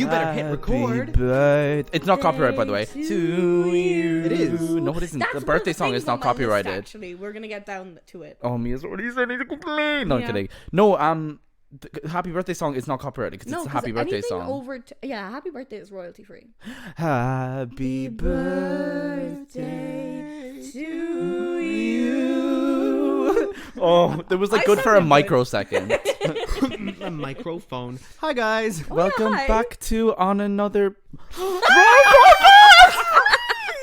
You better hit record. It's not copyright, by the way. To you. It is. No, it isn't. That's The one of birthday song things is on not my list, copyrighted. actually, we're gonna get down to it. Oh, Mia's already said to complain. No, I'm Yeah. kidding. No, the happy birthday song is not copyrighted because it's a happy birthday anything song. over happy birthday is royalty free. Happy birthday to you. Oh, that was like I good for a sounded good. microsecond. A microphone. Hi guys. Welcome hi. back to On Another.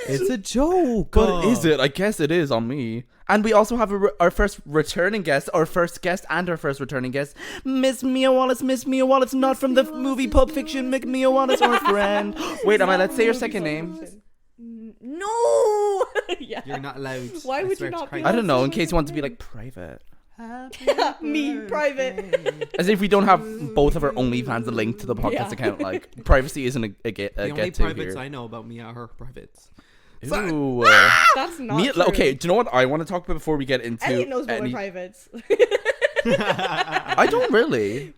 It's a joke. But is it? I guess it is on me. And we also have our first returning guest, our first guest and our first returning guest, Miss Mia Wallace. Miss Mia Wallace, not from the movie Pulp Fiction. Mia Wallace, our friend. Wait, let's say your second name. No. Yeah. You're not allowed. Why I would swear you to not be Christ. I don't know, in case you want to be like private. Me, private. As if we don't have both of our OnlyFans linked to the podcast Yeah. account. Like, privacy isn't a get The only to privates here. I know about me are her privates. Ooh. That's not Mia, true. okay, do you know what I want to talk about before we get into Elliot knows about my any... privates. I don't really.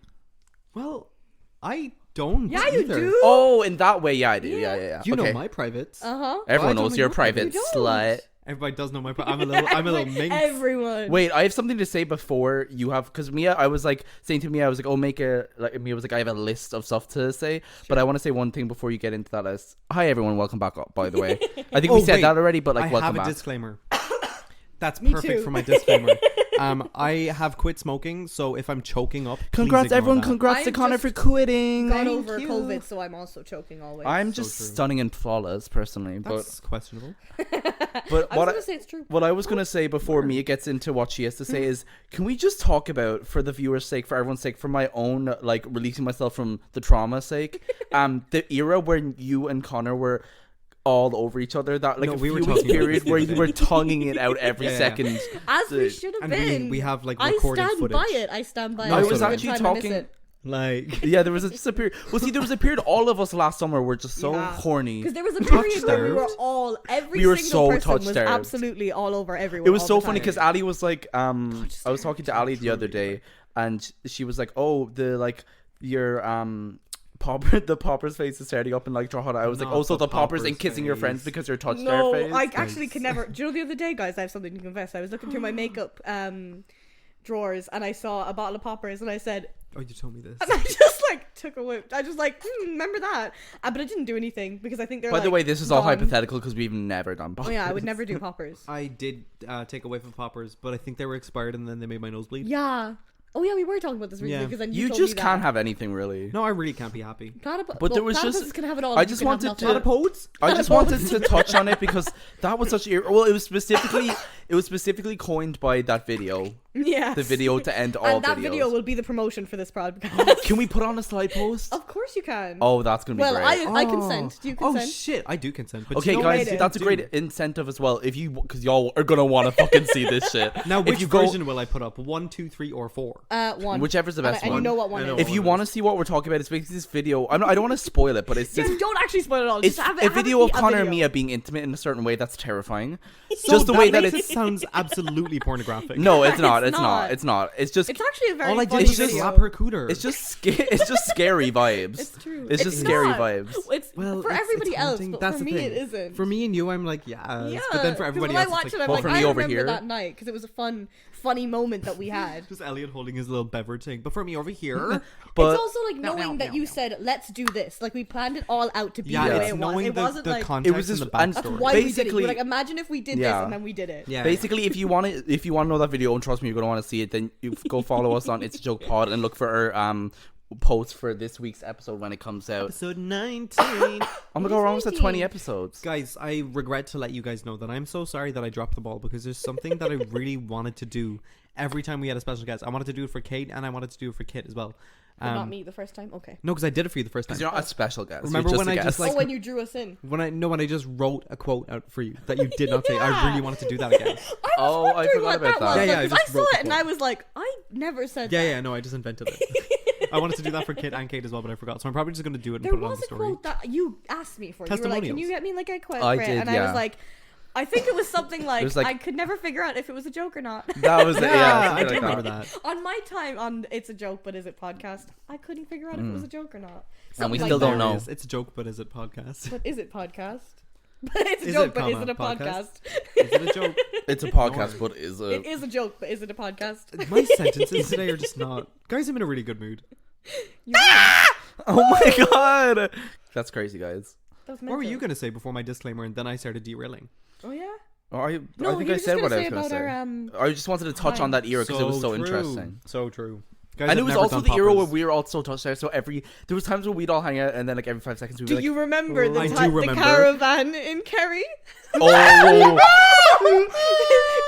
Well, I don't. Yeah, you either. do. Oh, in that way, yeah, I do. Yeah. You Okay. know my privates. Uh-huh. Everyone I don't knows you're a know. private You don't. slut. Everybody does know my. I'm a little minx. Everyone. Wait, I have something to say before you have, because Mia, I was like saying to Mia, I was like, oh, Mia was like, I have a list of stuff to say, but I want to say one thing before you get into that list. Hi everyone, welcome back up, by the way. I think we said wait. that already, but like, I welcome have a back. disclaimer. That's Me perfect too. for my disclaimer. I have quit smoking, so if I'm choking up, Congrats please ignore everyone, that. congrats to I'm Connor just for quitting. got Thank over you. COVID, so I'm also choking always. I'm So just true. stunning and flawless personally, That's questionable. but I was what gonna say it's true. what I was gonna say before Mia gets into what she has to say is, can we just talk about, for the viewers' sake, for everyone's sake, for my own like releasing myself from the trauma sake, the era when you and Connor were all over each other, that like No, a we were few weeks talking about period this where the you other were day. tonguing it out every Yeah. second. As we Dude. should have And been. we have like I recorded stand footage. by it. I stand by No, it. I so was do I. actually Every time I miss talking. it. Like Yeah, there was just a period. Well, see, there was a period all of us last summer were just so Yeah. horny. Because there was a period where we were Touch-starved. all, every We were single so person was touch-starved. absolutely all over everyone. It was all so the funny time. because Ali was like, I was talking to Ali the other day, and she was like, "Oh, your the popper's face is starting up and like draw hot." I was like, Not "Oh, so the the poppers ain't popper's kissing your friends face. because you're touched No, their face." I actually can never. Do you know the other day, guys? I have something to confess. I was looking through my makeup drawers and I saw a bottle of poppers and I said, oh, you told me this. and I just like took a whip. I just like remember that, but I didn't do anything because I think they're. By the like, way, this is all gone. hypothetical because we've never done poppers. Oh yeah, I would never do poppers. I did take a whiff of poppers, but I think they were expired and then they made my nose bleed. Yeah. Oh yeah, we were talking about this recently Yeah. because then You told just me can't that. have anything really. No, I really can't be happy. But there was just- can have it all. I you just can have wanted to- nothing. Platypodes? I just wanted to touch on it because that was such a well. It was specifically coined by that video. Yeah. The video to end all And that videos. video will be the promotion for this podcast. Can we put on a slide post? Of course you can. Oh, that's gonna be well, great. I consent. Do you consent? Oh shit, I do consent. But Okay, you know guys, what I that's a do? great incentive as well. If you, because y'all are gonna want to fucking see this shit. Now, if which you go, version will I put up? 1, 2, 3, or 4? One. whichever's the best and one. you know what one I know is. If you one want to is. see what we're talking about, it's basically this video. I don't want to spoil it, but it's Yeah, just don't actually spoil it all. it's Just have it, a have video it of be a Connor and video. Mia being intimate in a certain way that's terrifying. So Just the way that makes it's. it sounds absolutely pornographic. No, it's not. It's It's not. not. It's not. It's just. It's actually a very All I did funny was just video. slap her cooter. It's just scary vibes. It's true. It's just scary not. vibes. It's well, for it's everybody else, haunting. but That's for the me thing. it isn't. For me and you, I'm like, yes. Yeah. But then for 'cause everybody when else, I watch it's it, like, I'm Well, like, for I me over remember here- that night because it was a funny moment that we had. just Elliot holding his little beverage thing. But for me over here, But it's also like No, knowing no, that no, you no. said, let's do this. Like, we planned it all out to be yeah, the way it's it was. knowing It wasn't the like, context It was and just- the and that's backstory. why we did it. Basically- We're like, imagine if we did this Yeah. and then we did it. Yeah. basically, if you want to know that video, and trust me, you're gonna want to see it, then you go follow us on It's a Joke Pod and look for our posts for this week's episode when it comes out. Episode 19. Oh my god, we're almost at 20 episodes. Guys, I regret to let you guys know that I'm so sorry that I dropped the ball because there's something that I really wanted to do every time we had a special guest. I wanted to do it for Kate and I wanted to do it for Kit as well. But not me the first time. Okay. No, because I did it for you the first time. Because you're not a special guest. Remember you're when a I guest. just, like, Oh, when you drew us in. When I just wrote a quote out for you that you did not say. I Yeah. really wanted to do that again. Oh, I wondering forgot what about that. was, Yeah, yeah, I because just I saw wrote it the and quote. I was like, I never said Yeah, that. yeah, no, I just invented it. I wanted to do that for Kit and Kate as well, but I forgot. So I'm probably just going to do it and There put it on was the a story. quote that you asked me for. You were like, can you Testimonials. get me like a quote I for it? did, And I yeah. was like, I think it was something like, was like- I could never figure out if it was a joke or not. That was it. Yeah, I do remember that. On my time on It's a Joke But Is It podcast, I couldn't figure out if it was a joke or not. And we Something still like don't that. know. It's a joke, but is it podcast? But is it podcast? But it's a Is joke, it, but is comma, it a podcast? podcast? Is it a joke? It's a podcast, but is a. It is a joke, but is it a podcast? My sentences today are just not. Guys, I'm in a really good mood. You're right. Oh my god, that's crazy, guys. That was What were mental. you gonna say before my disclaimer, and then I started derailing? Oh yeah. Oh, I No, think you I were said just what I gonna was say going to about say. our, I just wanted to touch on that era because it was so interesting. So true. Guys, And it I've was never also done the era where poppers. we were all so touched there. So there was times where we'd all hang out, and then like every 5 seconds we'd be Do like, you remember the I do the remember. caravan in Kerry? "Oh,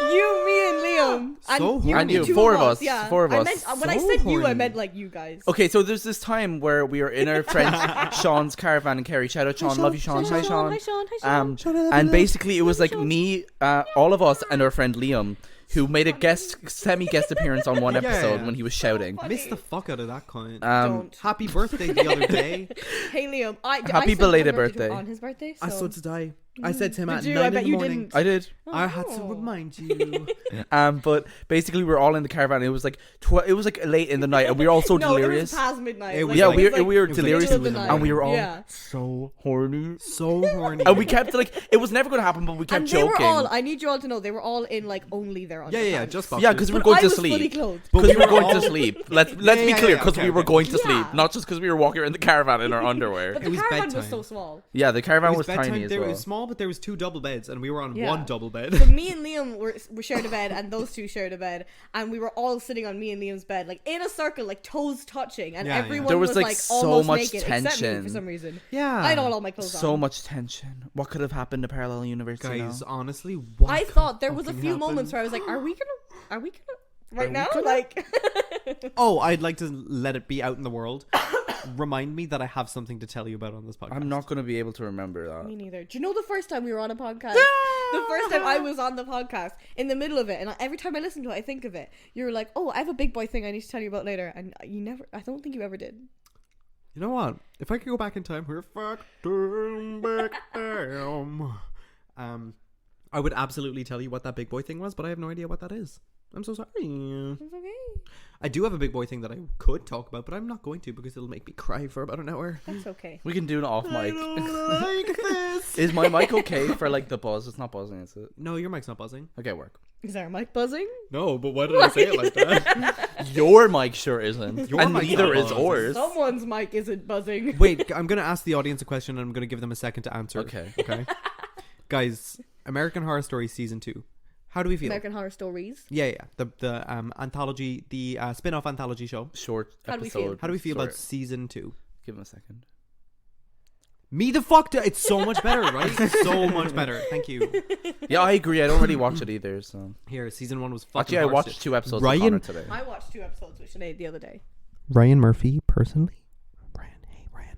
You, me, and Liam. So you, horny. the two Four of us, Yeah. four of I us. meant, when I So said you, I horny. meant like you guys. Okay, so there's this time where we were in our friend Sean's caravan in Kerry. Shout out Sean, love you, Sean. Hi, Sean. Hi, Sean. Hi, Sean. And basically it was like Sean. me, all of us, and our friend Liam, who made a semi-guest appearance on one Yeah, episode yeah. when he was shouting. Missed the fuck out of that cunt. Don't. Happy birthday the other day. Hey, Liam. I Happy said belated happy birthday. on his birthday. So. I so did I. I said to him Did at you? 9 I in bet the you morning. didn't. I did. I had to Oh. remind you. But basically we were all in the caravan. It was like it was like late in the night, and we were all so No, delirious. it was past midnight. It was Yeah, like- we it was were like delirious, middle of the night. and we were all Yeah. so horny. So horny. And we kept like it was never going to happen, but we kept And they joking. were all. I need you all to know they were all in like only their underpants. yeah, just boxers. Yeah, because we were But going I to was fully sleep. clothed. Because we were going all- to sleep. Let's be yeah, clear, yeah, because okay, we were okay. going to sleep, Yeah. not just because we were walking around the caravan in our underwear. But the It was caravan was bedtime. so small. Yeah, the It caravan was was bedtime. tiny as It well. was small, but there was 2 double beds, and we were on Yeah. 1 double bed. So me and Liam were shared a bed, and those two shared a bed, and we were all sitting on me and Liam's bed, like in a circle, like toes touching, and Yeah, yeah. everyone There was was, like, like, so almost much naked, except me tension. for some reason. Yeah. I had all my clothes on. So much tension. What could have happened to parallel universe? you Guys, know? honestly, what I could thought there was a fucking few happen? moments where I was like, "Are we gonna right we now?" gonna? Like, Oh, I'd like to let it be out in the world. Remind me that I have something to tell you about on this podcast. I'm not going to be able to remember that. me neither. Do you know the first time we were on a podcast? The first time I was on the podcast, in the middle of it, and every time I listen to it, I think of it. You were like, "Oh, I have a big boy thing I need to tell you about later," and you never. I don't think you ever did. You know what? If I could go back in time, we're fucked back down. I would absolutely tell you what that big boy thing was, but I have no idea what that is. I'm so sorry. It's okay. I do have a big boy thing that I could talk about, but I'm not going to because it'll make me cry for about an hour. That's okay. We can do an off I mic. don't like this. Is my mic okay for like the buzz? It's not buzzing, is it? No, your mic's not buzzing. Okay, work. Is our mic buzzing? No, but why did I say it like that? Your mic sure isn't. Your and mic's neither not is buzzing. ours. Someone's mic isn't buzzing. Wait, I'm going to ask the audience a question and I'm going to give them a second to answer. Okay. Okay. Guys, American Horror Story Season 2. How do we feel? American Horror Stories. Yeah. The anthology, the spin-off anthology show. Short How do we episode. feel? How do we feel Sorry. about Season 2? Give him a second. Me the fuck to, it's so much better, right? So much better. Thank you. Yeah, I agree. I don't really watch it either. So Here, Season 1 was fucking actually, I horse watched shit. 2 episodes Ryan- of Connor today. I watched 2 episodes with Sinead the other day. Ryan Murphy, personally. Ryan.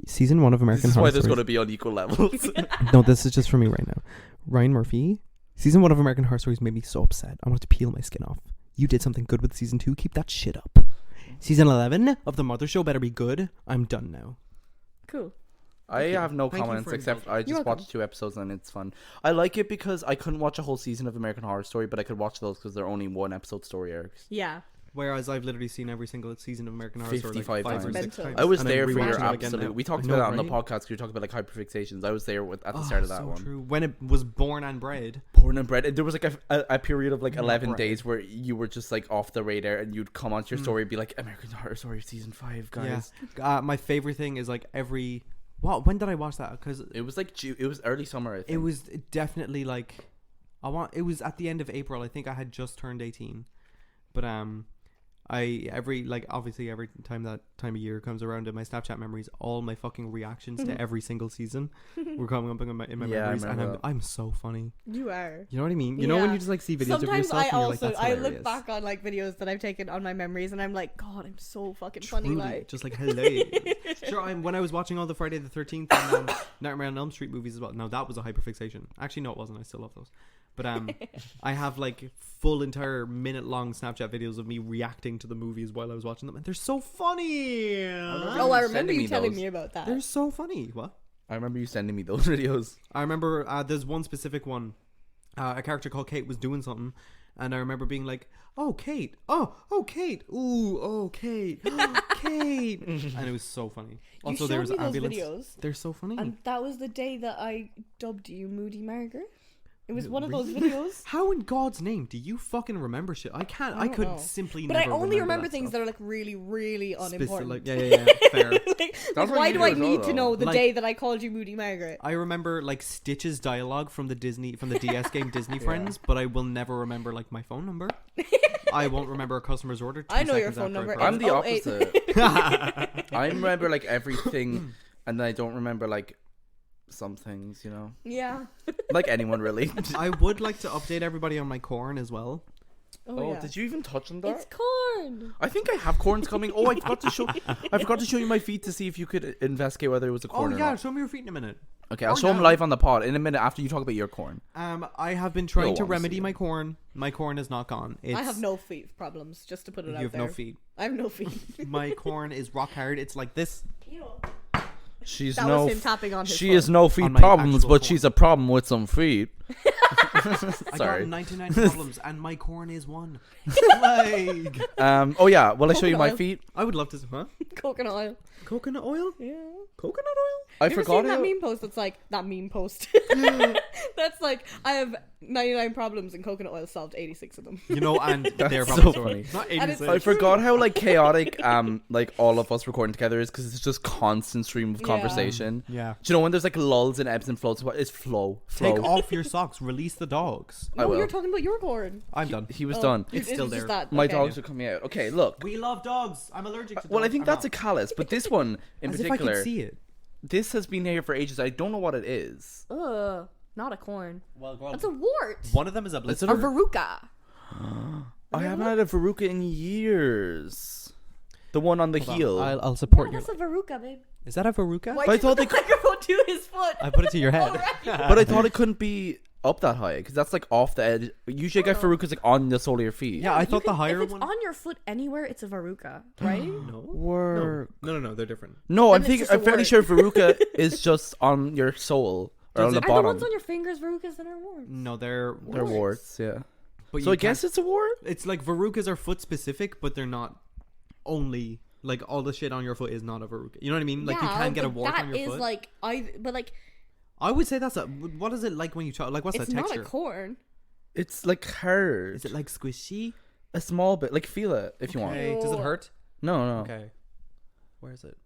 Season 1 of American This is Horror why there's Story. going to be unequal levels. No, this is just for me right now. Ryan Murphy, Season 1 of American Horror Stories made me so upset. I wanted to peel my skin off. You did something good with Season 2. Keep that shit up. Season 11 of The Mother Show better be good. I'm done now. Cool. I have no Thank you comments for except I You're just welcome. watched 2 episodes and it's fun. I like it because I couldn't watch a whole season of American Horror Story, but I could watch those because they're only 1 episode story arcs. Yeah. Whereas I've literally seen every single season of American Horror Story 55 like 5 or 6 times. times. I was And I'm there for rewatching your it again absolute. now. We talked I know, about it on the right? podcast because you talked about like hyperfixations. I was there at the Oh, start of that so one. true. When it was born and bred. Born and bred. There was like a period of like Not 11 bred. days where you were just like off the radar and you'd come onto your story and be like, American Horror Story season 5, guys. Yeah. My favorite thing is like every... What? When did I watch that? Because It was like it was early summer, I think. it was definitely like... It was at the end of April. I think I had just turned 18. But obviously every time that time of year comes around in my Snapchat memories, all my fucking reactions to every single season were coming up in my Yeah, I memories, and remember that. I'm so funny. You are. You know what I mean? You know when Yeah. you just like see videos of Sometimes yourself I and you're like, also that's I hilarious. look back on like videos that I've taken on my memories and I'm like, God, I'm so fucking funny. Truly, Like, just like hilarious. Sure, when I was watching all the Friday the 13th and Nightmare on Elm Street movies as well. No, that was a hyperfixation. Actually, no, it wasn't. I still love those. But I have like full entire minute-long Snapchat videos of me reacting to the movies while I was watching them, and they're so funny. oh, I remember sending you me telling those. me about that. They're so funny. What? I remember you sending me those videos. I remember there's one specific one. A character called Kate was doing something, and I remember being like, "Oh, Kate! Oh, Kate! Ooh, oh, Kate! Oh, Kate!" And it was so funny. Also, there was me those ambulance. videos, They're so funny. and that was the day that I dubbed you Moody Margaret. It was one of those videos. How in God's name do you fucking remember shit? I can't. I don't could know. simply. But I never only remember that things stuff. that are like really, really unimportant. Like, yeah. Fair. like, why do I need to know the Like- day that I called you Moody Margaret? I remember like Stitch's dialogue from the DS game Disney Friends, but I will never remember like my phone number. I won't remember a customer's order. I know your phone number. I'm the 08. opposite. I remember like everything, and then I don't remember like some things, you know. Yeah. Like anyone really. I would like to update everybody on my corn as well. Oh, yeah. Did you even touch on that? It's corn. I think I have corns coming. Oh, I forgot to show you my feet to see if you could investigate whether it was a corn Oh or yeah, not. show me your feet in a minute. Okay, I'll Or show them now. live on the pod in a minute after you talk about your corn. I have been trying You'll to wanna remedy see my it. corn. My corn is not gone. I have no feet problems, just to put it You out have there. no feet. I have no feet. My corn is rock hard. It's like this. She's That no. was him tapping on his She foot. has no feet On my problems, actual but corn. she's a problem with some feet. I Sorry. got 99 problems, and my corn is one. Like, Oh yeah. Will I show you my Coconut oil. feet? I would love to. Huh? Coconut oil. Coconut oil? Yeah. Coconut oil? I You ever forgot seen that how. meme post that's like, that meme post? That's like, I have 99 problems and coconut oil solved 86 of them. You know, and they're so probably funny. Not And it's 86. I forgot how like chaotic like all of us recording together is because it's just constant stream of Yeah. conversation. Yeah. Do you know when there's like lulls and ebbs and flows? It's flow. Take off your socks. Release the dogs. I No, will. you're talking about your corn. I'm done. He was Oh, done. It's it still was just there. that. My Okay. dogs are coming out. Okay, look. We love dogs. I'm allergic to dogs. Well, I think I'm that's a not. callus, but this one in As particular, if I could see it. this has been here for ages. I don't know what it is. Ugh, not a corn. Well, That's a wart. one of them is a blister. A Veruca. I haven't had a Veruca in years. The one on the heel. I'll support Yeah, your. that's a Veruca, babe. Is that a Veruca? Why'd But I you thought put the microphone to his foot? I put it to your head. But I thought it couldn't be up that high because that's like off the edge. Usually, I get Verucas like on the sole of your feet. Yeah, I You thought the can- higher if it's one. on your foot anywhere, it's a Veruca, right? No. Work. No, they're different. No, Then it's just a I'm fairly word. sure Veruca is just on your sole or Does on it- the Are the bottom. ones on your fingers Verucas and are warts? No, they're. They're warts, yeah. But So you I guess can't- it's a wart. it's like Verucas are foot specific, but they're not only like all the shit on your foot is not a Veruca. You know what I mean? Like you can't get a but wart on your that is foot. like but like I would say that's a. What is it like when you try? Like what's it's that not texture? a corn. It's like hard. Is it like squishy? A small bit. Like feel it if you want. Okay. Does it Ew. hurt? No. Okay. Where is it?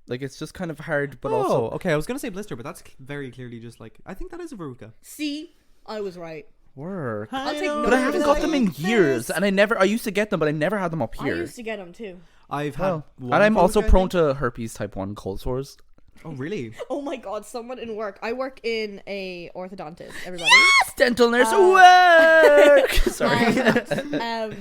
Like it's just kind of hard, but oh, also okay. I was gonna say blister, but that's very clearly just like I think that is a Veruca. See, I was right. work. I'll take no But I haven't got them in Face. years, and I used to get them, but I never had them up I here. used to get them too. I've had. Well, one and I'm also Veruca, I prone think. to herpes type 1 cold sores. Oh really? Oh my god, someone in work. I work in a orthodontist. Everybody. Dental nurse Uh, work. Sorry.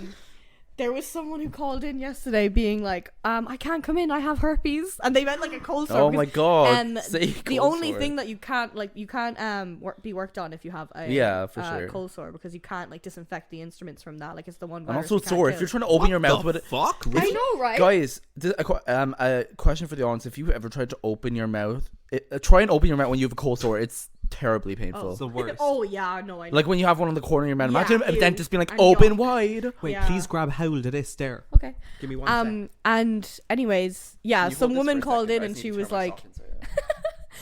There was someone who called in yesterday being like, I can't come in, I have herpes. And they meant like a cold sore. Oh my because, god. Say the cold only sore. thing that you can't be worked on if you have a Yeah, for sure. cold sore, because you can't like disinfect the instruments from that. Like it's the one And virus also you it's can't sore. If kill. you're trying to open your mouth with it. Fuck. I know, right? Guys, a question for the audience. If you ever tried to open your mouth, try and open your mouth when you have a cold sore. It's terribly painful. It's the worst. Oh yeah, no, I know. Like when you have one on the corner of your mouth. Yeah, Imagine a ew. dentist being like, And open yuck. wide. Wait, Yeah. please grab hold of this stair. Okay. Give me one sec. And anyways, yeah, some woman called in and she was like,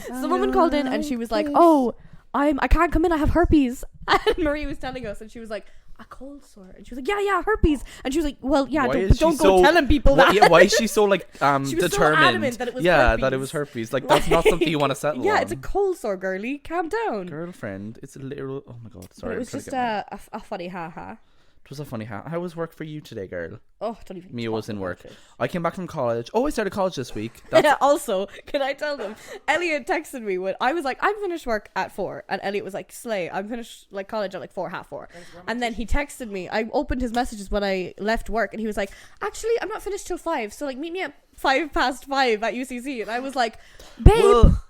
some woman called in and she was like, oh, I can't come in, I have herpes. And Marie was telling us, and she was like, a cold sore. And she was like, yeah, herpes. And she was like, well, yeah, Why don't, is but she don't so- go telling people that. Yeah, why is she so like She was so determined? adamant that it was that it herpes. was herpes. Like that's not something you want to settle Yeah, on. it's a cold sore, girly. Calm down. Girlfriend, it's a literal. Oh my god, But sorry. it was I'm trying just to get a funny ha-ha. It was a funny hat. How was work for you today, girl? Oh, don't even Mia talk was in about work. it. I came back from college. Oh, I started college this week. That's Also, can I tell them? Elliot texted me when I was like, I'm finished work at 4, and Elliot was like, slay, I'm finished like college at like 4, half 4. And then he texted me. I opened his messages when I left work, and he was like, actually, I'm not finished till 5, so like meet me at 5 past 5 at UCC. And I was like, babe, well,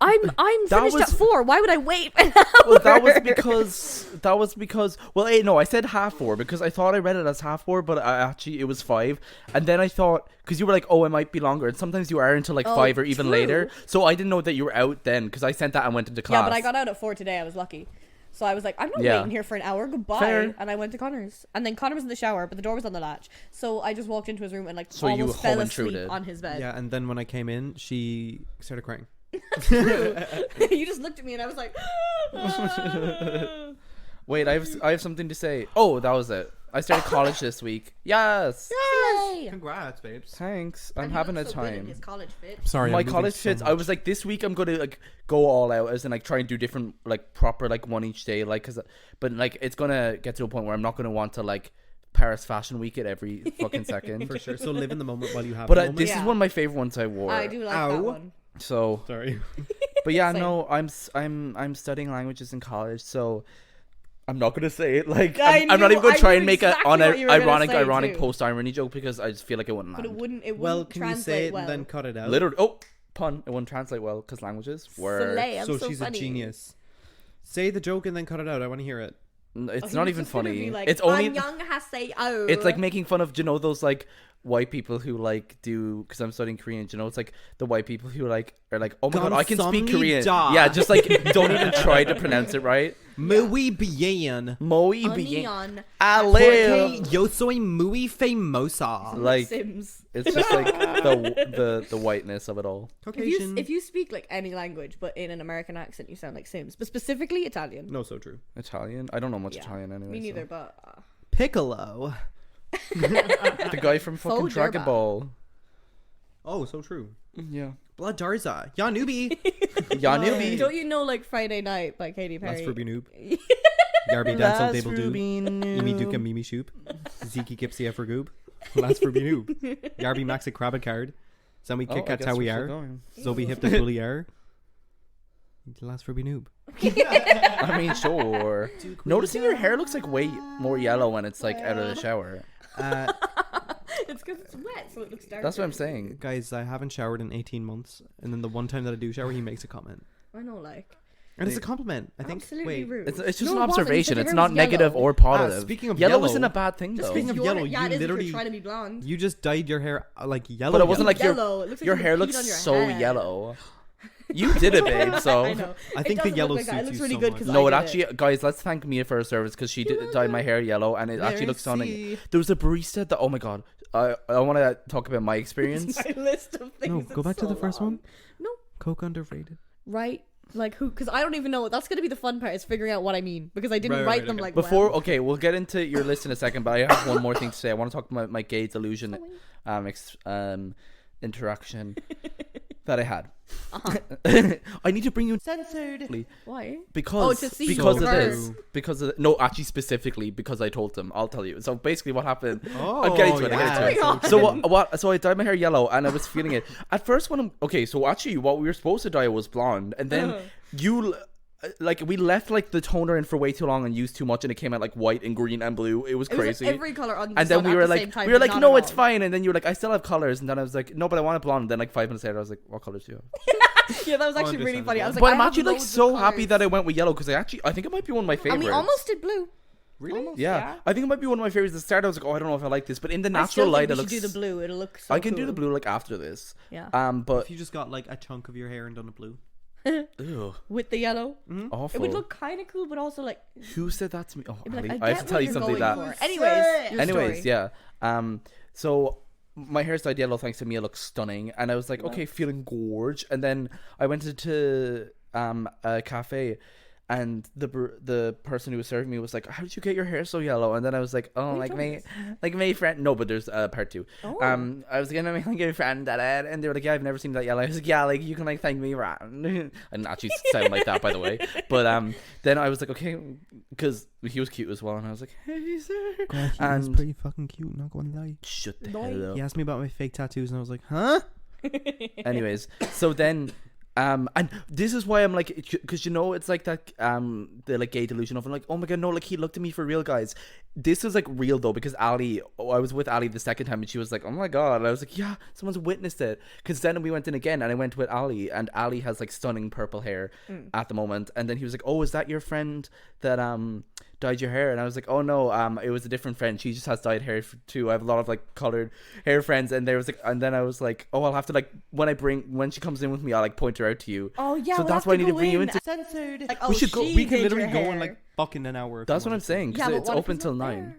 I'm That finished was- at 4. Why would I wait an Well, that hour? was because. Well, no, I said half 4 because I thought I read it as half 4, but it was 5. And then I thought because you were like, oh, it might be longer, and sometimes you are until like 5 or even true. later. So I didn't know that you were out then because I sent that and went into class. Yeah, but I got out at 4 today. I was lucky. So I was like, I'm not Yeah. waiting here for an hour. Goodbye. Fair. And I went to Connor's. And then Connor was in the shower, but the door was on the latch. So I just walked into his room and like So you almost fell home asleep intruded. on his bed. Yeah, and then when I came in, she started crying. You just looked at me and I was like, Wait, I have something to say. Oh, that was it. I started college this week. Yes. Yay! Congrats, babes. Thanks. I'm And he having a looked so good in time. his college fit. Sorry, My I'm moving college so fits. I much. was like, this week I'm gonna like go all out, as in like try and do different like proper like one each day, like but like it's gonna get to a point where I'm not gonna want to like Paris Fashion Week it every fucking second. for sure. So live in the moment while you have. But the moment. this Yeah. is one of my favorite ones I wore. I do like Ow. that one. So, Sorry. but yeah, Same. no, I'm studying languages in college, so. I'm not gonna say it. Like I I'm not knew- even gonna I try knew and make exactly an what you were gonna say, ironic too. post irony joke because I just feel like it wouldn't But it land. wouldn't. It wouldn't Well, can you translate say it well. and then cut it out? Literally, pun. It wouldn't translate well because languages were. Slay, I'm so so she's funny. a genius. Say the joke and then cut it out. I want to hear it. It's Okay, not he's even just gonna funny. be like, It's only. I'm young, has say oh. It's like making fun of, those like white people who like do, because I'm studying Korean, it's like the white people who like are like, oh my god, I can speak Korean. 감사합니다. Yeah, just like don't even try to pronounce it right. Muy bien. Muy bien. Onion. Ale. Porque yo soy muy famosa. Like Sims. it's just like the whiteness of it all. Caucasian. If you speak like any language but in an American accent, you sound like Sims, but specifically Italian. No, so true. Italian? I don't know much Yeah. Italian anyway. Me neither, so. but Piccolo. The guy from fucking Faux Dragon Gerba. Ball. Oh, so true. Yeah. Blood Darza. Ya newbie. Ya newbie. don't you know like Friday Night by Katy Perry? Last Ruby Noob. Yarby dance on table do. Imi Duke and Mimi Shoop. Ziki Gipsy F Goob. Last Ruby Noob. Yarby Max a Crabbit Card. Zami Kit Kat Towie are. Zobi Hip the Bully are. Last Ruby Noob. I mean, sure. Noticing your hair looks like way more yellow when it's like out of the shower. It's because it's wet, so it looks dark. That's what I'm saying. Guys, I haven't showered in 18 months. And then the one time that I do shower, he makes a comment. I know, like And it's a compliment, I think. absolutely Wait. rude. It's just No, an it wasn't. observation. Your It's hair not was negative yellow. or positive. Speaking of yellow yellow, isn't a bad thing though. speaking of Your- yellow, yeah, you it is if literally- you're trying to be blonde. You just dyed your hair like yellow. But it wasn't yellow. like your Yellow. It looks like your you hair peed looks on your so head. yellow. You did it, babe. So I know. I It think the doesn't yellow look like that. It suits looks you really so good much. 'cause no, it I did actually, guys, let's thank Mia for her service because she dyed my hair yellow and it actually looks stunning. Merci. There was a barista that, oh my god, I want to talk about my experience. It's my list of things. No, go It's back to so the first long. one. No. Coke underrated. Right? Like who? Because I don't even know. That's gonna be the fun part is figuring out what I mean because I didn't Right, write right, them okay. like Before, well. okay, we'll get into your list in a second, but I have one more thing to say. I want to talk about my gay delusion interaction that I had. I need to bring you censored Why? because Oh, to see because you of this first. because of no, actually specifically because I told them. I'll tell you. So basically, what happened? Oh, I'm getting to it. I'm yeah. getting to it. Oh my God. So what? So I dyed my hair yellow, and I was feeling it at first. When I'm okay, so actually, what we were supposed to dye was blonde, and then you. Like we left like the toner in for way too long and used too much and it came out like white and green and blue. It was It was crazy. every color on the And then sun we at were the like same time, we were but like not no, at it's all. fine. And then you were like I still have colors. And then I was like no, but I want it blonde. And then like 5 minutes later I was like what colors do you have? Yeah, that was actually really funny. I was like, But I I'm have actually like loads of so happy colours. that I went with yellow because I think it might be one of my favorites. And we almost did blue. Really? Almost, Yeah, I think it might be one of my favorites. At the start, I was like, "Oh, I don't know if I like this," but in the I natural still think light, we it should looks. do the blue. It'll look so I can do cool. the blue like after this. Yeah. But If you just got like a chunk of your hair and done a blue. ew, With the yellow. awful. It would look kind of cool, but also like Who said that to me? Oh, it'd be like, Ali, I I have get to tell what you you're something going that. for. Anyways, your Anyways, story. yeah. So my hair's dyed yellow thanks to me. It looks stunning, and I was like, okay, feeling gorge. And then I went into a cafe, and the person who was serving me was like, "How did you get your hair so yellow?" And then I was like, "Oh, you like told me my friend." No, but there's part 2. Oh. I was gonna make a friend that and they were like, "Yeah, I've never seen that yellow." I was like, "Yeah, like you can like thank me, right?" I didn't actually sound like that, by the way. But then I was like, okay, because he was cute as well, and I was like, "Hey, sir," God, he was and pretty fucking cute, not gonna lie. shut the No. hell up. He asked me about my fake tattoos and I was like, huh? Anyways, so then And this is why I'm like, because you know, it's like that, the like gay delusion of, I'm like, oh my god, no, like he looked at me for real, guys. This is like real though, because I was with Ali the second time, and she was like, oh my god, and I was like, yeah, someone's witnessed it. Because then we went in again, and I went with Ali, and Ali has like stunning purple hair at the moment, and then he was like, oh, is that your friend that dyed your hair? And I was like, oh no, it was a different friend, she just has dyed hair too. I have a lot of like colored hair friends. And there was like, and then I was like, oh, I'll have to like, when she comes in with me, I'll like point her out to you. Oh yeah, so that's why I need to bring you into censored. Like, we should go. We can literally go in in like fucking an hour. That's what I'm saying, because it's open till 9. There?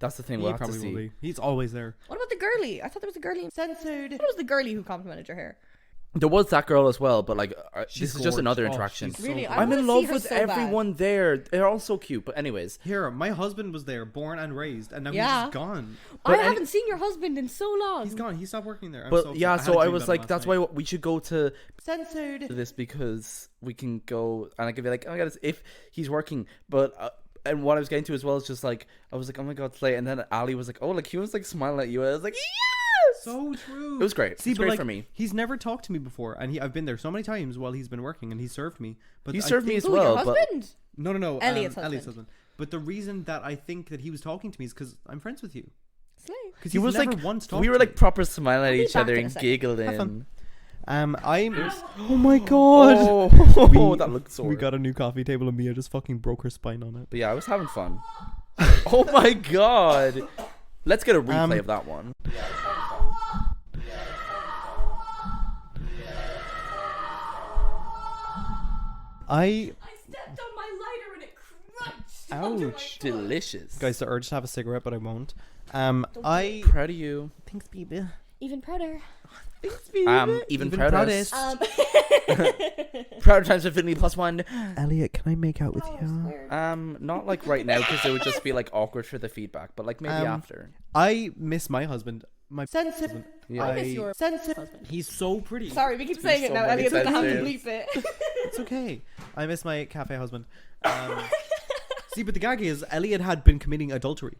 That's the thing. He We'll have to probably see. will be. He's always there. What about the girly? I thought there was a girly censored. What was the girly who complimented your hair? There was that girl as well, but like this is just gorgeous. another Oh, interaction. she's so Really? gorgeous. I I'm in wanna love see her with so bad. everyone there. They're all so cute. But anyways, Here, my husband was there, born and raised, and now Yeah. he's gone. I haven't seen your husband in so long. He's gone. He stopped working there. I'm but so yeah, upset. so had a I dream was about it like, last that's night. why we should go to Censored. this, because we can go and I could be like, oh my god, if he's working. But and what I was getting to as well is just like, I was like, oh my god, Slay. And then Ali was like, oh, like he was like smiling at you. I was like, yes. So true. It was great. See, It's but great like, for me. He's never talked to me before, and I've been there so many times while he's been working, and he served me. But He I served me think- as Who, well. your But husband? No. Elliot's Elliot's husband. husband. But the reason that I think that he was talking to me is because I'm friends with you. Slay. Because he was never like, once talked we were to like me. proper smiling at I'll be each back other in a and second. giggled Have in. fun. Oh my Oh, We- that looked sore. We got a new coffee table, and Mia just fucking broke her spine on it. But yeah, I was having fun. Oh my god. Let's get a replay of that one. I stepped on my lighter and it crunched. ouch, Delicious. guys. The urge to have a cigarette, but I won't. I Proud of you. thanks, baby. Even prouder. Even proudest. Proud times infinity plus 1. Elliot, can I make out with you? Not like right now, because it would just be like awkward for the feedback, but like maybe after. I miss my husband. My husband. Yeah. I miss your husband. He's so pretty. Sorry, we keep saying it so now. many Elliot's gonna have to times. bleep it. It's okay. I miss my cafe husband. See, but the gag is Elliot had been committing adultery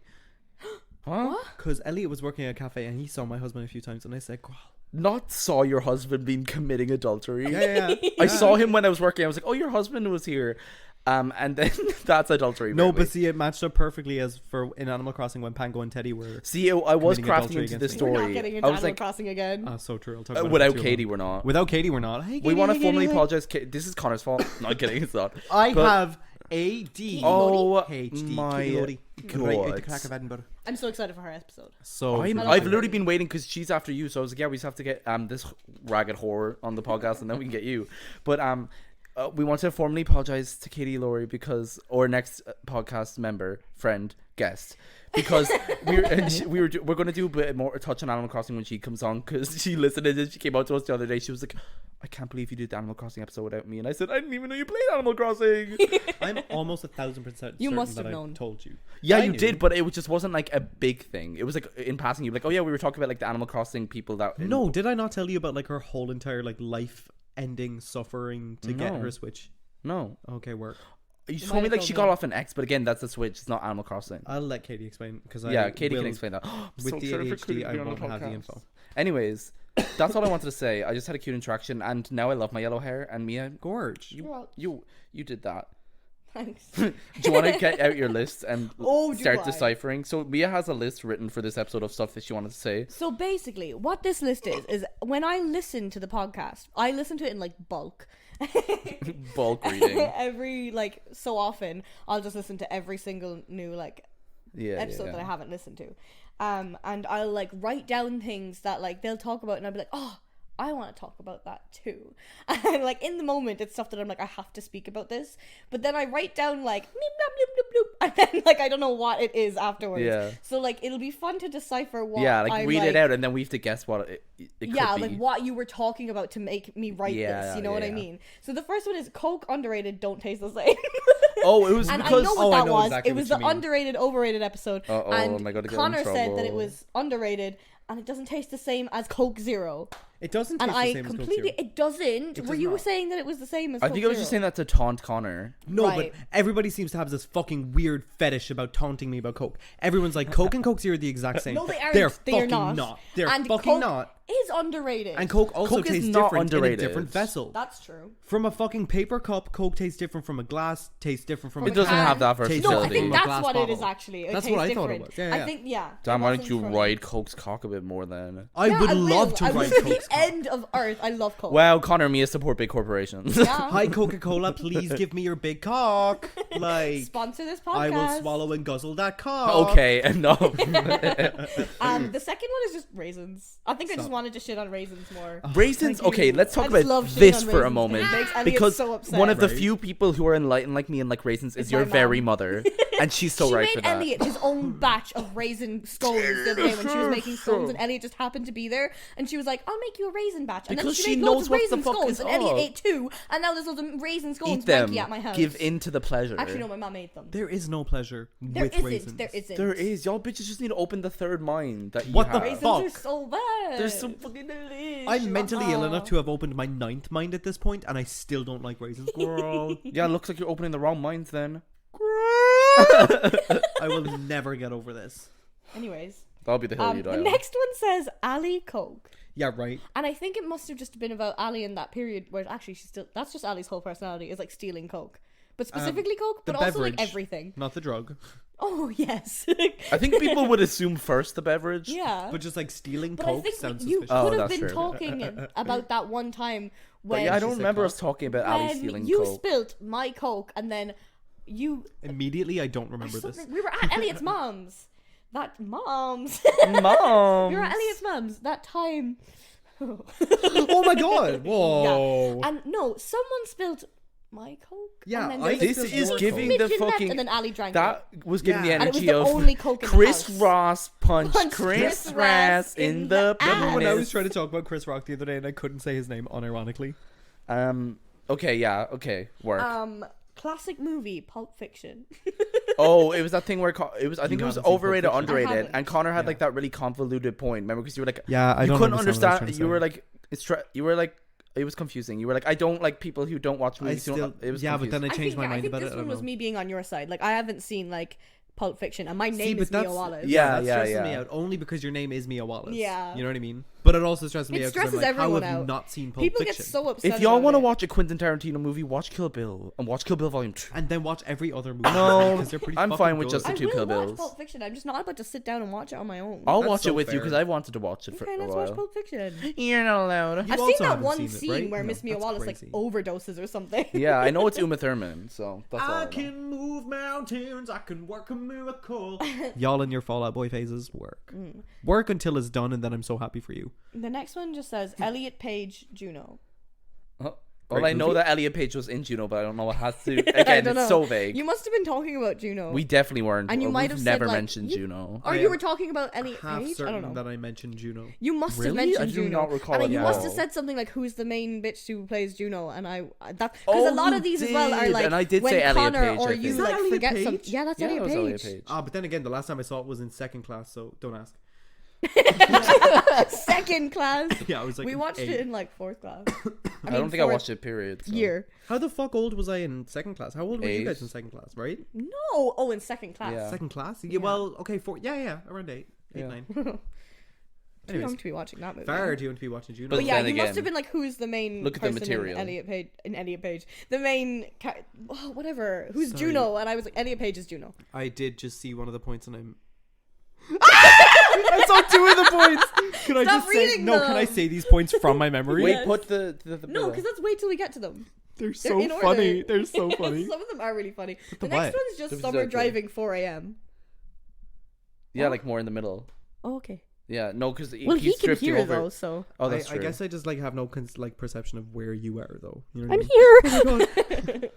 Huh? because Elliot was working at a cafe and he saw my husband a few times, and I said, "Wow." Not saw your husband being committing adultery. Yeah. I saw him when I was working. I was like, oh, your husband was here. And then that's adultery. No, apparently. but see, it matched up perfectly as for in Animal Crossing when Pango and Teddy were. See, I was committing crafting adultery into against this me. We're story. not getting into I was Animal like, Crossing again. Oh, so true. I'll talk about it without too Katie, long. we're not. Without Katie, we're not. Hey, We Katie, want to hey, formally Katie, hey. apologize. This is Connor's fault. Not kidding, it's not. I But- have AD. Oh HD. my Right, god. the crack of Edinburgh. I'm so excited for her episode. So I've love her. literally been waiting because she's after you, so I was like, yeah, we just have to get this ragged whore on the podcast, and then we can get you. But we want to formally apologize to Katie Laurie because our next podcast member, friend, guest, because we're going to do a bit more touch on Animal Crossing when she comes on, because she listened and she came out to us the other day. She was like, I can't believe you did the Animal Crossing episode without me, and I said, I didn't even know you played Animal Crossing. I'm almost 1,000% You certain must that have I known. told you. Yeah, I you knew. did, but it just wasn't like a big thing. It was like in passing, you were like, oh yeah, we were talking about like the Animal Crossing people that. No, did I not tell you about like her whole entire like life-ending suffering to get No. her Switch? No. Okay, work. You You told might me have like told she me. got off an X, but again, that's a Switch. It's not Animal Crossing. I'll let Katie explain because Yeah, Katie can explain that. With the ADHD, I won't have the info. Anyways, that's all I wanted to say. I just had a cute interaction, and now I love my yellow hair. And Mia, Gorge. you did that. Thanks. Do you want to get out your list and Oh, do start I? deciphering? So Mia has a list written for this episode of stuff that she wanted to say. So basically, what this list is when I listen to the podcast, I listen to it in like bulk. Bulk reading. Every like so often, I'll just listen to every single new like Yeah, episode yeah. that I haven't listened to, and I'll like write down things that like they'll talk about, and I'll be like, oh, I want to talk about that too. And like in the moment, it's stuff that I'm like, I have to speak about this, but then I write down like bloop, bloop, bloop, bloop, and then like I don't know what it is afterwards. Yeah. So like it'll be fun to decipher what. Yeah, like I'm, read like, it out, and then we have to guess what it could yeah, be. like what you were talking about to make me write Yeah, this. You know what I yeah. mean? So the first one is Coke underrated, don't taste the same. Oh, it was And because I know what Oh, I that know was. exactly It was what the you mean. underrated, overrated episode. Uh-oh, and am I gonna get in Connor said that it trouble? was underrated and it doesn't taste the same as Coke Zero. It doesn't And taste the I same as Coke completely, Zero. it doesn't. It Were does you not. saying that it was the same as I Coke think I was Zero? just saying that to taunt Connor. No, Right. but everybody seems to have this fucking weird fetish about taunting me about Coke. Everyone's like, Coke and Coke Zero are the exact same. No, they aren't. They're They are fucking not. They're And fucking Coke- not. is underrated. And Coke also Coke is tastes not different underrated. in a different vessel. That's true. From a fucking paper cup, Coke tastes different from a glass, tastes different from From a It doesn't can. have that No, I versatility. think a that's glass what it is bottle. actually. It That's tastes what I thought it different. was. Yeah, I yeah. think, yeah. Damn, it why don't wasn't you from- ride Coke's cock a bit more then? I Yeah, would will. love to I will ride to Coke's the cock. end of Earth. I love Coke. Wow, Connor and Mia support big corporations. Yeah. Hi Coca-Cola, please give me your big cock. Like, Sponsor this podcast. I will swallow and guzzle that cock. Okay, enough. The second one is just raisins. I think I just Stop. wanted to shit on raisins more. Raisins. Thank Okay, you. let's talk I just about love shitting this on for a raisins. moment It makes Elliot because so upset. one of the Right. few people who are enlightened like me and like raisins is It's your my very mom. mother, and she's so She right made for that. Elliot his own batch of raisin scones the other day when she was making scones, and Elliot just happened to be there, and she was like, "I'll make you a raisin batch." And Because then she made knows loads of what the raisin fuck scones, is and Elliot up. ate 2, and now there's loads of raisin scones Eat them. wanky at my house. Give in to the pleasure. Actually, no, my mom made them. There is no pleasure There with isn't. raisins. There isn't. There is. Y'all bitches just need to open the third mind that you What the have. Raisins fuck? are so bad. They're so fucking delicious. I'm mentally ill enough to have opened my 9th mind at this point, and I still don't like raisins. Gross. Yeah, it looks like you're opening the wrong minds then. I will never get over this. Anyways, That'll be the hill you die the on. next one says Ali Coke. Yeah, right. And I think it must have just been about Ali in that period where actually that's just Ali's whole personality is like stealing Coke. But specifically Coke, the but also like beverage. everything. Not the drug, Oh, yes. I think people would assume first the beverage. Yeah. but just like stealing But I Coke think sounds you suspicious. Oh, could have that's been true. talking about that one time But when, yeah, I She don't said remember Coke. us talking about Ali when stealing you Coke. spilt my Coke and then you... Immediately, I don't remember this. something- we were at Elliot's mom's. That mom's. Mom. We were at Elliot's mom's that time. Oh my god! Whoa! And no, someone spilled my Coke. Yeah, and then I there was This spilled is your giving Coke. the smidgen left, fucking. and then Ali drank That it. was giving Yeah. the And it was energy the of only Coke in the Chris house. Ross punched Punched Chris Chris Ross in the ass. When I was penis. trying to talk about Chris Rock the other day and I couldn't say his name unironically. Okay, yeah, okay, work. Classic movie, Pulp Fiction. Oh, it was that thing where it was. I think it was haven't seen Pulp overrated, Fiction? underrated, I haven't. and Connor had Yeah. like that really convoluted point. Remember, because you were like, Yeah, I you don't couldn't understand what I was understand. trying to You were say. like, you were like, it was confusing. You were like, I don't like people who don't watch I movies. still, It was yeah, but confusing. then I changed my mind I think about it. this I one don't was know. me being on your side. Like, I haven't seen like Pulp Fiction, and my name but is Mia that's- Wallace. Yeah, that stresses yeah. me out only because your name is Mia Wallace. Yeah. You know what I mean? But it also stresses me It out because I'm stresses like, how everyone have you out. not seen Pulp People Fiction? get so upset. If y'all want to watch a Quentin Tarantino movie, watch Kill Bill and watch Kill Bill Volume 2. And then watch every other movie. No, because they're pretty I'm fucking fine with good. just the I two will Kill watch Bills. Pulp Fiction. I'm just not about to sit down and watch it on my own. I'll That's watch so it with you fair. because I wanted to watch it for Okay, a let's while. watch Pulp Fiction. You're not allowed. I've also seen that haven't one seen it, scene right? where No, Miss Mia that's Wallace crazy. like overdoses or something. Yeah, I know it's Uma Thurman, so that's all I I know. can move mountains. I can work a miracle. Y'all in your Fall Out Boy phases work. Work until it's done, and then I'm so happy for you. The next one just says Elliot Page Juno. Well, Great I know movie. that Elliot Page was in Juno, but I don't know what has to. Again, don't it's know. so vague. You must have been talking about Juno. We definitely weren't. And you might We've have said, never like, mentioned you- Juno. or I you am were talking about Elliot Half Page? I certain don't know. that I mentioned Juno. You must have Really? mentioned I do Juno. not recall and it you at must all. have said something like, "Who's the main bitch who plays Juno?" And that because Oh, a lot you of these as well are did, like and I did when say Elliot Connor Page, or I you think. Is that like Elliot forget some. Page? Yeah, that's Yeah, it Elliot was Page. Elliot Page. Ah, but then again, the last time I saw it was in second class, so don't ask. Second class. Yeah, I was like, We watched eight. it in like fourth class. I don't think I watched it. Period. So. Year. How the fuck old was I in second class? How old were you 8. guys in second class? Right? No. Oh, in second class. Yeah. Second class? Yeah. Yeah. Well, okay, yeah, around 8, Yeah. 9. Too Anyways, young to be watching that movie. far too young to be watching Juno. But But yeah, then you must again, have been like, who's the main look at the person material. in Elliot Page? The main, whatever. Who's Sorry. Juno? And I was like, Elliot Page is Juno. I did just see one of the points, and I'm. I saw 2 of the points. Can I Stop just say reading no? Can I them. say these points from my memory? Wait, Yes. put the No, below. because let's wait till we get to them. They're They're so in order. funny. They're so funny. Some of them are really funny. The the next what? one's just This is summer okay. driving 4 a.m. Yeah, like more in the middle. Oh, okay. Yeah, no, because Well, he keeps can drifting hear over. though, so Oh, that's I true. guess I just like have no perception of where you are though. You know what I'm I mean? here.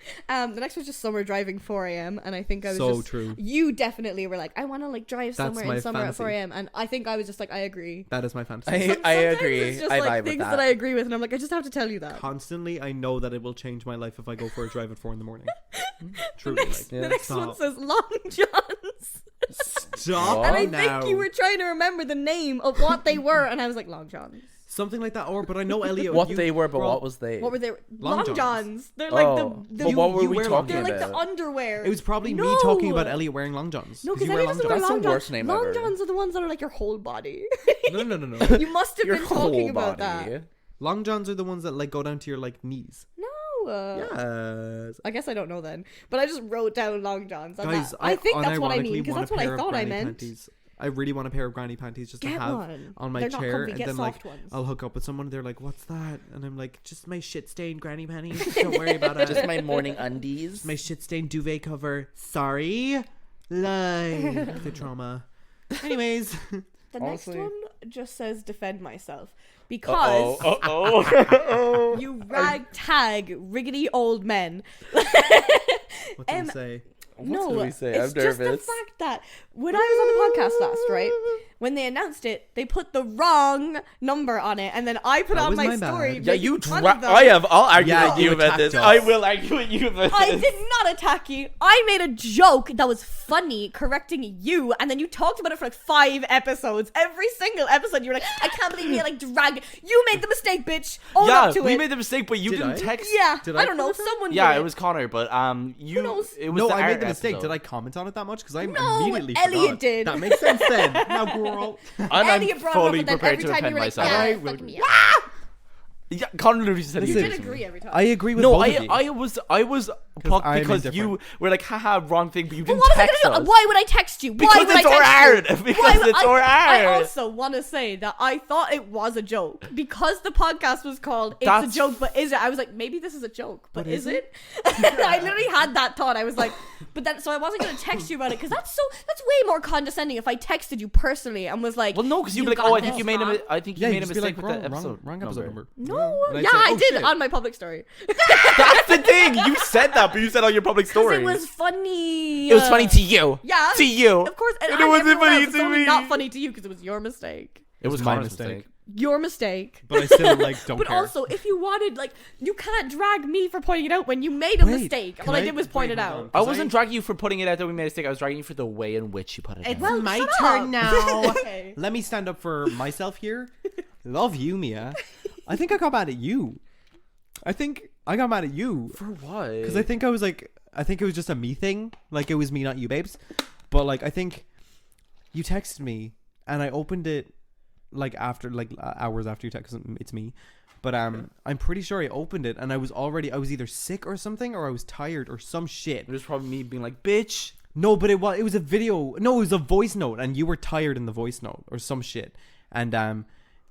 The next was just summer driving 4 a.m. and I think I was So just true. You definitely were like, I want to like drive That's somewhere my in summer fantasy. at 4 a.m. and I think I was just like, I agree. That is my fantasy. I Sometimes agree. It's just I like vibe with things that. that I agree with, and I'm like, I just have to tell you that. Constantly, I know that it will change my life if I go for a drive at 4 a.m. The Truly, next, like, the next one stop. says Long Johns. Stop What? And I now. think you were trying to remember the name of what they were, and I was like, Long Johns. Something like that, but I know Elliot. What they were, but what was they? What were they? Long Long johns. johns. They're like but what were we talking They're like about? the underwear. It was probably me No. talking about Elliot wearing long johns. No, because you wear Elliot doesn't long wear johns. That's long the johns. worst name Long ever. johns are the ones that are like your whole body. No. You must have Your been whole talking about body. that. Long johns are the ones that like go down to your like knees. No. Yes. I guess I don't know then, but I just wrote down long johns. And Guys, I think that's what I unironically mean because want that's a what I pair of thought I granny meant. panties. I really want a pair of granny panties just to Get have one. on my They're not chair, comfy. and Get then like soft ones. I'll hook up with someone. They're like, "What's that?" And I'm like, "Just my shit stained granny panties. Don't worry about it. Just my morning undies. my shit stained duvet cover. Sorry, like the trauma." Anyways, The Honestly. next one just says defend myself because you ragtag riggedy old men. what did you say? No, did we say? it's I'm just the nervous. fact that when I was on the podcast last, right, when they announced it, they put the wrong number on it, and then I put That on was my my bad. story. Yeah, making you fun of them. I'll argue Yeah, with you you about attacked this. us. I will argue with you about I this. did not attack you. I made a joke that was funny, correcting you, and then you talked about it for like 5 episodes. Every single episode, you were like, "I can't believe you like drag. You made the mistake, bitch. Own Yeah, up to we it." made the mistake, but you Did didn't I? text. Yeah, Did I I don't know. comment on it? Someone. Yeah, did it was Connor, but you. knows? It was No, the I made art the mistake. episode. Did I comment on it that much? Because I No, immediately Elliot forgot. did. That makes sense then. Now, girl. And Elliot I'm brought it up, fully and then prepared every to time you defend were like, myself. "Yeah, I fuck will- me." Yeah, Connor literally said You he did did. agree every time. I agree with No, both of you. I was pucked I'm because you indifferent. were like, haha, wrong thing, but you But didn't what was I text gonna do? us. Why would I text you? Why Because would it's I our text art. you? Because Why- it's our I art. also want to say that I thought it was a joke because the podcast was called "It's That's- a Joke," but is it? I was like, maybe this is a joke, but is is it? I literally had that thought. I was like, but then so I wasn't gonna text you about it because that's way more condescending if I texted you personally and was like, Well, no, because you'd be like, got oh, I think this you made wrong." I think Yeah, you you made a just be mistake like, with the episode. wrong episode number. No, And I yeah, say, I "Oh, did shit." on my public story. That's the thing. You said that, but you said on your public Because story. it was funny. It was funny to you. Yeah. To you. Of course, and it wasn't everyone funny else. to It's only me. not funny to you because it was your mistake. It was my Connor's mistake. Your mistake. But I still like don't But care. also, if you wanted, like, you can't drag me for pointing it out when you made a Wait, mistake. can All I I- did was point wait, it hold out. on. I wasn't dragging you for putting it out that we made a mistake. I was dragging you for the way in which you put it It's out. well, my shut turn up. now. Okay. Let me stand up for myself here. Love you, Mia. I think I got mad at you. I think I got mad at you For what? because I think it was just a me thing. Like it was me, not you, babes. But like I think you texted me and I opened it like after hours after you text. 'Cause it's me. But I'm pretty sure I opened it and I was either sick or something or I was tired or some shit. It was probably me being like, bitch. No, but it was a video. No, it was a voice note, and you were tired in the voice note or some shit. And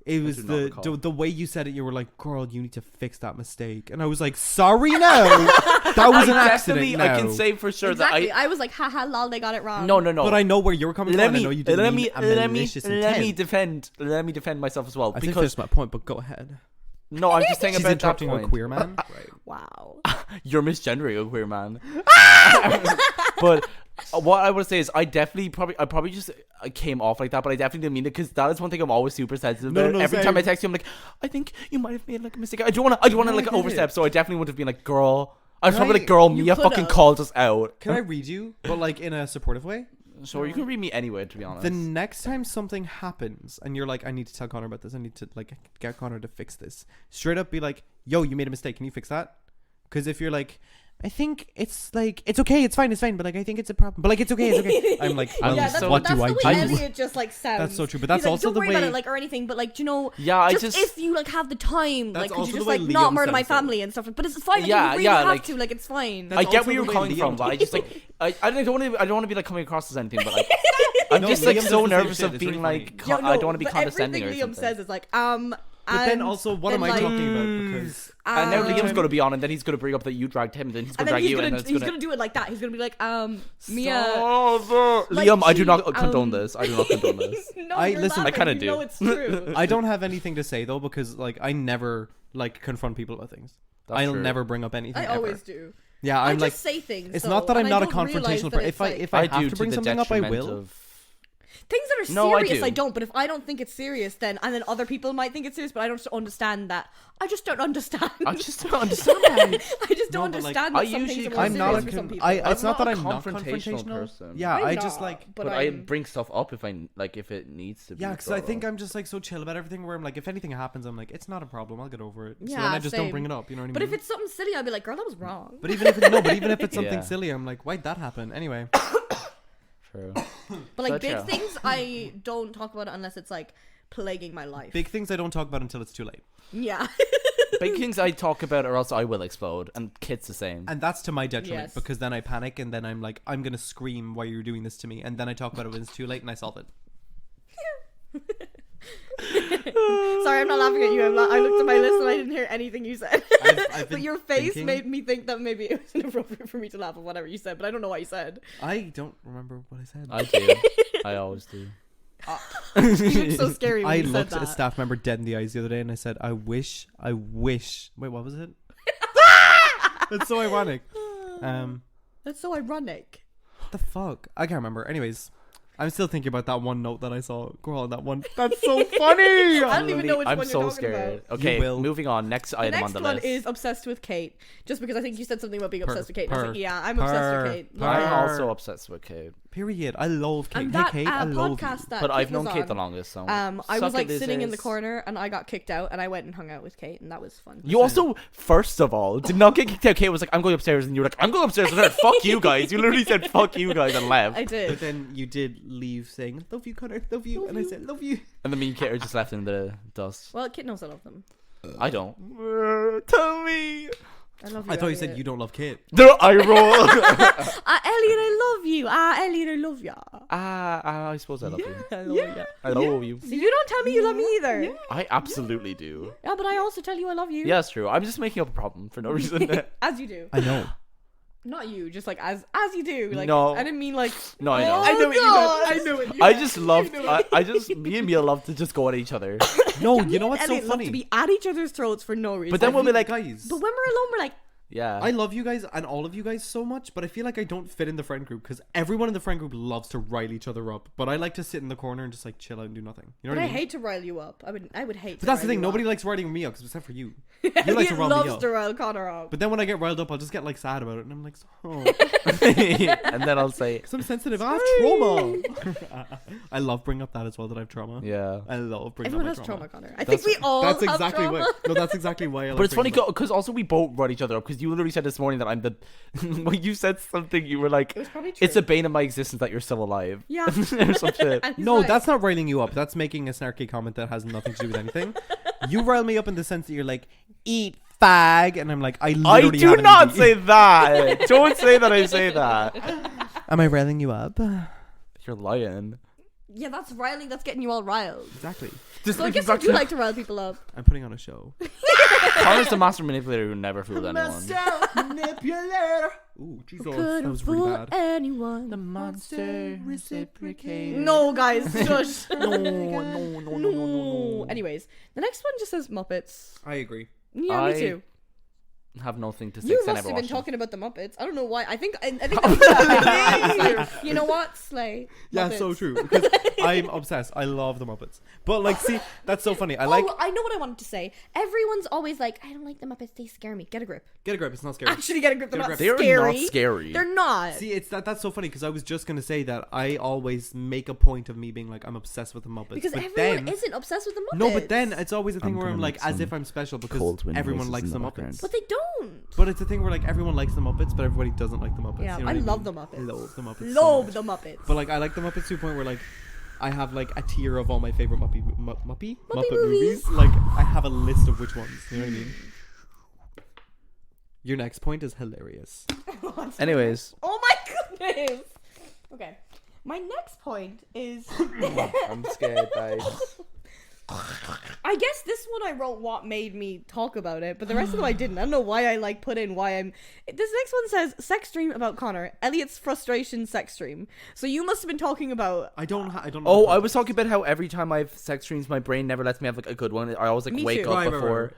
it was do not recall. the way you said it. You were like, "Girl, you need to fix that mistake," and I was like, "Sorry, no, that was an accident." Definitely, No. I can say for sure Exactly. that I was like, haha, lol, they got it wrong. No. But I know where you're coming from. And I know you didn't mean a malicious intent. let me defend myself as well I think because that's my point, but go ahead. no, I'm just saying She's about that interrupting a point. queer man. Wow. You're misgendering a queer man. But what I would say is I probably just came off like that, but I definitely didn't mean it because that is one thing I'm always super sensitive No, about. no, Every same. time I text you, I'm like, I think you might have made like a mistake. I don't want to like get it. overstep, so I definitely would have been like, girl. I was Can probably I- like, girl, You Mia could've. fucking called us out. Can I read you, but like in a supportive way? Sure, you can read me anyway, to be honest. The next time something happens and you're like, I need to tell Connor about this. I need to like get Connor to fix this. Straight up be like, yo, you made a mistake. Can you fix that? Because if you're like, I think it's like, it's okay. It's fine. But like, I think it's a problem. But like, it's okay. I'm like, well, Yeah, that's what that's do I the do? way Elliot just like sounds. That's so true, but that's He's like, also don't the worry about way- it, like or anything. But like, you know, Yeah, I just just- if you like have the time, That's like, could also you the just way like not Liam murder my sounds, though. family and stuff? But it's fine. Like, Yeah, you really yeah, have like- to. Like, it's fine. That's I get also where you're the way coming Liam from, but I talks. just like I don't want to be like coming across as anything, but like I'm No, just Liam like does so the same nervous shit. of It's being really like funny. I don't want to be but condescending or everything Liam something. says is like But then also, what am I like, talking about? Because And now um, Liam's going to be on, and then he's going to bring up that you dragged him, and then he's going and to then drag he's you, gonna and then it's he's going gonna do it like that. He's gonna be like, Mia. Liam, like, I do not gee, condone this. I do not condone this. No, I- you're listen, laughing. I kinda You do. know it's true. I don't have anything to say though, because like I never like confront people about things. That's I'll true. never bring up anything. I ever. always do. Yeah, I I'm just like. say things. It's though, not that I'm and not I a don't realize confrontational that person. it's like- If I do have to bring the something up, I detriment will. of Things that are No, serious, I I do. don't. But if I don't think it's serious, then and then other people might think it's serious, but I don't understand that. I just don't understand. I just don't understand that. I just don't No, but, like, understand I that some usually things are more I'm serious not for some people. It's not that a I'm not confrontational confrontational person. Yeah, I'm I not, just like. but I I'm- bring stuff up if if it needs to be. Yeah, because I brought think up. I'm just like so chill about everything. Where I'm like, if anything happens, I'm like, it's not a problem. I'll get over it. So Yeah, then I just don't same. bring it up. You know what I mean? But if it's something silly, I'll be like, girl, that was wrong. But even if it's something Yeah. silly, I'm like, why'd that happen? Anyway. True. But like Such big a- things, I don't talk about it unless it's like plaguing my life. Big things I don't talk about until it's too late. Yeah. Big things I talk about, or else I will explode. And Kit's the same. And that's to my detriment Yes. because then I panic and then I'm like, I'm going to scream why you're doing this to me. And then I talk about it when it's too late and I solve it. Sorry, I'm not laughing at you. I looked at my list and I didn't hear anything you said. I've But been your face thinking- made me think that maybe it was inappropriate for me to laugh at whatever you said, but I don't know what you said. I don't remember what I said. I do. I always do. You looked so scary when I you said looked at a that. staff member dead in the eyes the other day and I said, I wish. Wait, what was it? It's so ironic. That's so ironic. What the fuck? I can't remember. Anyways, I'm still thinking about that one note that I saw. Girl, on that one. That's so funny. I don't even know which I'm one so you're talking scared. about. Okay, You will. moving on. Next The item next on the one list. is obsessed with Kate. Just because I think you said something about being Purr, obsessed with Kate. And I was purr, like, yeah, I'm obsessed with Kate. purr. I'm also obsessed with Kate. Period. I love Kate. And Hey, that Kate, I love you. podcast that But Kate I've known was Kate on, the longest, so I was suck like it, sitting in the losers. corner and I got kicked out and I went and hung out with Kate and that was fun. You also, first of all, did not get kicked out. Kate was like, I'm going upstairs, and you were like, I'm going upstairs with her. Fuck you guys. You literally said, fuck you guys, and left. I But did. then you did leave saying, love you, Connor, love you. And I said, love you. And then me and Kate are just left in the dust. Well, Kate knows I love them. I don't. Tell me. I love you. I thought you Elliot. said you don't love Kate. No, I roll. Elliot, I love you. Elliot, I love ya. I suppose I love you. I love ya. I love you. So you don't tell me you love me either. Yeah. I absolutely do. But I also tell you I love you. Yeah, it's true. I'm just making up a problem for no reason. As you do. I know. Not you, just like as you do. Like No. I didn't mean like. No, I know. I know what you meant. I know it. I just love. I just me and Mia love to just go at each other. No, you know what's so Elliot love funny? to be at each other's throats for no reason. But then we'll be like, guys. But when we're alone, we're like, yeah. I love you guys and all of you guys so much, but I feel like I don't fit in the friend group because everyone in the friend group loves to rile each other up. But I like to sit in the corner and just like chill out and do nothing. You know but what I I mean? hate to rile you up. I would hate. But that's to the thing. rile you Nobody up. likes riling me up except for you. You like to rile me loves up. to rile Connor up. But then when I get riled up, I'll just get like sad about it, and I'm like, oh, And then I'll say, I'm sensitive. I have trauma. I love bringing up that as well. That I have trauma. yeah. I love bringing Everyone up has my trauma, Connor. I think we all That's have exactly trauma. why. No, that's exactly why. I like But it's funny bringing it up. because also we both run each other up because you literally said this morning that I'm the. When you said something, you were like, It was probably true. "It's a bane of my existence that you're still alive." Yeah. or some shit. And he's No, like, that's not riling you up. That's making a snarky comment that has nothing to do with anything. You rile me up in the sense that you're like, eat fag, and I'm like, I I literally do haven't not eaten- say that. Don't say that I say that. Am I riling you up? You're lying. Yeah, that's riling. That's getting you all riled. Exactly. Just So I guess you do like to rile people up. I'm putting on a show. Connor's the master manipulator who never fooled anyone. Manipulator. Ooh, Jesus. That Couldn't was really fool bad. anyone. The monster reciprocated. No, guys, shush. No. Anyways, the next one just says Muppets. I agree. Yeah, I me too. Have nothing to say. You 'cause I must never have been watched them. talking about the Muppets. I don't know why. I think that's you know what? Slay. Yeah, Muppets. so true. Because I'm obsessed. I love the Muppets. But like, see, that's so funny. I like. I know what I wanted to say. Everyone's always like, I don't like the Muppets. They scare me. Get a grip. Get a grip. It's not scary. Actually, get a grip. They're Get a not grip. They're scary. not scary. They're not. See, it's that's so funny because I was just gonna say that I always make a point of me being like I'm obsessed with the Muppets. Because but everyone then, isn't obsessed with the Muppets. no, but then it's always a thing I'm where I'm gonna like make as if some I'm special because cold wind everyone noises likes in the the Muppets. background. But they don't. But it's a thing where like everyone likes the Muppets, but everybody doesn't like the Muppets. Yeah, you know I what love mean? the Muppets. I love the Muppets. so Love much. the Muppets. But like I like the Muppets to a point where like I have like a tier of all my favorite Muppet Muppet movies. Like I have a list of which ones. You know what I mean? Your next point is hilarious. Anyways, Oh my goodness. Okay. My next point is I'm scared, guys. I guess this one I wrote what made me talk about it, but the rest of them I didn't. I don't know why I like put in why I'm. This next one says sex dream about Connor. Elliot's frustration sex dream. So you must have been talking about. I don't know. Oh, I was talking about how every time I have sex dreams, my brain never lets me have like a good one. I always like Me wake too. up Right. before.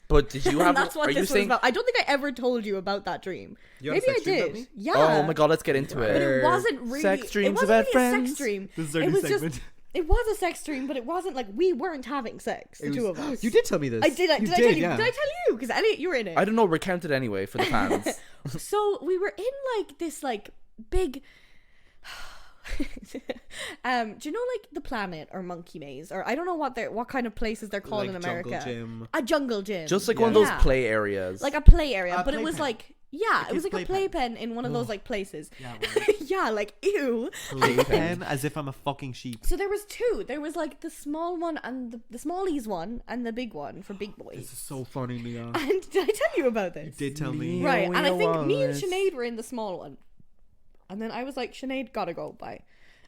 But did you have? That's what are you this was saying? about. I don't think I ever told you about that dream. You had a Maybe I sex dream about did. me? Yeah. Oh my god, let's get into But it. it wasn't really. Sex dreams it wasn't about really friends. A sex dream. This is our it new was segment. just. It was a sex dream, but it wasn't like we weren't having sex. The two of us. You did tell me this. I did. You Did I tell you? yeah. Did I tell you? Because Elliot, you were in it. I don't know. Recount it anyway for the fans. So we were in like this like big. Do you know like the Planet or Monkey Maze or I don't know what kind of places they're called Like in America? jungle gym. A jungle gym. Just like Yeah. one of those Yeah. play areas. Like a play area, A but it was playpen. like yeah, it was kid's like a playpen. playpen in one of those like places. Yeah, well, Yeah, like ew. playpen, as if I'm a fucking sheep. So there was two. There was like the small one and the smallies one and the big one for big boys. This is so funny, Leah. And did I tell you about this? Did tell me. Yeah. Right, and I think me and was. Sinead were in the small one. And then I was like, Sinead, gotta go, bye.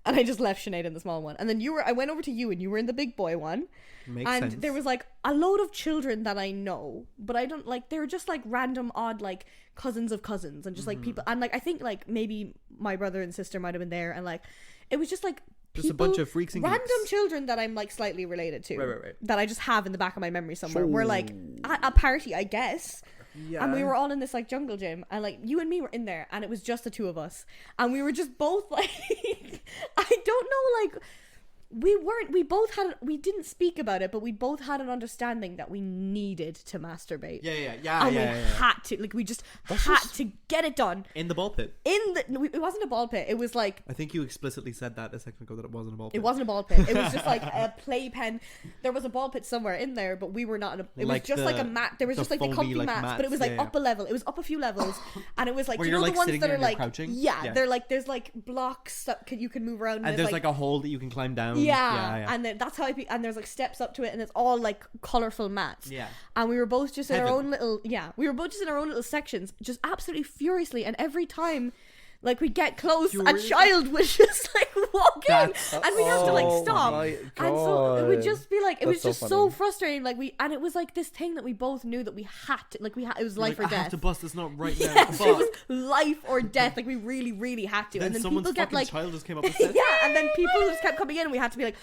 And I just left Sinead in the small one. And then I went over to you and you were in the big boy one. Makes And sense. there was like a load of children that I know, but I don't like, they were just like random odd like cousins of cousins and just like people. And like, I think like maybe my brother and sister might have been there. And like, it was just like Just a people, bunch of freaks and random geeks. children that I'm like slightly related to. Right. That I just have in the back of my memory somewhere. We're like at a party, I guess. Yeah. And we were all in this like jungle gym and like you and me were in there and it was just the two of us and we were just both like I don't know like we didn't speak about it but we both had an understanding that we needed to masturbate. Yeah. And we had to like we just had to get it done In the ball pit. it wasn't a ball pit, it was like I think you explicitly said that a second ago that it wasn't a ball pit. it wasn't a ball pit. It was just like a playpen. There was a ball pit somewhere in there, but we were not in a. It Like was just like a mat. There was the just like the foamy, comfy like, mats, but it was mats, like yeah. up a level. It was up a few levels, and it was like Where you you're, know like, the ones sitting that there are and you're like crouching? yeah, Yeah. they're like there's like blocks that you can move around. And it's there's like a hole that you can climb down. yeah, and then that's how and there's like steps up to it, and it's all like colorful mats. Yeah. And we were both just in our Heaven. own little we were both just in our own little sections, just absolutely furiously, and every time. Like we'd get close, a Furious? child would just like walk in, That's- and we'd have to like Oh stop. my And so it would God. just be like it That's was so just so funny. frustrating. Like and it was like this thing that we both knew that we had to like it was life Like, or I have death. to bust this nut right now. Yes, Fuck. it was life or death. Like we really, really had to. Then And then someone's people get fucking like child just came up and said, yeah, and then people just kept coming in, and we had to be like,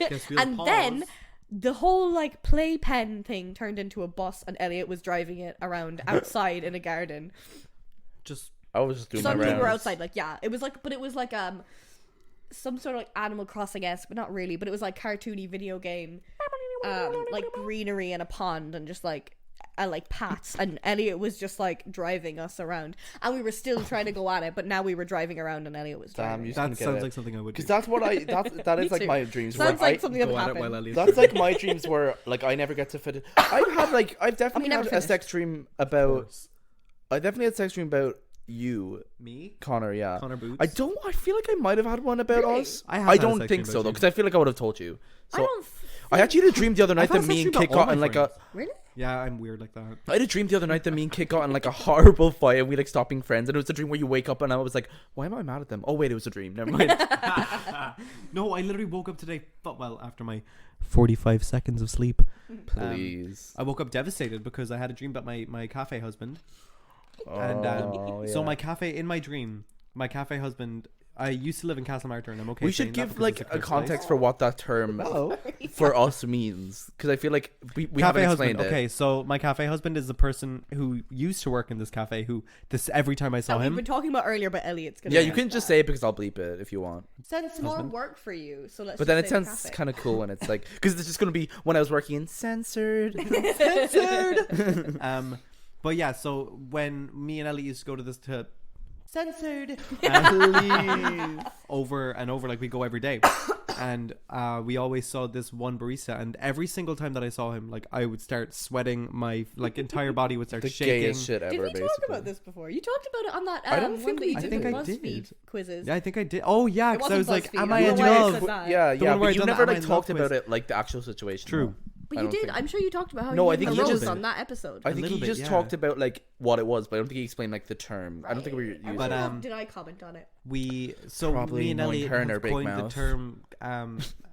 Guess we'll and pause. then the whole like playpen thing turned into a bus, and Elliot was driving it around outside in a garden. just I was just doing Some my people were rounds. outside, like it was like, but it was like some sort of like Animal Crossing-esque, but not really. But it was like cartoony video game, like greenery and a pond and just like paths. And Elliot was just like driving us around, and we were still trying to go at it, but now we were driving around and Elliot was Damn, driving. you just that couldn't get sounds it. like something I would do. Because that's what that Me is like too. my dreams. Sounds where like something that Go would at it while happen. Elliot's That's driving. like my dreams where like I never get to fit it. I've definitely never had a finished. sex dream about. I definitely had sex dream about you, Me? Connor. Yeah, Connor Boots? I don't. I feel like I might have had one about Really? us. I have had a don't sex think dream so about though, you. because I feel like I would have told you. So I don't. I actually had a dream the other night had that a me sex and dream Kit about all got in my like a. friends. Really? Yeah, I'm weird like that. I had a dream the other night that me and Kit got in like a horrible fight and we like stopped being friends, and it was a dream where you wake up and I was like, why am I mad at them? Oh wait, it was a dream. Never mind. No, I literally woke up today, after my 45 seconds of sleep. Please. I woke up devastated because I had a dream about my cafe husband. And Oh, so yeah. my cafe husband, I used to live in Castlemartyr, and I'm okay We saying should that give because like it's a cursed context place. for what that term for us means, because I feel like we Cafe haven't husband. explained it. Okay, so my cafe husband is the person who used to work in this cafe. Every time I saw That we've him, been talking about earlier, but Elliot's gonna. Yeah, you guess can just that. say it because I'll bleep it if you want. Sounds more work for you, so let's. But just then it say the sounds cafe. kind of cool, and it's like because it's just gonna be when I was working in censored. but yeah, so when me and Ellie used to go to this censored over and over, like we go every day, and we always saw this one barista, and every single time that I saw him, like I would start sweating, my like entire body would start The shaking. gayest shit ever. Did we basically. talk about this before? You talked about it on that. I don't one think that we you did. did I the think I BuzzFeed did. quizzes. Yeah, I think I did. Oh yeah, It because I wasn't was like, BuzzFeed. "Am I I don't in know why I love?" said that. Yeah, The yeah, one where I but you done never that like Am I in talked Love about quiz. it like the actual situation. True. though. But I you don't did. think- I'm sure you talked about how No, you I think did he the just- rose on that episode. I A think little he bit, just yeah. talked about like what it was, but I don't think he explained like the term. I don't think we were using. But, it. Did I comment on it? Probably me and knowing Elliot her and her have big coined the mouth. term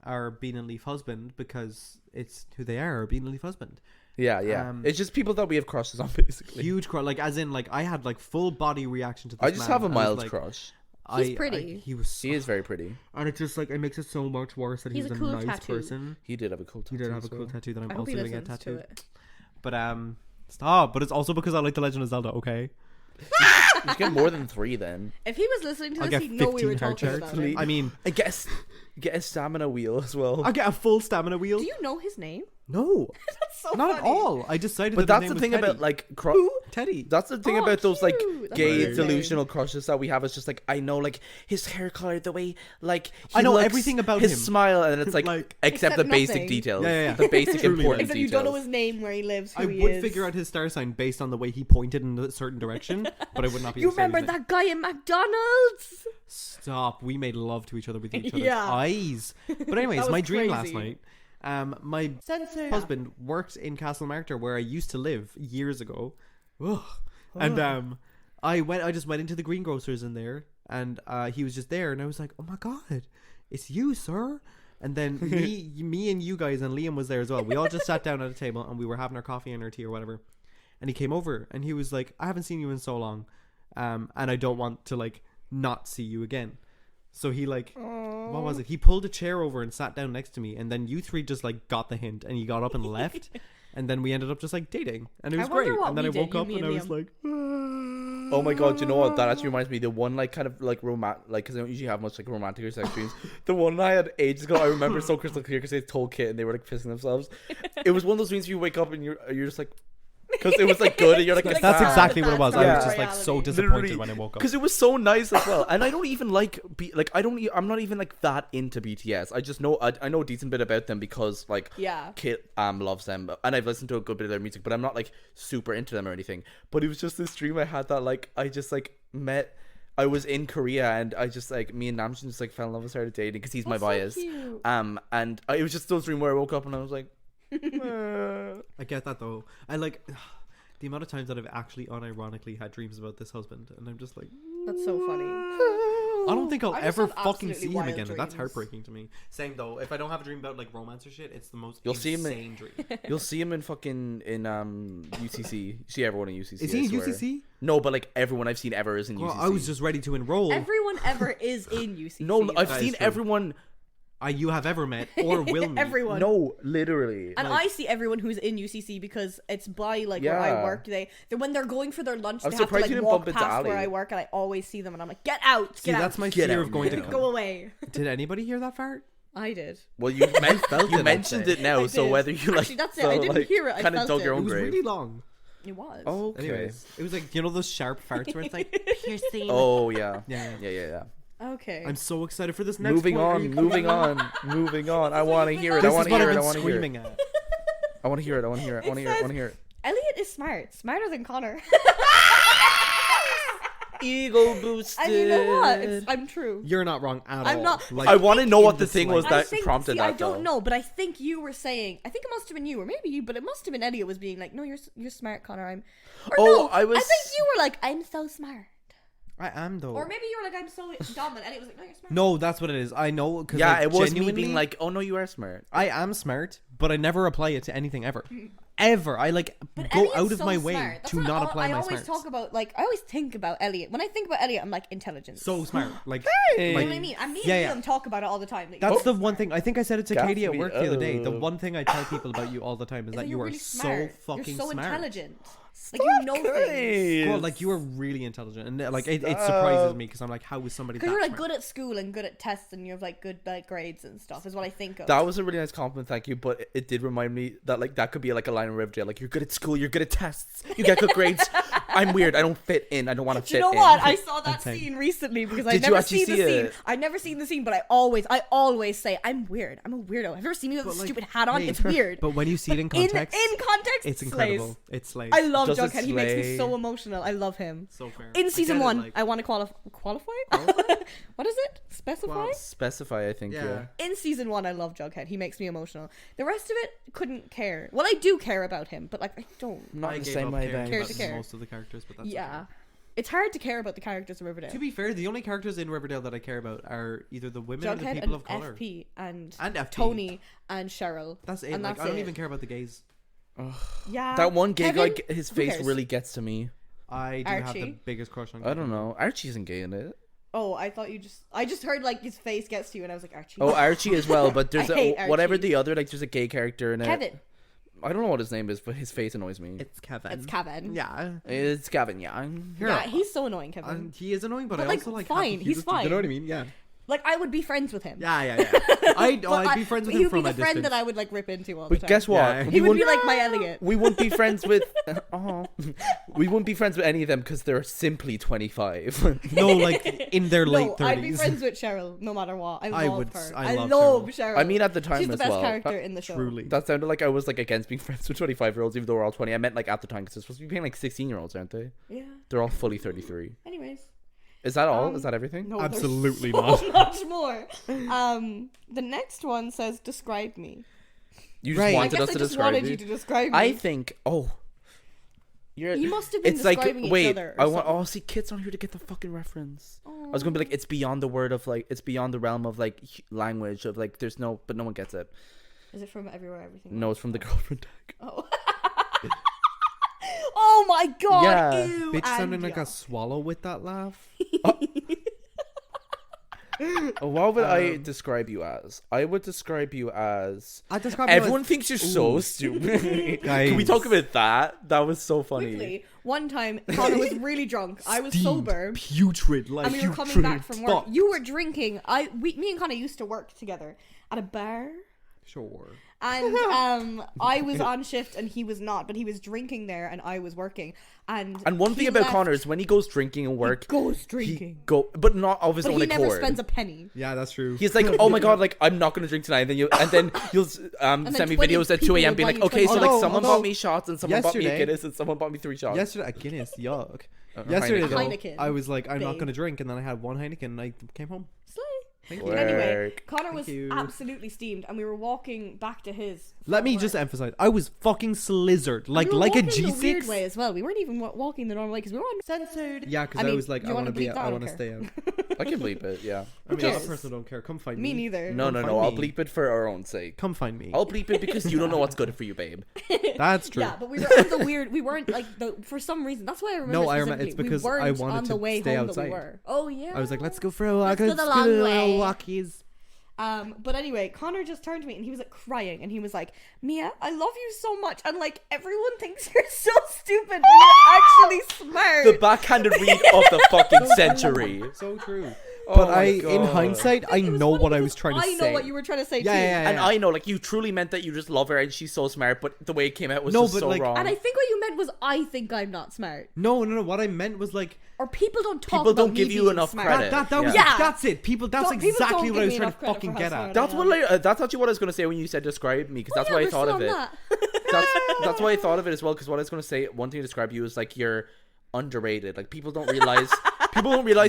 our bean and leaf husband because it's who they are, our bean and leaf husband. Yeah. It's just people that we have crushes on, basically. Huge crush, like as in like I had like full body reaction to this I just man. have a was mild like, crush. He's pretty. He was so, He is very pretty. and it just like it makes it so much worse that He's he's a a cool nice tattoo. person. He did have a cool tattoo. He did have a as cool well. tattoo that I'm I hope also he gonna get listens to tattooed. it. But stop. But it's also because I like The Legend of Zelda. Okay. You get more than 3 then. If he was listening to I'll this, get he'd know we were 15 heart talking charts. about it. I mean, I guess get a stamina wheel as well. I'll get a full stamina wheel. Do you know his name? No, That's so not funny. at all. I decided. But that that's his the name thing was about like Teddy. That's the thing Oh, about those like cute. That's gay amazing. delusional crushes that we have. Is just like I know like his hair color, the way like he I know looks, everything about his him. smile, and it's like, Like- except the basic nothing. details, Yeah. the basic Truly, important Except you details. don't know his name, where he lives, who I he would is. figure out his star sign based on the way he pointed in a certain direction, but I would not be. You able to say remember his name. that guy in McDonald's? Stop. We made love to each other with each other's Yeah. eyes. But anyways, That was my dream last crazy. night. My husband worked in Castlemartyr where I used to live years ago. Ugh. And I just went into the greengrocers in there, and he was just there, and I was like, oh my god, it's you, sir. And then me and you guys and Liam was there as well. We all just sat down at a table and we were having our coffee and our tea or whatever. And he came over and he was like, I haven't seen you in so long, and I don't want to like not see you again. So he like, what was it? He pulled a chair over and sat down next to me, and then you 3 just like got the hint, and he got up and left, and then we ended up just like dating, and it was wonder great. what And then we I did, woke you, up me, and and I was Liam. like, Oh my god, you know what? That actually reminds me. The one like kind of like romantic, like because I don't usually have much like romantic or sex dreams. The one I had ages ago, I remember so crystal clear because they told Kit and they were like pissing themselves. It was one of those dreams where you wake up and you're just like, because it was like good and you're like, Like, that's sad. exactly what it was. I Yeah. was just like so Reality. disappointed Literally, when I woke up. because it was so nice as well. And I don't even like I'm not even like that into BTS. I just know I know a decent bit about them because like Yeah. Kit loves them, and I've listened to a good bit of their music, but I'm not like super into them or anything. But it was just this dream I had that like I just like met. I was in Korea and I just like me and Namjoon just like fell in love and started dating because he's my That's so bias. cute. And it was just those dreams where I woke up and I was like, I get that though. I like the amount of times that I've actually unironically had dreams about this husband, and I'm just like, That's so funny. I don't think I'll I just ever have fucking absolutely see him wild again, and that's dreams. heartbreaking to me. Same though. If I don't have a dream about like romance or shit, it's the most You'll see him in- insane dream. you'll see him in fucking in UCC. You see everyone in UCC. Is he I in swear. UCC? No, but like everyone I've seen ever is in Well, UCC. I was just ready to enroll. Everyone ever is in UCC. no, I've That is seen true. everyone. You have ever met or will meet. Everyone. No, literally. And like- I see everyone who's in UCC because it's by like where I Yeah. work. They when they're going for their lunch, I'm they have to surprised like you didn't walk bump into past where Ali. I work, and I always see them, and I'm like, get out, See, get that's out, my Get fear out, of going to man. go away. Did anybody hear that fart? I did. Well, you, felt you it, I'd mentioned say. it now, I so did. whether you like, Actually, that's it. so, I didn't like, hear it. I kind of felt dug it. your It own was grave. really long. It was. Oh, okay. Anyways, it was like, you know those sharp farts where it's like piercing. Oh yeah. Yeah. Yeah. Okay. I'm so excited for this next Moving one. Are on, you moving coming? on, moving on. I want to hear it. I This want is to what hear I've it. I been want to hear it. screaming at. I want to hear it. I want to hear it. I want to hear it. I want to hear it. Elliot is smarter than Connor. Ego boosted. And you know what? I'm true. You're not wrong at all. I'm not- Like, I want to know in what the the thing was slightest. that prompted that. I don't though. know, but I think you were saying. I think it must have been you, or maybe you, but it must have been Elliot was being like, "No, you're smart, Connor. I'm." Or Oh, no, I was- I think you were like, "I'm so smart," I am though. or maybe you were like, "I'm so dumb," and Elliot was like, "No, you're smart." No, that's what it is. I know. Cause Yeah, like, it was me genuinely, being like, "Oh no, you are smart." I am smart, but I never apply it to anything ever. Ever. I like But go Elliot's out of so my way smart. That's to what not apply I my always smarts. talk about. Like, I always think about Elliot. When I think about Elliot, I'm like intelligence. So smart. Like, Hey. you like know what I mean? And me yeah, and yeah. Liam talk about it all the time. Like, that's you're the so one smart. thing. I think I said it to Gas Katie at me work the other day. The up. one thing I tell people about you all the time is that you you're are really so smart. fucking You're so smart. intelligent. Like, you know things. God, like you are really intelligent, and like it surprises me because I'm like, how is somebody that Because you're like smart? good at school and good at tests, and you have like good like grades and stuff. Is what I think of. That was a really nice compliment, thank you. But it did remind me that like that could be like a line in Riverdale. Like, you're good at school, you're good at tests, you get good grades. I'm weird. I don't fit in. I don't want to Do fit you know in. what? I saw that Insane. scene recently because Did I'd you never actually seen the see scene. it? I'd never seen the scene, but I always say I'm weird. I'm a weirdo. Have you ever seen me with But, a like, stupid hat on? hey, it's weird. But when you see it in in context, context, it's slays. incredible. It slays. I love Does it Jughead. He makes me slay? so emotional. I love him. so fair. In I season get it, 1, like- I want to qualify. What is it? Specify? Well, Specify, I think. yeah. In season 1, I love Jughead. He makes me emotional. The rest of it, couldn't care. Well, I do care about him, but like I don't. Not I the gave same up way. caring Thanks. Care about to care. most of the characters, but that's Yeah, okay. it's hard to care about the characters of Riverdale. To be fair, the only characters in Riverdale that I care about are either the women or the Jughead people and of color. FP and FP. Tony and Cheryl. That's it. And Like, that's I don't it. even care about the gays. Yeah. That one gay Kevin? guy, his Who face cares? really gets to me. I do have the Archie? biggest crush on. I don't know. Archie isn't gay in it. Oh, I thought I just heard like his face gets to you, and I was like Archie. Oh, Archie as well. But there's I hate whatever Archie. the other, like there's a gay character in it. Kevin. I don't know what his name is, but his face annoys me. It's Kevin. It's Kevin. Yeah. It's Gavin, yeah. Yeah, he's so annoying, Kevin. He is annoying, but I like, also like. fine, he's fine. You know what I mean? Yeah. Like, I would be friends with him. Yeah. I'd be friends with he him would from be a the friend distance. that I would like rip into all the But time. guess what? Yeah. He would be like my Elliot. We wouldn't be friends with. We wouldn't be friends with any of them because they're simply 25. No, like in their late No, 30s. I'd be friends with Cheryl no matter what. I love her. I love love Cheryl. Cheryl. I mean, at the time she's the as best well. character in the show. Truly. That sounded like I was like against being friends with 25-year-olds, even though we're all 20. I meant like at the time because they're supposed to be paying like 16-year-olds, aren't they? Yeah. They're all fully 33. Anyways. Is that all? Is that everything? No, Absolutely there's so not. much more. The next one says, "Describe me." You just Right. I wanted guess us I to just describe wanted you. you to describe me. I think. Oh. You're. You must have been It's like describing each wait. other. I want. Oh, see, kids on here to get the fucking reference. I was gonna be like, it's beyond the word of like, it's beyond the realm of like language of like, there's no, but no one gets it. Is it from Everywhere Everything? No, it's from the girlfriend tag. Oh. Oh my god! Yeah. Ew, Bitch sounding like Anja. a swallow with that laugh. What would I describe you as? I would describe you as. I describe you Everyone as- thinks you're so stupid. Guys. Can we talk about that? That was so funny. Quickly, one time Connor was really drunk. I was steamed, sober. putrid, like And we were coming putrid back from work. fuck. You were drinking. Me and Connor used to work together at a bar. Sure. And I was on shift and he was not, but he was drinking there and I was working. And one thing he about left- Connor is when he goes drinking and work, goes drinking, but not of his but own he never accord. spends a penny. Yeah, that's true. He's like, oh my god, like I'm not gonna drink tonight. And then you'll send me 20 videos at 2 people a.m. will being buy like, you okay, so 20. like someone Although bought me shots and someone bought me a yesterday- Guinness and someone bought me 3 shots. Yesterday, a Guinness, yuck. A Yesterday, Heineken. though, Heineken, I was like, I'm not babe. gonna drink, and then I had one Heineken, and I came home. Slay. Thank Work. you. Anyway, Connor Thank was you. absolutely steamed, and we were walking back to his. Let me from just work. emphasize, I was fucking slizzard, We were like a walking the weird G6. way as well. We weren't even walking the normal way because we were uncensored. Yeah, because I I, mean, was like, do I you want to wanna be, bleep that? I I want to don't stay out. I can bleep it, yeah. I mean, cares? other person don't care. Come find Me me. neither. No, find I'll me. bleep it for our own sake. Come find me. I'll bleep it because you don't know what's good for you, babe. That's true. Yeah, but we were on the weird. We weren't like for some reason. That's why I remember. No, I remember- it's specifically, because we weren't I wanted on the to way stay home outside. that we were. Oh yeah. I was like, let's go for a walk. Let's go the long way. walkies. But anyway, Connor just turned to me and he was like crying and he was like, "Mia, I love you so much, and like everyone thinks you're so stupid, but you're actually smart." The backhanded read of the fucking century. So true. Oh But my in God. hindsight, I It was know funny what I because was trying to say. I know what you were trying to say too. Yeah. And I know, like, you truly meant that you just love her and she's so smart, but the way it came out was No, just but, so like- wrong. And I think what you meant was, I think I'm not smart, No. What I meant was like or people don't talk. People about don't me give you being enough smart. credit. that was Yeah. that's it. People. That's People don't exactly what I give was me trying enough to credit fucking for how get smart at. I That's am. what that's actually what I was gonna say when you said describe me, because that's Yeah, why I we're thought still of on it. that. That's why I thought of it as well. Because what I was gonna say, one thing to describe you is like you're underrated. Like people don't realize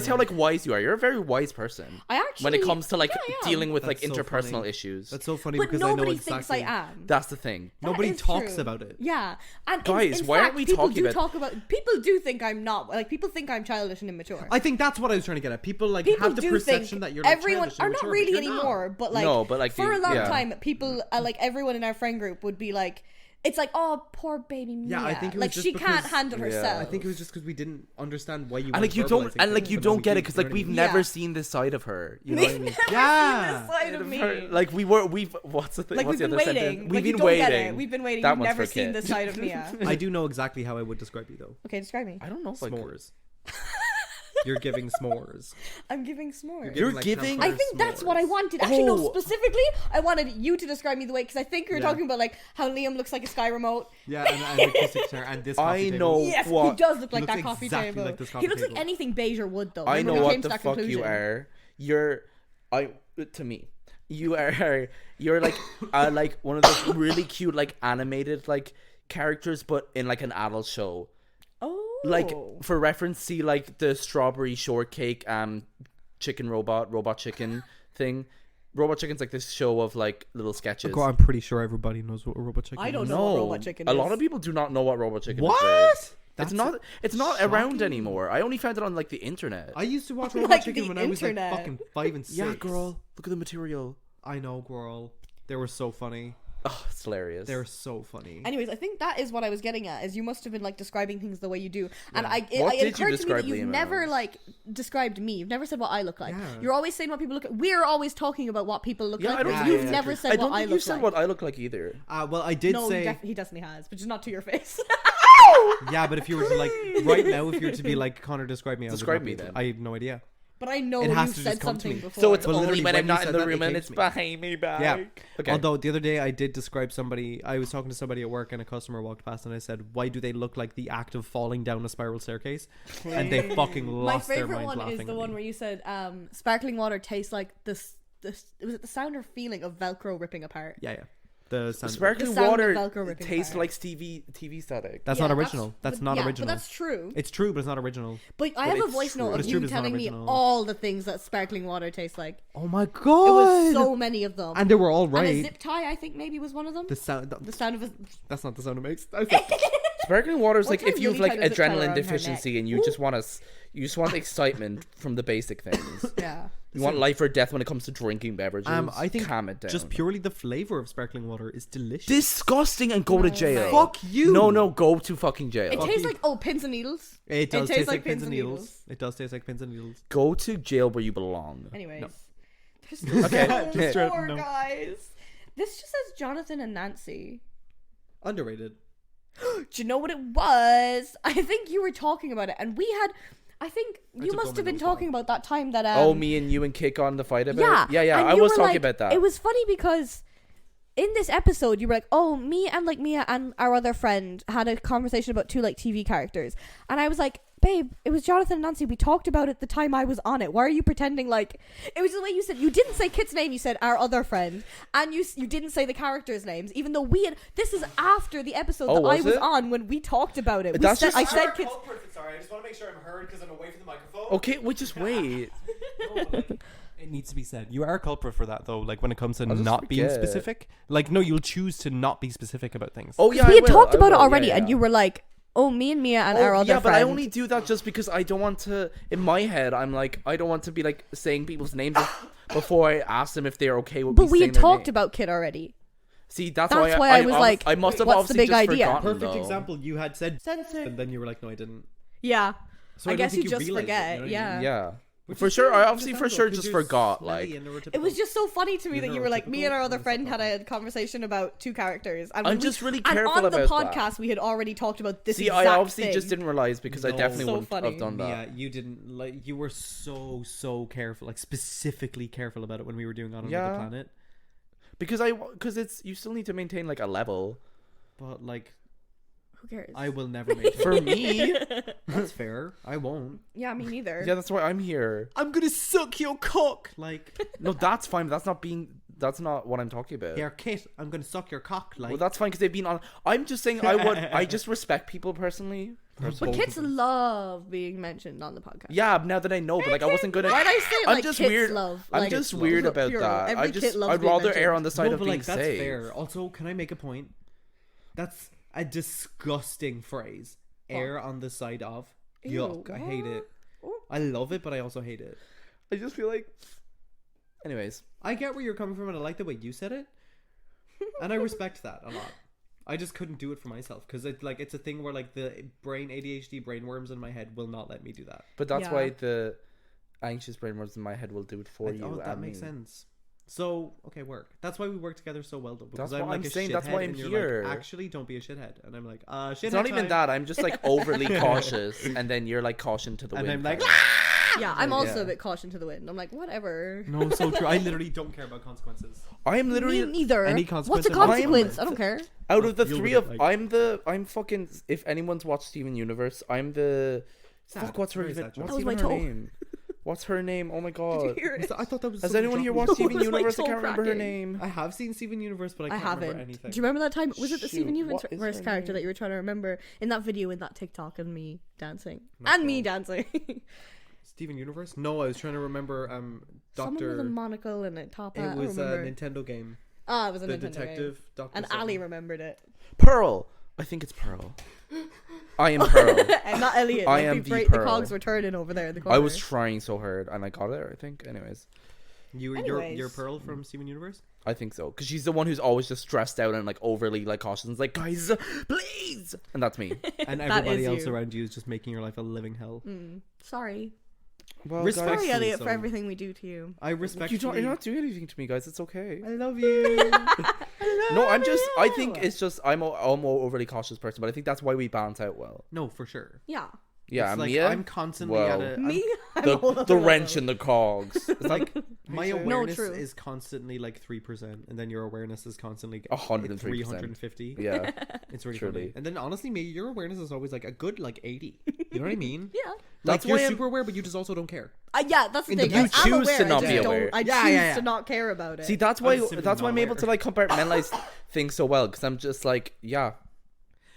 how like wise you are. You're a very wise person. I actually, when it comes to like yeah, I am. dealing with like That's so interpersonal funny. issues. That's so funny But because I know nobody exactly. thinks I am. That's the thing. That Nobody is talks true. about it. Yeah, and Guys, in why aren't fact, we people talking do about- talk about? People do think I'm not. Like people think I'm childish and immature. I think that's what I was trying to get at. People like People have the do perception think that you're like everyone, childish or and not mature, really but you're not. anymore, but like, No, but, like, for a the- long yeah. time, people like everyone in our friend group would be like, it's like, oh, poor baby Mia. Yeah, I think it was like just she can't because- handle Yeah. herself. I think it was just because we didn't understand why you. And like weren't you don't, verbalizing and like things, you but now don't we get do, it because you know like what I we've mean? never Yeah. seen this side of her. You know what I mean? Yeah. side of me. Like we've what's the thing? Like what's we've the been other waiting. sentence? Like, We've you been don't waiting. get it. We've been waiting. That You've one's never for seen kids. this side of Mia. I do know exactly how I would describe you though. Okay, describe me. I don't know if I could. S'mores. You're giving s'mores. I'm giving s'mores. You're like, giving- I campfire think that's s'mores. what I wanted. Actually, no, Oh. specifically, I wanted you to describe me the way, because I think you were Yeah. talking about like how Liam looks like a Sky remote. Yeah, and the acoustic chair and this. I coffee table. know. Yes, what? he does look like looks that coffee exactly table. like this He coffee looks like table. anything beige or wood, though. I Remember know we what came to the that fuck conclusion. you are. To me, you're like one of those really cute like animated like characters, but in like an adult show. Oh, Like for reference, see like the strawberry shortcake chicken robot chicken thing. Robot Chicken's like this show of like little sketches. I'm pretty sure everybody knows what a robot chicken I don't is. know. what Robot Chicken a is. lot of people do not know what Robot Chicken is. What? It's not around anymore. I only found it on like the internet. I used to watch Robot Like Chicken the when I was like internet. fucking 5 and 6. Yeah, girl. Look at the material. I know, girl. They were so funny. Oh, it's hilarious. They're so funny. Anyways, I think that is what I was getting at. Is you must have been like describing things the way you do, and What it did you occurred to me describe that you've Liam never as? like described me. You've never said what I look like. Yeah. You're always saying what people look. We're always talking about what people look like. I don't but think you've yeah, never true. said I what don't I think look you said like. what I look like either. Well, I did No, say. he definitely has, but just not to your face. Yeah, but if you were to like right now, if you were to be like Connor, describe me. Describe me then. I have no idea. But I know It you've has to just said come to something me. before. So it's Well, only literally, when when I'm you not in said the that, room it and came it's to me. behind me back. Yeah. Okay. Although the other day I did describe somebody. I was talking to somebody at work and a customer walked past and I said, "Why do they look like the act of falling down a spiral staircase?" And they fucking My lost their favorite minds one laughing. is the at one me. where you said sparkling water tastes like this. Was it the sound or feeling of Velcro ripping apart? Yeah. The sound. Sparkling The sound of water Velcro ripping tastes apart. like TV static. That's Yeah, not original. That's not original. But that's true. It's true, but it's not original. But I But have a it's voice true. note But of it's true, you but it's not telling me original. all the things that sparkling water tastes like. Oh my It god! was so many of them. And they were all And a right. zip tie, I think maybe was one of them. The sound. The sound of a. That's not the sound it makes. Sparkling water is One like time if you've Lily like tried to zip tie around adrenaline her deficiency neck. and you just want the excitement from the basic things. Yeah. You want life or death when it comes to drinking beverages. I think calm it down. just purely the flavor of sparkling water is delicious. disgusting and go to jail. Fuck you. No, go to fucking jail. It tastes like pins and needles. It does tastes taste like pins and needles. needles. It does taste like pins and needles. Go to jail where you belong. Anyways, No. there's Okay. so Just straight- more, no. guys. This just says Jonathan and Nancy. Underrated. Do you know what it was? I think you were talking about it, and we had. I think you took must all have my been notes talking about that time that. Me and you and Kick on the fight about Yeah, it? Yeah. and I you was were talking like- about that. It was funny because in this episode you were like, "Oh, me and like Mia and our other friend had a conversation about two like TV characters," and I was like, "Babe, it was Jonathan and Nancy. We talked about it the time I was on it. Why are you pretending like it was the way you said? You didn't say Kit's name. You said our other friend, and you didn't say the characters' names, even though we had. This is after the episode that I was was it? on when we talked about it. That's just- I said Kit's. Sorry, I just want to make sure I'm heard because I'm away from the microphone. Okay, wait, just wait. It needs to be said. You are a culprit for that, though. Like when it comes to I'll just not being forget. specific. Like no, you'll choose to not be specific about things. Oh yeah, We had talked about it I will, already, yeah, and yeah. you were like, "Oh, me and Mia and our other yeah, but friend." I only do that just because I don't want to. In my head, I'm like, I don't want to be like saying people's names before I ask them if they're okay with me But we saying had their talked name. about Kit already. See, that's That's why why I was like, I must have what's the obviously big just idea? forgotten. Perfect though. example. You had said, Censored. and then you were like, "No, I didn't." Yeah. So I don't guess think you just realized it, forget. you know what I Yeah. mean? Yeah, Which for is sure. fair, I obviously for sure 'cause just you're forgot. smelly Like, and neurotypical. It was just so funny to me You're that you were like, me and our neurotypical, other and friend stuff had like a conversation about two characters. And I'm when just really and careful on the about that. podcast, we had already talked about this see, exact I obviously thing. just didn't realize because I No. definitely So wouldn't funny. have done that. Yeah, you didn't like. You were so careful, like specifically careful about it when we were doing on Yeah. Another Planet. Because it's you still need to maintain like a level. But like, Who cares? I will never make For me, That's fair. I won't. Yeah, me neither. yeah, that's why I'm here. I'm gonna suck your cock. Like, No, that's fine. But that's not what I'm talking about. here, Kit. I'm gonna suck your cock. Like, Well, that's fine because they've been on. I'm just saying I just respect people personally. But kids love being mentioned on the podcast. Yeah, now that I know, but like I wasn't gonna. Why'd I say it I'm like just kids weird. love? I'm like, just love. weird about Plural. that. Every kid loves I'd being rather mentioned. err on the side no, of but being like that's safe. fair. Also, can I make a point? That's a disgusting phrase. Err on the side of. Ew, Yuck! I hate it. Ooh. I love it, but I also hate it. I just feel like. Anyways, I get where you're coming from, and I like the way you said it, and I respect that a lot. I just couldn't do it for myself because it's a thing where like the brain ADHD brain worms in my head will not let me do that. but that's Yeah. why the anxious brain worms in my head will do it for you. Oh, that and makes me. sense. So okay, work. That's why we work together so well, though. Because That's what like I'm a saying, that's why shithead, I'm and you're here. Like, actually, don't be a shithead, and I'm like, shithead. It's not even time. that. I'm just like overly cautious, and then you're like caution to the And wind. I'm like, kind of. Yeah, I'm also Yeah. a bit caution to the wind. I'm like, whatever. no, so true. I literally don't care about consequences. I am Me literally neither. any What's consequence a in life. consequence? I don't care. out of the You'll three be of like- I'm fucking. If anyone's watched Steven Universe, I'm the. Sad. Fuck, what's her Very even? sad joke. What's That was even my her toe. name? What's her name? Oh my Did god. you hear it? I thought that was. Has something anyone here dropped. watched Steven was my Universe? I toe can't remember her cracking. name. I have seen Steven Universe, but I I can't remember haven't. anything. Do you remember that time? Was it the Shoot, Steven what is Universe her character name? that you were trying to remember in that video in that TikTok and me dancing Not and me sure. dancing? Steven Universe? No, I was trying to remember. Someone with a Doctor. monocle and a top hat. It was I a remember. Nintendo game. Ah, it was a The Nintendo detective. game. Doctor. And Ali remembered it. Pearl. I think it's Pearl. I am Pearl. And not Elliot. I like am the the the Pearl. cogs were turning over there in the corner. I was trying so hard and I got it. I think. Anyways, You're Anyways. Pearl from Steven Universe. I think so, because she's the one who's always just stressed out and like overly like cautious. And it's like, guys, please, and that's me. And everybody else around you is just making your life a living hell. Sorry. Well, Sorry, Elliot, for everything we do to you. I respect you're not doing anything to me, guys. It's okay. I love you. No, I think it's just I'm a more overly cautious person, but I think that's why we balance out well. No, for sure. Yeah. Yeah, it's like Mia. I'm constantly at the wrench in the cogs. It's like my awareness true. is constantly like 3%, and then your awareness is constantly 103%. 350. Yeah, it's really truly. funny. And then honestly, maybe your awareness is always like a good like 80. You know what I mean? Yeah. That's Like you're why super aware, but you just also don't care. Yeah, that's the thing. You I'm choose aware, to not I be just aware. I choose to not care about it. See, that's why simply I'm not able aware. to like compartmentalize things so well, because I'm just like, yeah,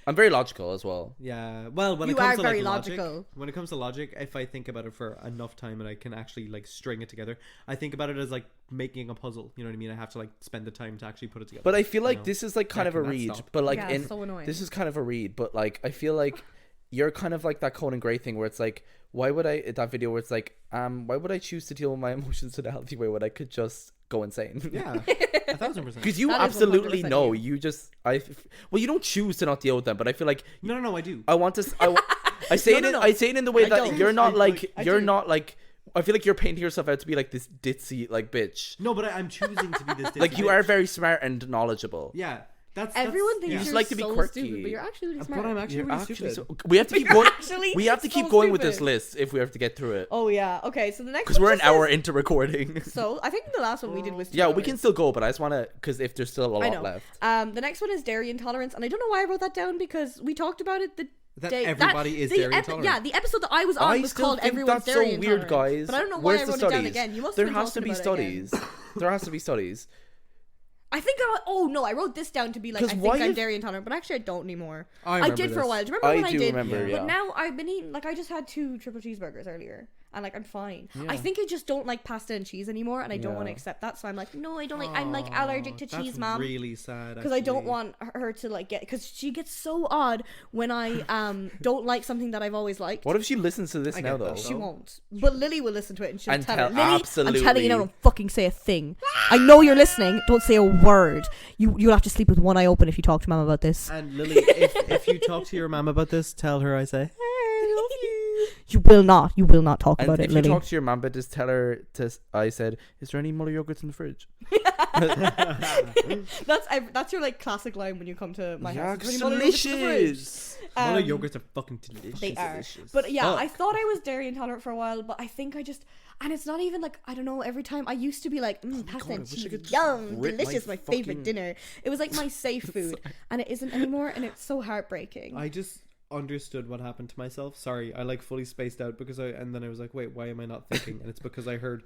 I'm very logical as well. Yeah. Well, when You it comes are to very like logical. logic, when it comes to logic, if I think about it for enough time and I can actually like string it together, I think about it as like making a puzzle. You know what I mean? I have to like spend the time to actually put it together. But I feel like know? this is like kind of a Can that read, stop? but like Yeah, it's so annoying. this is kind of a read, but like I feel like you're kind of like that Conan Gray thing where it's like, why would I that video where it's like, why would I choose to deal with my emotions in a healthy way when I could just go insane? Yeah, 1,000%. Because you That is absolutely 100% know. you. You just well, you don't choose to not deal with them, but I feel like No, I do. I want to. I say No. I say it in the way I that don't. you're not I you're do. not like. I feel like you're painting yourself out to be like this ditzy like bitch. No, but I'm choosing to be this. Like you are very smart and knowledgeable. Yeah, that's Everyone thinks yeah. you're just like to be so quirky. stupid, but you're actually really smart. But I'm actually You're really actually stupid. so, we have to keep You're going. actually We have to so keep going with this stupid. list if we have to get through it. Oh yeah. Okay, so the next Because one we're an just hour says- into recording. So I think the last one we did was 2 Yeah, we hours. can still go, but I just want to, because if there's still a I lot know. left. The next one is dairy intolerance, and I don't know why I wrote that down because we talked about it the That day everybody is the dairy intolerant. Yeah, the episode that I was on I was still called think "Everyone's that's so Dairy weird, Intolerant," guys. But I don't know why Where's I the wrote it down studies? again. You must There have has to been be talking about it again. studies. There has to be studies. I think I wrote this down to be like, I 'Cause think why I'm if- dairy intolerant, but actually I don't anymore. I I remember did for a this. while. Do you remember when I do did? remember, yeah. But now I've been eating, like I just had 2 triple cheeseburgers earlier, and like I'm fine. Yeah. I think I just don't like pasta and cheese anymore, and I don't want to Yeah. accept that. So I'm like, no, I don't like. I'm like allergic to cheese, That's mom. really sad. Because I don't actually. want her to like get, because she gets so odd when I don't like something that I've always liked. What if she listens to this I now, get though? that. She won't, but Lily will listen to it and she'll And tell tell- her. Lily, absolutely. I'm telling you now, don't fucking say a thing. I know you're listening. Don't say a word. You'll have to sleep with one eye open if you talk to mom about this. And Lily, if you talk to your mom about this, tell her I say, hey, I love you. You will not. You will not talk And about if it, you Lily. talk to your mum, but just tell her to. I said, "Is there any Muller yogurts in the fridge?" That's your like classic line when you come to my Yeah, house. it's Is there any Muller yogurts in the fridge? delicious. Muller Um, yogurts are fucking delicious. They are. Delicious. But yeah, Oh. I thought I was dairy intolerant for a while, but I think I just, and it's not even like, I don't know, every time I used to be like, pasta God, I and wish I cheese, could just yum, rip my delicious, my favorite fucking- dinner. It was like my safe food, and it isn't anymore, and it's so heartbreaking. I just understood what happened to myself. Sorry, I like fully spaced out because and then I was like, wait, why am I not thinking? And it's because I heard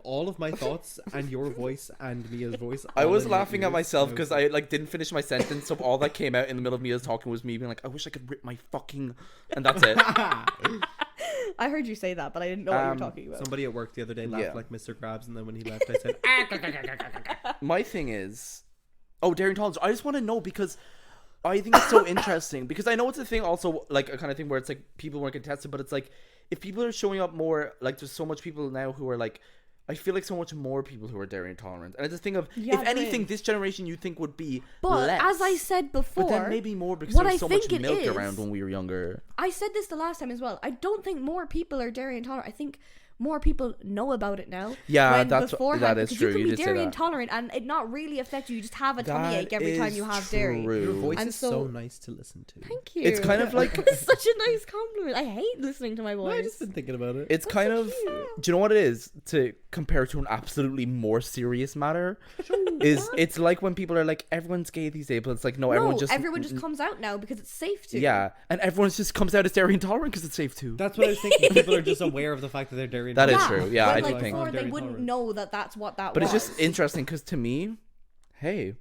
all of my thoughts and your voice and Mia's voice. I all was in my laughing at ears, myself and because was I like didn't finish my sentence, so all that came out in the middle of Mia's talking was me being like, "I wish I could rip my fucking," and that's it. I heard you say that, but I didn't know what you were talking about. Somebody at work the other day laughed Yeah. like Mr. Krabs, and then when he left, I said, My thing is, dairy intolerance. I just want to know because I think it's so interesting because I know it's a thing also like a kind of thing where it's like people weren't getting tested, but it's like if people are showing up more, like there's so much people now who are like, I feel like so much more people who are dairy intolerant, and it's a thing of Yeah, if anything, right. this generation you think would be But less. as I said before, But then maybe more because what there I was so much think it milk is- around when we were younger. I said this the last time as well. I don't think more people are dairy intolerant. I think more people know about it now. Yeah, when that is because true. You can You be did say dairy that. intolerant and it not really affect you. You just have a tummy That ache every time is you have dairy. true. your voice And is so- so nice to listen to. Thank you. It's kind of like It's such a nice compliment. I hate listening to my No, voice. I just been thinking about it. it's kind of. Do you know what it is to compare to an absolutely more serious matter? Is it's like when people are like everyone's gay these days, but it's like no, everyone just comes out now because it's safe to. yeah, and everyone just comes out as dairy intolerant because it's safe too. That's what I was thinking. People are just aware of the fact that they're dairy That is intolerant. true. Yeah, but I like think. before they Dairy wouldn't intolerant. know that that's what that But was. it's just interesting because to me, hey,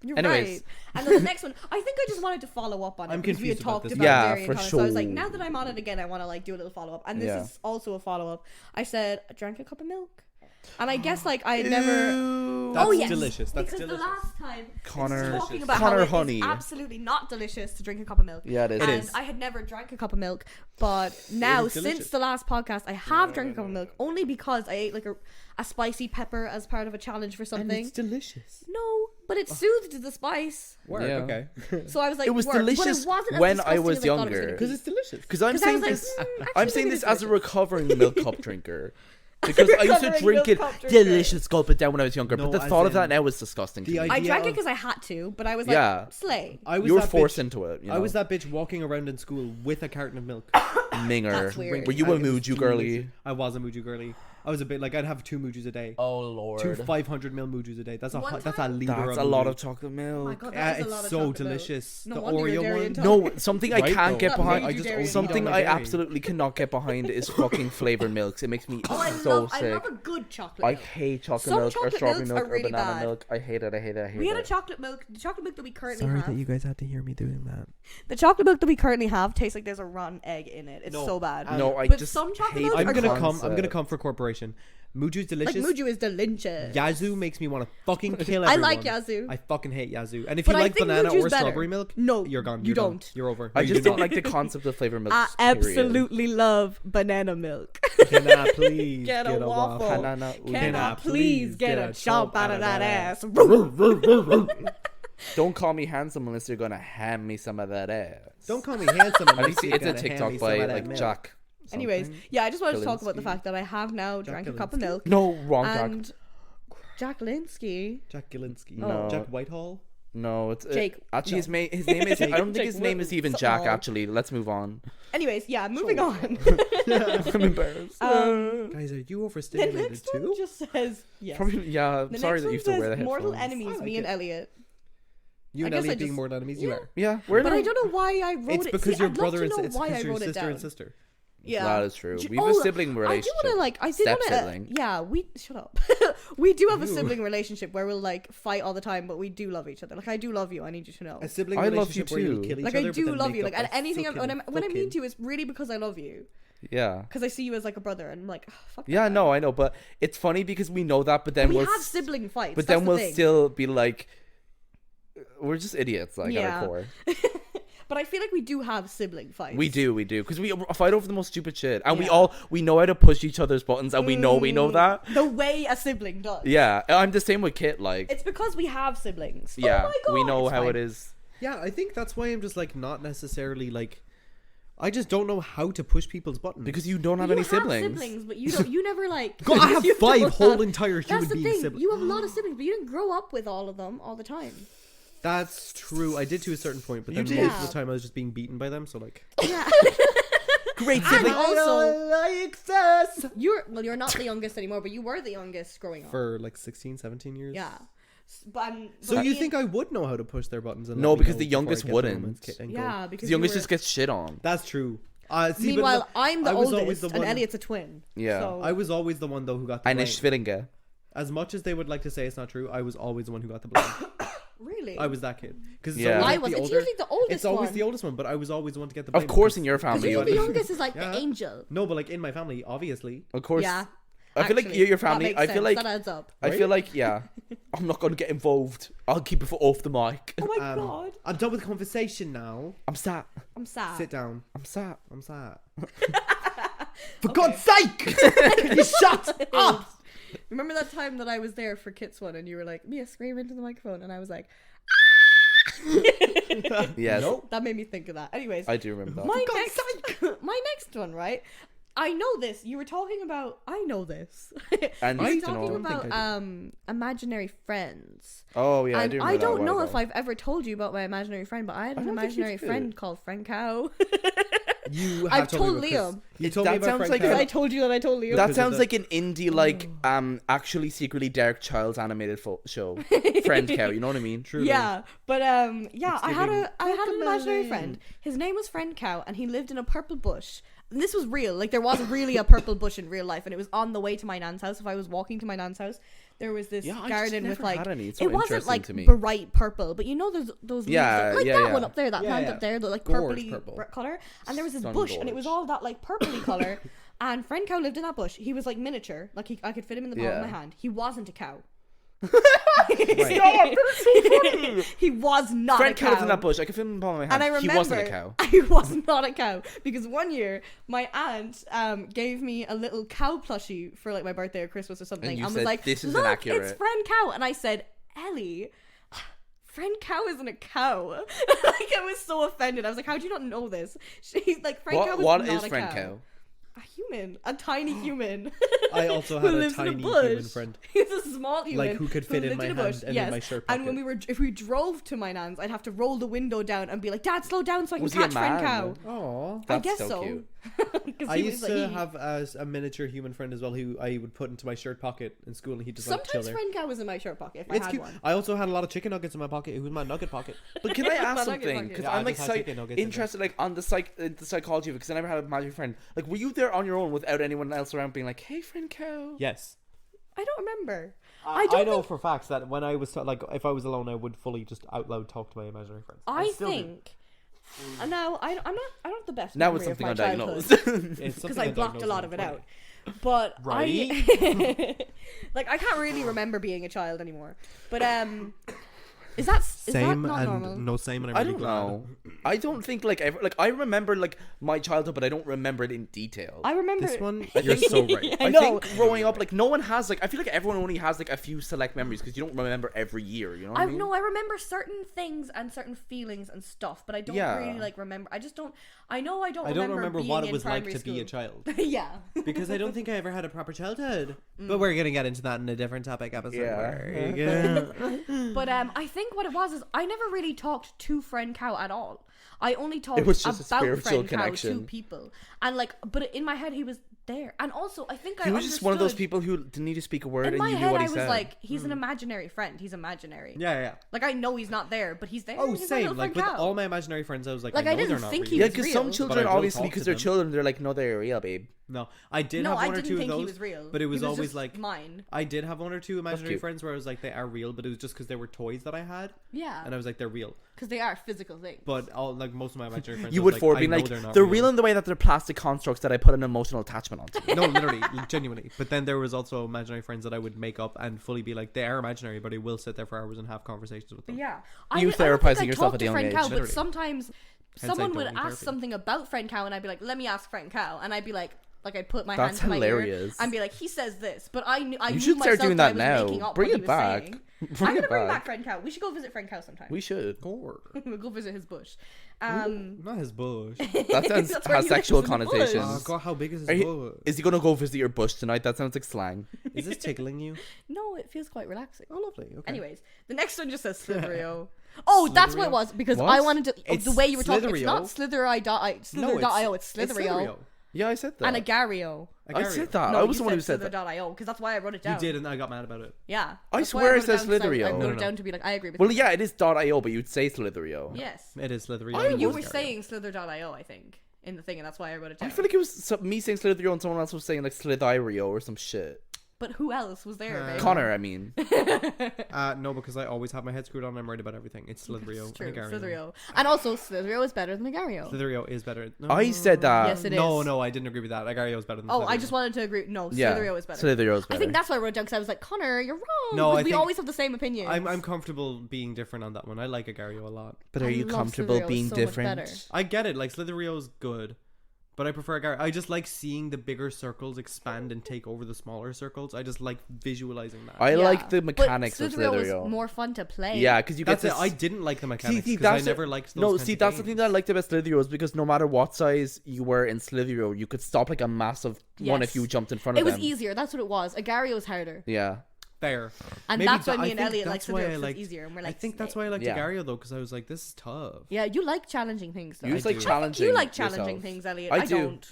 You're Anyways. right. And then the next one, I think I just wanted to follow up on it I'm because we had confused about talked this about one. Yeah, dairy for intolerance. So I was like, sure. now that I'm on it again, I want to like do a little follow up. And this Yeah. is also a follow up. I said I drank a cup of milk, and I guess like I had never. That's Oh yes, delicious. That's because delicious. the last time Connor- was talking about Connor how it honey. is absolutely not delicious to drink a cup of milk. Yeah, it is. It And is. I had never drank a cup of milk, but now is delicious. since the last podcast, I have drank a cup of milk only because I ate like a spicy pepper as part of a challenge for And something. it's delicious. No, but it soothed the spice. Work, Yeah. okay. So I was like, It was "Work," but delicious it wasn't as when I disgusting was as I thought it younger. gonna Because be. it's delicious. Because I'm 'Cause I saying was like, this. actually, I'm saying maybe this it's as a delicious. recovering milk cup drinker. Because I used to Recovering drink it milk cup drinker. delicious, gulp it down when I was younger. No, but the as thought of in that now is disgusting to the me. I idea drank it of- because I had to, but I was like, Yeah. slay. I was You were that forced bitch, into it. You know? I was that bitch walking around in school with a carton of milk. Minger. That's weird. Were you a And it was Muju girly? delicious. I was a Muju girly. I was a bit like I'd have 2 Mujus a day. Oh lord. 2 500ml Mujus a day. That's One that's a time- liter. That's of a lot Muju. of chocolate Oh my milk. god, that is It's a lot of so chocolate delicious. milk. The No wonder you're Oreo dairy one. intolerant. No, something Right, I can't though. get That behind. made you dairy Something intolerant. I Dairy. absolutely cannot get behind is fucking flavored milks. It makes me Oh, I so love sick. a good chocolate I milk. hate chocolate Some milk or chocolate strawberry milks milk are or really banana bad. milk. I hate it. I hate it. I hate We had a it. chocolate milk. The chocolate milk that we currently have. guys had to hear me doing that. The chocolate milk that we currently have tastes like there's a rotten egg in it. It's No. so bad. No, I But just some chocolate hate milks the I'm are gonna good. come. I'm gonna concept. come for corporation. Muju's Like delicious. Muju is delicious. Yazoo makes me want to fucking kill I everyone. like Yazoo. I fucking hate Yazoo. And if But you I like think banana Muju's or better. strawberry milk, No, you're gone. you You're done. don't. You're over. I No, you just do don't not. like the concept of flavored milk. I absolutely love banana milk. Can I please Get a waffle. Banana. Can I I please get a chomp out of that ass? Don't call me handsome unless you're gonna hand me some of that ass. Don't call me handsome. I unless think you're it's a gonna hand TikTok me by some of that like milk. Jack. Anyways, something. yeah, I just wanted to talk about the Galinsky. fact that I have now Jack drank a cup of Galinsky? milk. No, wrong Jack. And Jack Linsky. Jack Galinsky. No. Jack Whitehall. No, it's Jake. Actually, No. his name is. I don't think Jake his name is even Wilson. Jack. Oh. Actually, let's move on. Anyways, yeah, moving on. I'm embarrassed. Guys, are you The overstimulated next too? one just says yes. Probably, yeah. The Sorry next that one you still wear the says mortal headphones. enemies, I me like and it. Elliot. You I and guess I Elliot being just- mortal enemies. You Yeah. are. Yeah, we're But not. I don't know why I wrote It's it. because See, your I'd brother love and to know it's why I because your wrote it sister down. and sister. Yeah, That is true. J- We have a oh, sibling I do relationship. want to like. I did want Step-sibling. to. Yeah, we shut up. We do have a Ew. sibling relationship where we'll like fight all the time, but we do love each other. Like I do love you. I need you to know. A sibling I love relationship you where you too. kill each Like other. I but do then love make you. up Like and by anything sucking when I mean fucking- to, it's really because I love you. Yeah. Because I see you as like a brother, and I'm like, "Ugh, fuck. Yeah, that no, guy." I know, but it's funny because we know that, but then we we'll have sibling fights. but that's then the we'll thing. still be like, we're just idiots, like at Yeah. our core. But I feel like we do have sibling fights. We do, because we fight over the most stupid shit, and Yeah. we know how to push each other's buttons, and we know that. the way a sibling does. Yeah, I'm the same with Kit. Like, It's because we have siblings. yeah, Oh my God, we know it's how fine. it is. Yeah, I think that's why I'm just like not necessarily like. I just don't know how to push people's buttons. Because you don't have You any have siblings. but you don't. You never like. God, I have you 5 don't whole have- entire human That's the being thing. siblings. You have a lot of siblings, but you didn't grow up with all of them all the time. That's true. I did to a certain point, but You then did. most of the time I was just being beaten by them. So like, Yeah. Great And sibling. also, you're not the youngest anymore, but you were the youngest growing up. for like 16, 17 years. Yeah. But So you think I would know how to push their buttons? And No, let me because know the before I youngest get the wouldn't. romance kit and go? Yeah, because The youngest you were... just gets shit on. That's true. See, but Meanwhile, look, I'm the I was always oldest, the and one- Elliot's a twin. Yeah. So... I was always the one though who got the Eine blame. Zwillinge. As much as they would like to say it's not true, I was always the one who got the blame. Really? I was that kid. Because Yeah. I was. It's usually the oldest It's always one. the oldest one, but I was always the one to get the blame. Of course, because- in your Because family. usually the but- youngest is like Yeah. the angel. No, but like in my family, obviously. Of course. Yeah. I feel like Actually, your that family. makes I feel sense. like. that adds up. I Right? feel like, yeah. I'm not going to get involved. I'll keep it off the mic. Oh my god. I'm done with the conversation now. I'm sat. I'm sad. Sit down. I'm sat. I'm sad. For God's sake! You shut up! Remember that time that I was there for Kit's one, and you were like, Mia, scream into the microphone, and I was like, Yes. that made me think of that. Anyways, I do remember that. my next one, right? I know this. You were talking about. I know this. And you you were used to talking know. about imaginary friends. Oh, yeah. I And do I remember that a don't know while if ago. I've ever told you about my imaginary friend, but I had I an don't think you imaginary did. friend called Frank Cow. You I've have told me because Liam. You told That me about sounds Frank like Cow. Because I told you that I told Liam. That Because of sounds the- like an indie, like, actually secretly dark child's animated show. Friend Cow, you know what I mean? Truly. Yeah, but yeah, It's I had giving an imaginary Pokemon. friend. His name was Friend Cow, and he lived in a purple bush. And this was real. Like, there was really a purple bush in real life, and it was on the way to my nan's house. If I was walking to my nan's house, there was this garden with like it wasn't like bright purple, but you know those leaves, like that one up there, that plant up there, the like purpley color, and there was this bush, and it was all that like purpley color. And friend cow lived in that bush. He was like miniature, like I could fit him in the palm of my hand. He wasn't a cow. Right. No, that's so funny. He was not friend a cow. Friend cow lived in that bush. I could fit him in the palm of my hand. And I remember he wasn't a cow. He was not a cow, because one year my aunt gave me a little cow plushie for like my birthday or Christmas or something, and you was said, like, "This is look, inaccurate." It's friend cow, and I said, Ellie, friend cow isn't a cow. Like, I was so offended. I was like, how do you not know this? She's like, friend cow is what not is a friend cow. cow? A human, a tiny human. I also had a tiny human friend. He's a small human, like who could fit in my hand and in my shirt pocket. And when if we drove to my nan's, I'd have to roll the window down and be like, "Dad, slow down so I can catch friend cow." Oh, I guess so. Cute. I used to have a miniature human friend as well, who I would put into my shirt pocket in school, and he'd just like chill there. Sometimes friend cow was in my shirt pocket if I had cute. one. I also had a lot of chicken nuggets in my pocket. It was my nugget pocket. But can I ask something? Because I'm like interested, like on the psychology of it. Because I never had a imaginary friend. Like, were you there on your own without anyone else around, being like, "Hey, friend cow"? Yes. I don't remember. I know for facts that when I was like, if I was alone, I would fully just out loud talk to my imaginary friends. I think. No, I'm not the best. Now it's something undiagnosed. Because I blocked a lot of it out. But right? like, I can't really remember being a child anymore. But is that not normal? No, same. And I don't know. I don't think like I remember like my childhood, but I don't remember it in detail. I remember this one. You're so right. I think growing up, like no one has like I feel like everyone only has like a few select memories because you don't remember every year. You know what I mean? No, I remember certain things and certain feelings and stuff, but I don't really like remember. I just don't. I don't remember what it was like to be a child. Yeah. Because I don't think I ever had a proper childhood. But we're gonna get into that in a different topic episode. Yeah. But I think what it was is I never really talked to friend cow at all. I only talked about friend cow to people, and like, but in my head he was there, and also I think he was just one of those people who didn't need to speak a word, and you knew what he said. I was like, he's an imaginary friend. He's imaginary. Yeah. Like I know he's not there, but he's there. Oh, he's same. Like with all my imaginary friends, I was like, I know didn't they're think not he real. was real. Because some children, obviously, because they're children, they're like, no, they're real, babe. No, I did have one or two of those, he was real. But it was always like mine. I did have one or two imaginary friends where I was like, they are real, but it was just because they were toys that I had. Yeah. And I was like, they're real. Because they are physical things. But like most of my imaginary friends, you would be like, they're real in the way that they're plastic constructs that I put an emotional attachment onto. No, literally, genuinely. But then there was also imaginary friends that I would make up and fully be like, they are imaginary, but I will sit there for hours and have conversations with them. Yeah. You therapizing yourself at the young age. Cow, but sometimes someone would ask something about friend cow, and I'd be like, let me ask friend cow, and I'd be like I'd put my hand to my ear and be like, he says this, but I knew you should start doing that now. Bring it back. I'm gonna bring back friend cow. We should go visit friend cow sometime. We should. We'll go visit his bush. Not his bush. That sounds has sexual connotations. Oh God, how big is his bush? Is he gonna go visit your bush tonight? That sounds like slang. Is this tickling you? No, it feels quite relaxing. Oh, lovely. Okay. Anyways, the next one just says Slitherio. Oh, that's what it was, because I wanted to. The way you were talking, it's not Slither.io, it's Slitherio. Yeah, I said that. And Agario. I said that. No, I was the one who said that. Slither.io, because that's why I wrote it down. You did, and I got mad about it. Yeah. I swear it says Slitherio. I wrote it down to be like, I agree with you. Well, yeah, it is .io, but you'd say Slitherio. Yes. It is Slitherio. You were saying Slither.io, I think, in the thing, and that's why I wrote it down. I feel like it was me saying Slitherio and someone else was saying like Slithirio or some shit. But who else was there, babe? Connor, I mean. No, because I always have my head screwed on and I'm right about everything. It's Slitherio. It's true, Slitherio. And also, Slitherio is better than Agario. Slitherio is better. No. I said that. Yes, it is. No, I didn't agree with that. Agario is better than Slitherio. I just wanted to agree. No, yeah, Slitherio is better. Slitherio is better. I think that's why I wrote it down, because I was like, Connor, you're wrong. No, we always have the same opinion. I'm comfortable being different on that one. I like Agario a lot. But are you comfortable being different? I get it. Like, Slitherio's good. But I prefer Agario. I just like seeing the bigger circles expand and take over the smaller circles. I just like visualizing that. I like the mechanics of Slitherio. Slitherio was more fun to play. Yeah, because you get this... I didn't like the mechanics because I never liked those kinds of that's games. the thing that I liked about Slitherio is because no matter what size you were in Slitherio, you could stop like a massive one if you jumped in front of them. It was easier. That's what it was. Agario was harder. Yeah. Fair. And maybe that's why me and Elliot like Slitherio, it's easier. And we're like, I think that's why I liked Agario though, because I was like, this is tough. Yeah, you like challenging things though. You like challenging things, Elliot. I don't.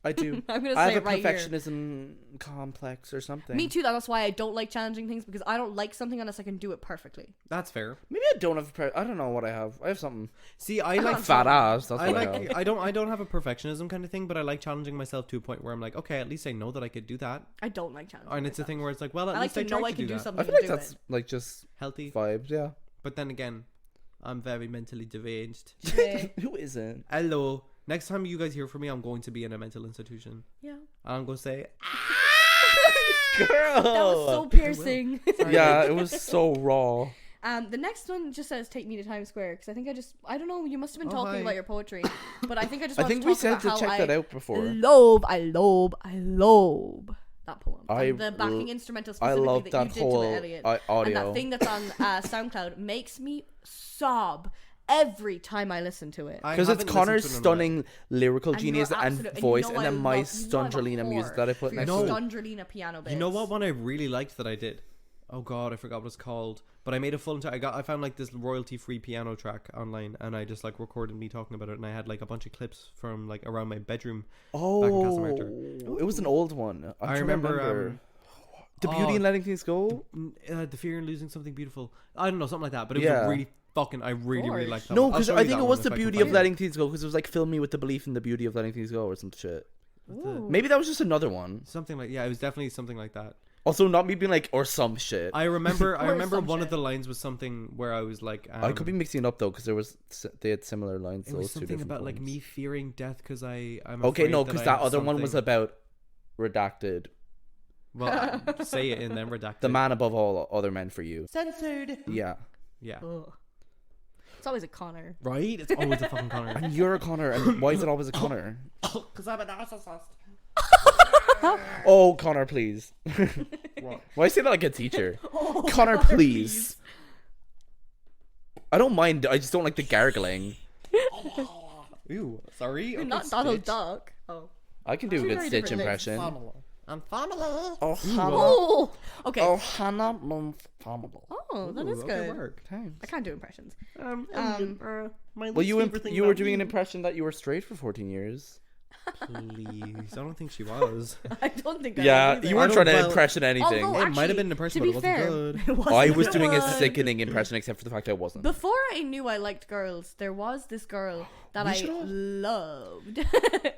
I do. I'm gonna I say have it a right here. perfectionism complex or something. Me too. That's why I don't like challenging things, because I don't like something unless I can do it perfectly. That's fair. Maybe I don't have I don't know what I have. I have something. See, I like Fat ass. That's I what I like. have. I don't have a perfectionism kind of thing, but I like challenging myself to a point where I'm like, okay, at least I know that I could do that. I don't like challenging. And it's a thing where it's like, well, at I like least to I know tried I to can do do that. something. I feel like and do that's it. like just Healthy. vibes. Yeah. But then again, I'm very mentally deranged. Yeah. Who isn't? Hello. Next time you guys hear from me, I'm going to be in a mental institution. Yeah. I'm going to say, Girl. That was so piercing. Yeah, it was so raw. The next one just says "Take me to Times Square" because I don't know. You must have been talking hi. about your poetry, but I think I just. I Want think to we talk said about to how check that out before. I love that poem. And the backing l- instrumental I specifically love that that you did whole to it, Elliot. audio. And that thing that's on SoundCloud makes me sob every time I listen to it. Because it's Connor's stunning lyrical And genius you're and absolute- voice, you know and I then my love- you know I'm a Stundrelina music whore that I put for next your to it. Stundrelina piano bits. you know what one I really liked that I did? Oh god, I forgot what it's called. But I made a full entire. I found like this royalty-free piano track online, and I just like recorded me talking about it, and I had like a bunch of clips from like around my bedroom. Oh, it was an old one. I'm I trying to remember. The Beauty in Letting Things Go. The fear in losing something beautiful. I don't know, something like that. But it Yeah. was really fucking. I really liked that. No, one. I'll because show I you think that it was one the if I can beauty find of it. letting things go, because it was like fill me with the belief in the beauty of letting things go or some shit. Ooh. Maybe that was just another one. Something like it was definitely something like that. Also, not me being like or some shit. I remember Or some one of shit. the lines was something where I was like, I could be mixing it up though, because they had similar lines. it was those two something different about like poems. me fearing death because I'm Okay, afraid no, that because I that have other one was something- about redacted. Well, say it and then redacted. The man above all other men for you. Censored. Yeah. Yeah. Ugh. It's always a Connor. Right? It's always a fucking Connor. And you're a Connor, and why is it always a Connor? Because I'm a narcissist. Oh, Connor, please. What? Why say that like a teacher? Oh, Connor, please. I don't mind. I just don't like the gargling. Ew. Sorry. You're Okay, not Donald Stitch. Duck. Oh. I can do a Two good very Stitch different things. impression. I'm family. Oh, Hannah. Oh. Okay. Oh, Hannah Month family. Oh, that is Ooh, good. okay, work. I can't do impressions. My Well, least you favorite thing you were about doing an you- impression that you were straight for 14 years. Please, I don't think she was. I don't think. I Yeah, was either. you I weren't don't- trying to well, impression anything. although- It might have actually, been an impression, to but be it wasn't fair, good. it wasn't I was good. doing a sickening impression, except for the fact I wasn't. Before I knew I liked girls, there was this girl that We I should've- loved.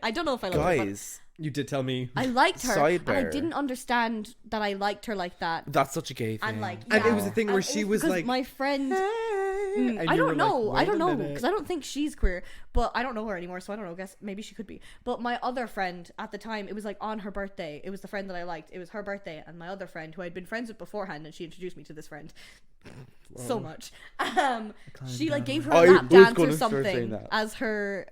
I don't know if I loved her, Guys, You did tell me. but I liked her, and I Sidebar. didn't understand that I liked her like that. that's such a gay thing. And like, And yeah, it was a thing where and she also was because like, my friend. and I you were don't know. like, I don't "Wait a know minute." because I don't think she's queer, but I don't know her anymore, so I don't know. Guess maybe she could be. But my other friend at the time, it was like on her birthday. It was the friend that I liked. It was her birthday, and my other friend who I'd been friends with beforehand, and she introduced me to this friend. So much. She like gave her I a lap was dance gonna or start saying something that. as her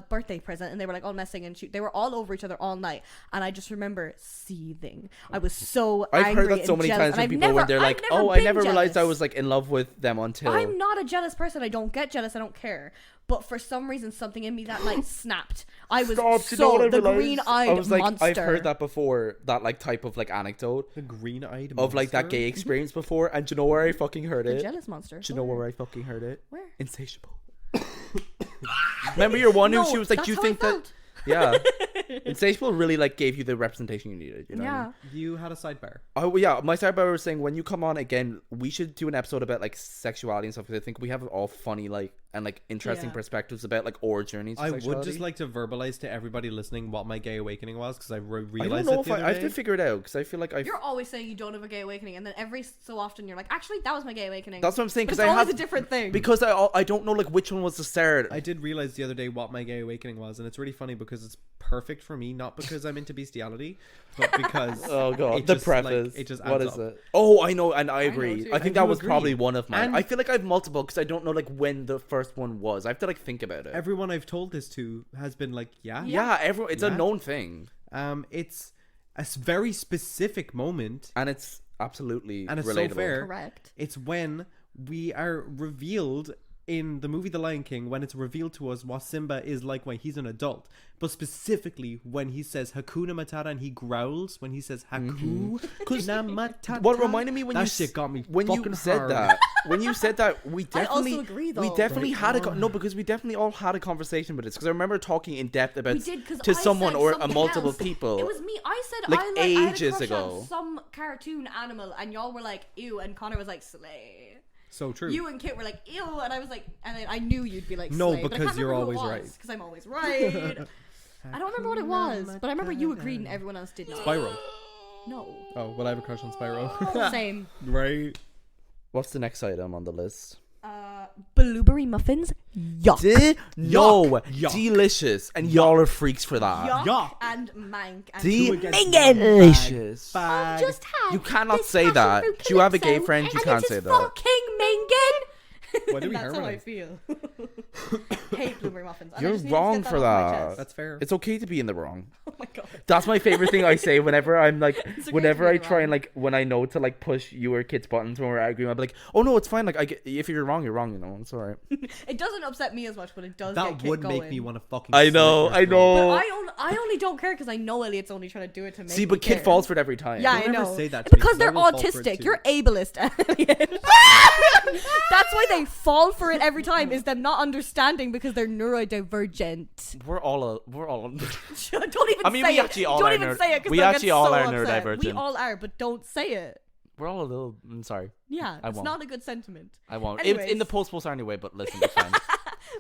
birthday present, and they were like all messing, and they were all over each other all night. And I just remember seething. I was so I've angry heard that so and many jealous, times and from I've people never- when they're I've like, never "Oh, I been never realized I jealous. was like in love with them until." I'm not a jealous person. I don't get jealous. I don't care. But for some reason, something in me that night snapped. I was Stop, you know what I the realized? green-eyed I was like, monster. I've heard that before. That like type of like anecdote The green-eyed of like that monster? gay experience before. And do you know where I fucking heard The it? jealous monster. Do you know where I fucking heard it? Where? Insatiable. Remember your one who No, she was like, that's "Do you how I think that?" felt. Yeah, Insatiable really like gave you the representation you needed. You know what I mean? Yeah. You had a sidebar. Oh well, yeah, my sidebar was saying when you come on again, we should do an episode about like sexuality and stuff, because I think we have all funny like and like interesting Yeah. perspectives about like our journeys. To I would sexuality. just like to verbalize to everybody listening what my gay awakening was, because I I realized don't know it if the I other have to day. figure it out, because I feel like I. You're always saying you don't have a gay awakening, and then every so often you're like, actually, that was my gay awakening. That's what I'm saying, But because it's I always have a different thing. because I don't know like which one was the start. I did realize the other day what my gay awakening was, and it's really funny because it's perfect for me, not because I'm into bestiality, but because Oh god, it the just, like, preface. it just What adds is up. it? Oh, I know, and I know agree. too. I think And that you was agree. probably one of mine. And- I feel like I have multiple because I don't know like when the first one was. I have to like think about it. Everyone I've told this to has been like, yeah, everyone. It's a Yeah. known thing, it's a very specific moment, and it's absolutely and it's relatable. so fair. Correct. It's when we are revealed in the movie The Lion King, when it's revealed to us what Simba is like when he's an adult, but specifically when he says Hakuna Matata and he growls when he says Hakuna Matata. What reminded me when that you shit got me when fucking you said hard. that. When you said that, we definitely, I also agree, though. we definitely Right. had no, because we definitely all had a conversation with this. Because I remember talking in depth about We did, 'cause to I someone said or something multiple else. people. It was me. I said Like, I had ages a crush ago. on some cartoon animal, and y'all were like, ew, and Connor was like, slay. So true. You and Kit were like, ew, and I was like, and then I knew you'd be like, No, slay, but I because can't you're remember who always it was, right. because I'm always right. I don't remember what it was, but I remember you agreed and everyone else did not. Spyro. No. Oh, well, I have a crush on Spyro. Same. Right. What's the next item on the list? Blueberry muffins. Yuck. No, Yuck. delicious, and y'all are freaks for that. Yuck. And mank. And Delicious. I've just had You cannot this say passion that. fruit Do you have a gay calypso, friend? You and can't it say is that. fucking minging. Why do we That's how I harmonize? feel. Hate blueberry muffins. And I You're just needed to wrong get for off my that. chest. That's fair. It's okay to be in the wrong. Oh my god. That's my favorite thing I say whenever I'm like, okay whenever to I be try wrong. and like, when I know to like push you or Kit's buttons when we're arguing, I'll be like, oh no, it's fine. Like, if you're wrong, you're wrong. You know, it's alright. It doesn't upset me as much, but it does That get Kit would going. make me want to fucking. I know, slit your I throat. know. But I only don't care because I know Elliot's only trying to do it to make See, me but Kit care. falls for it every time. Yeah, Don't I ever know. say that to me, Because 'cause I they're will fall for it autistic. too. You're ableist, Elliot. That's why they fall for it every time. Is them not understanding because they're neurodivergent. We're all. Don't even I mean, say we it. actually all don't are even nerd- say it. 'Cause we they'll get actually all so are upset. We neurodivergent. all are, but don't say it. We're all a little. I'm sorry. Yeah, I it's won't. not a good sentiment. I won't. Anyways. It's in the post anyway, but listen, it's fine.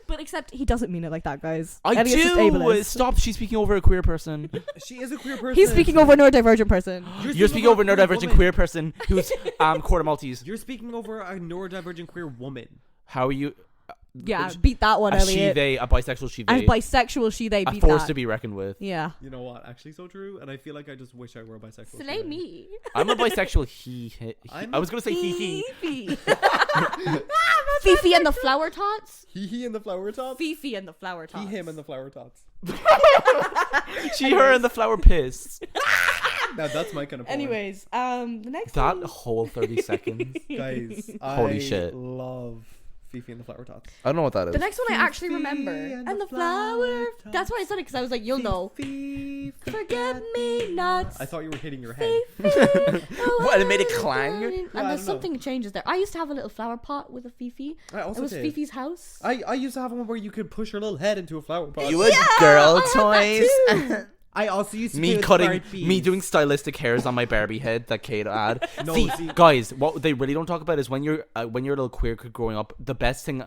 But except he doesn't mean it like that, guys. I Elliot's just do. ableist. Stop. She's speaking over a queer person. She is a queer person. He's speaking over a neurodivergent person. You're speaking over a queer neurodivergent woman. queer person who's quarter Maltese. You're speaking over a neurodivergent queer woman. How are you? Yeah, beat that one, A she, Elliot. they, a bisexual she, And they. bisexual she, they A beat force that. to be reckoned with. Yeah. You know what? Actually, so true. And I feel like I just wish I were bisexual. Slay today. me. I'm a bisexual he. I'm I was gonna say he. Fifi. Fifi and the flower tots. He and the flower tots. Fifi and the flower tots. He, him, and the flower tots. She, her, and the flower piss. Now that's my kind of. Porn. Anyways, the next That one. whole 30 seconds. guys, Holy I shit. love Fifi and the flower tots. I don't know what that is. The next one I actually Fifi remember. And the flower. That's why I said it, because I was like, you'll know. Fifi, Forget me not. I thought you were hitting your head. What, it made a clang? And I there's don't know. something changes there. I used to have a little flower pot with a Fifi. I also It was did. Fifi's house. I used to have one where you could push your little head into a flower pot. You a girl I toys? had that I also used to Me play with cutting, Barbies. me doing stylistic hairs on my Barbie head that Kate had. No, see, see- guys, what they really don't talk about is when you're a little queer kid growing up, the best thing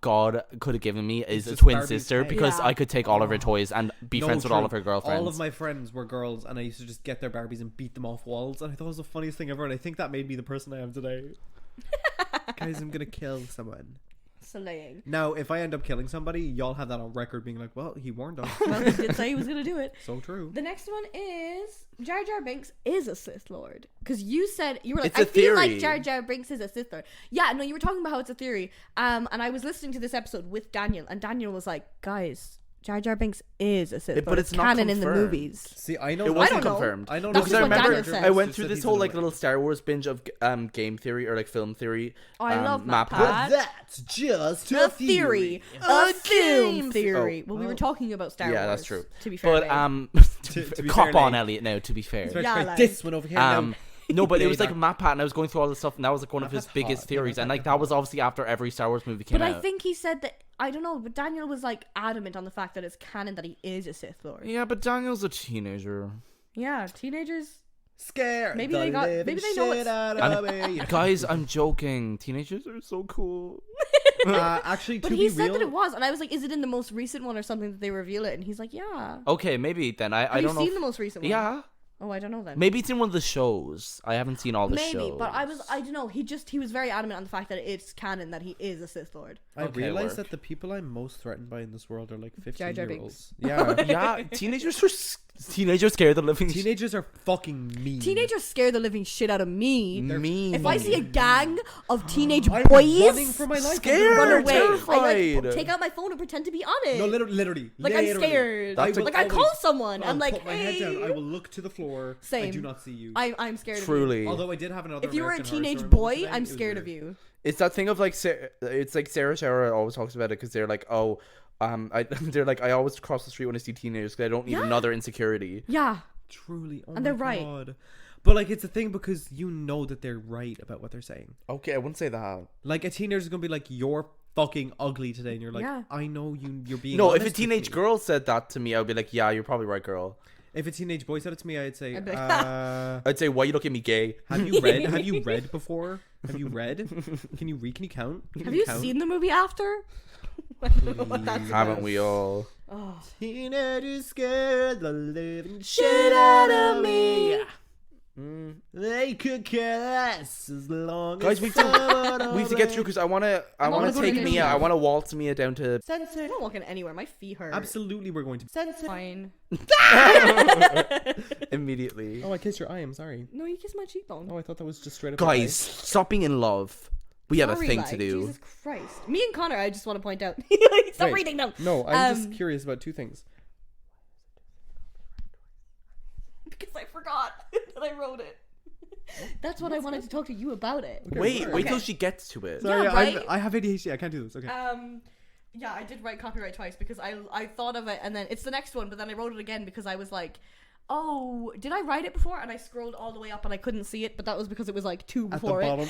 God could have given me is a just twin Barbie's sister head. because Yeah. I could take all of her toys and be No, friends with true. all of her girlfriends. All of my friends were girls, and I used to just get their Barbies and beat them off walls, and I thought it was the funniest thing ever, and I think that made me the person I am today. Guys, I'm gonna kill someone. Slaying. Now, if I end up killing somebody, y'all have that on record being like, well, he warned us. Well, he did say he was going to do it. So true. The next one is Jar Jar Binks is a Sith Lord. Because you said, you were like, It's a I feel like theory. Jar Jar Binks is a Sith Lord. Yeah, no, you were talking about how it's a theory. And I was listening to this episode with Daniel, and Daniel was like, guys, Jar Jar Binks is a Sith Lord. But it's not canon in the confirmed. movies. See, I know It that- wasn't don't know. confirmed. I know That's because just I what remember Daniel said. I went Just through that this he's whole in the like way. little Star Wars binge of game theory or like film theory. Oh, I love map Matt pack. Pat. That's just A theory. A film theory. Well, we were talking about Star Wars. Yeah, that's true. To be fair. But To be cop fair, on Nate. Elliot now. To be fair. Especially Yeah, like like- this one over here. now. No, but it was like Data. Matt Pat, and I was going through all this stuff, and that was like one of his That's biggest hot. theories, Yeah, and like that's that was obviously after every Star Wars movie came But out. I think he said that, I don't know, but Daniel was like adamant on the fact that it's canon that he is a Sith Lord. Yeah, but Daniel's a teenager. Yeah, teenagers. Scared. Maybe they got- maybe they know what's- Guys, I'm joking. Teenagers are so cool. Actually, But to he be said real, that it was, and I was like, "Is it in the most recent one or something that they reveal it?" And he's like, "Yeah." Okay, maybe then. I Have don't you know. seen the most recent one? Yeah, Oh, I don't know then. maybe it's in one of the shows. I haven't seen all the Maybe, shows. but I don't know. He was very adamant on the fact that it's canon that he is a Sith Lord. I Okay, realize work. that the people I'm most threatened by in this world are like Jar Jar 15-year-olds. Binks. Yeah. Yeah, teenagers are Teenagers scare the living Teenagers are fucking mean. Teenagers scare the living shit out of me. mean. If I see a gang of teenage I'm boys, running for my life. Scared. run away. Terrified. I take out my phone and pretend to be on it. No, literally. Like I'm scared. That's Like I call someone. I'm like, put my head down. I hey. will look to the floor. I Same. do not see you. I'm scared Truly. of you. Although I did have another. If you were a American Horror teenage Story boy, moment today, I'm it was scared weird. of you. It's that thing of like, it's like Sarah Shara always talks about it because they're like, oh, they're like, I always cross the street when I see teenagers because I don't need another insecurity. Yeah. Truly, oh And my they're right. God. But like, it's a thing because you know that they're right about what they're saying. Okay, I wouldn't say that. Like a teenager's gonna be like, "You're fucking ugly today," and you're like, Yeah. "I know you're being." No, if honest a with teenage me." girl said that to me, I'd be like, yeah, you're probably right, girl. If a teenage boy said it to me, I'd say, I'd be like, I'd say, why you look at me gay? "Have you read? Have you read before? Have you read? Can you read? Can you count? Have you seen the movie After? I don't know what that's Haven't about. we all? Oh. Teenagers scare the living shit out of me. They could care less as long Guys, as we have to get through because I wanna wanna go to take the Mia. gym. I wanna waltz Mia down to. Censored. I'm not walking anywhere. My feet hurt. Absolutely, we're going to. Censored. Fine. Immediately. Oh, I kissed your eye. I'm sorry. No, you kissed my cheekbone. Oh, I thought that was just straight up. Guys, stop being in love. We have a Sorry, thing like, to do. Jesus Christ. Me and Connor, I just want to point out. Stop Wait. reading them. No, I'm just curious about two things. Because I forgot that I wrote it. That's what I wanted to talk to you about it. Wait sorry. till she gets to it. Sorry, Yeah, right? I have ADHD. I can't do this. Okay. Yeah, I did write copyright twice because I thought of it and then it's the next one, but then I wrote it again because I was like, oh, did I write it before? And I scrolled all the way up and I couldn't see it, but that was because it was like 2 At the before it. bottom.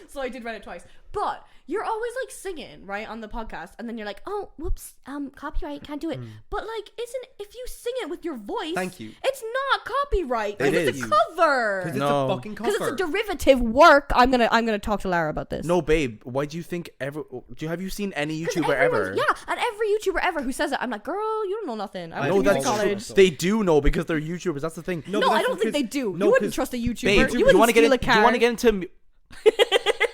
So I did write it twice. But you're always like singing, right, on the podcast, and then you're like, oh, whoops, copyright, can't do it. But like, if you sing it with your voice, Thank you. it's not copyright. It It's is. a cover. Because No. it's a fucking cover. Because it's a derivative work. I'm gonna talk to Lara about this. No, babe. Why do you think have you seen any YouTuber ever? Yeah, and every YouTuber ever who says it, I'm like, girl, you don't know nothing. I No, went to that's music true. college. They do know because they're YouTubers. That's the thing. No, but I that's don't think because- they do. no, You wouldn't 'cause- trust a YouTuber. Babe, you you wouldn't want to get steal a in, car. you want to get into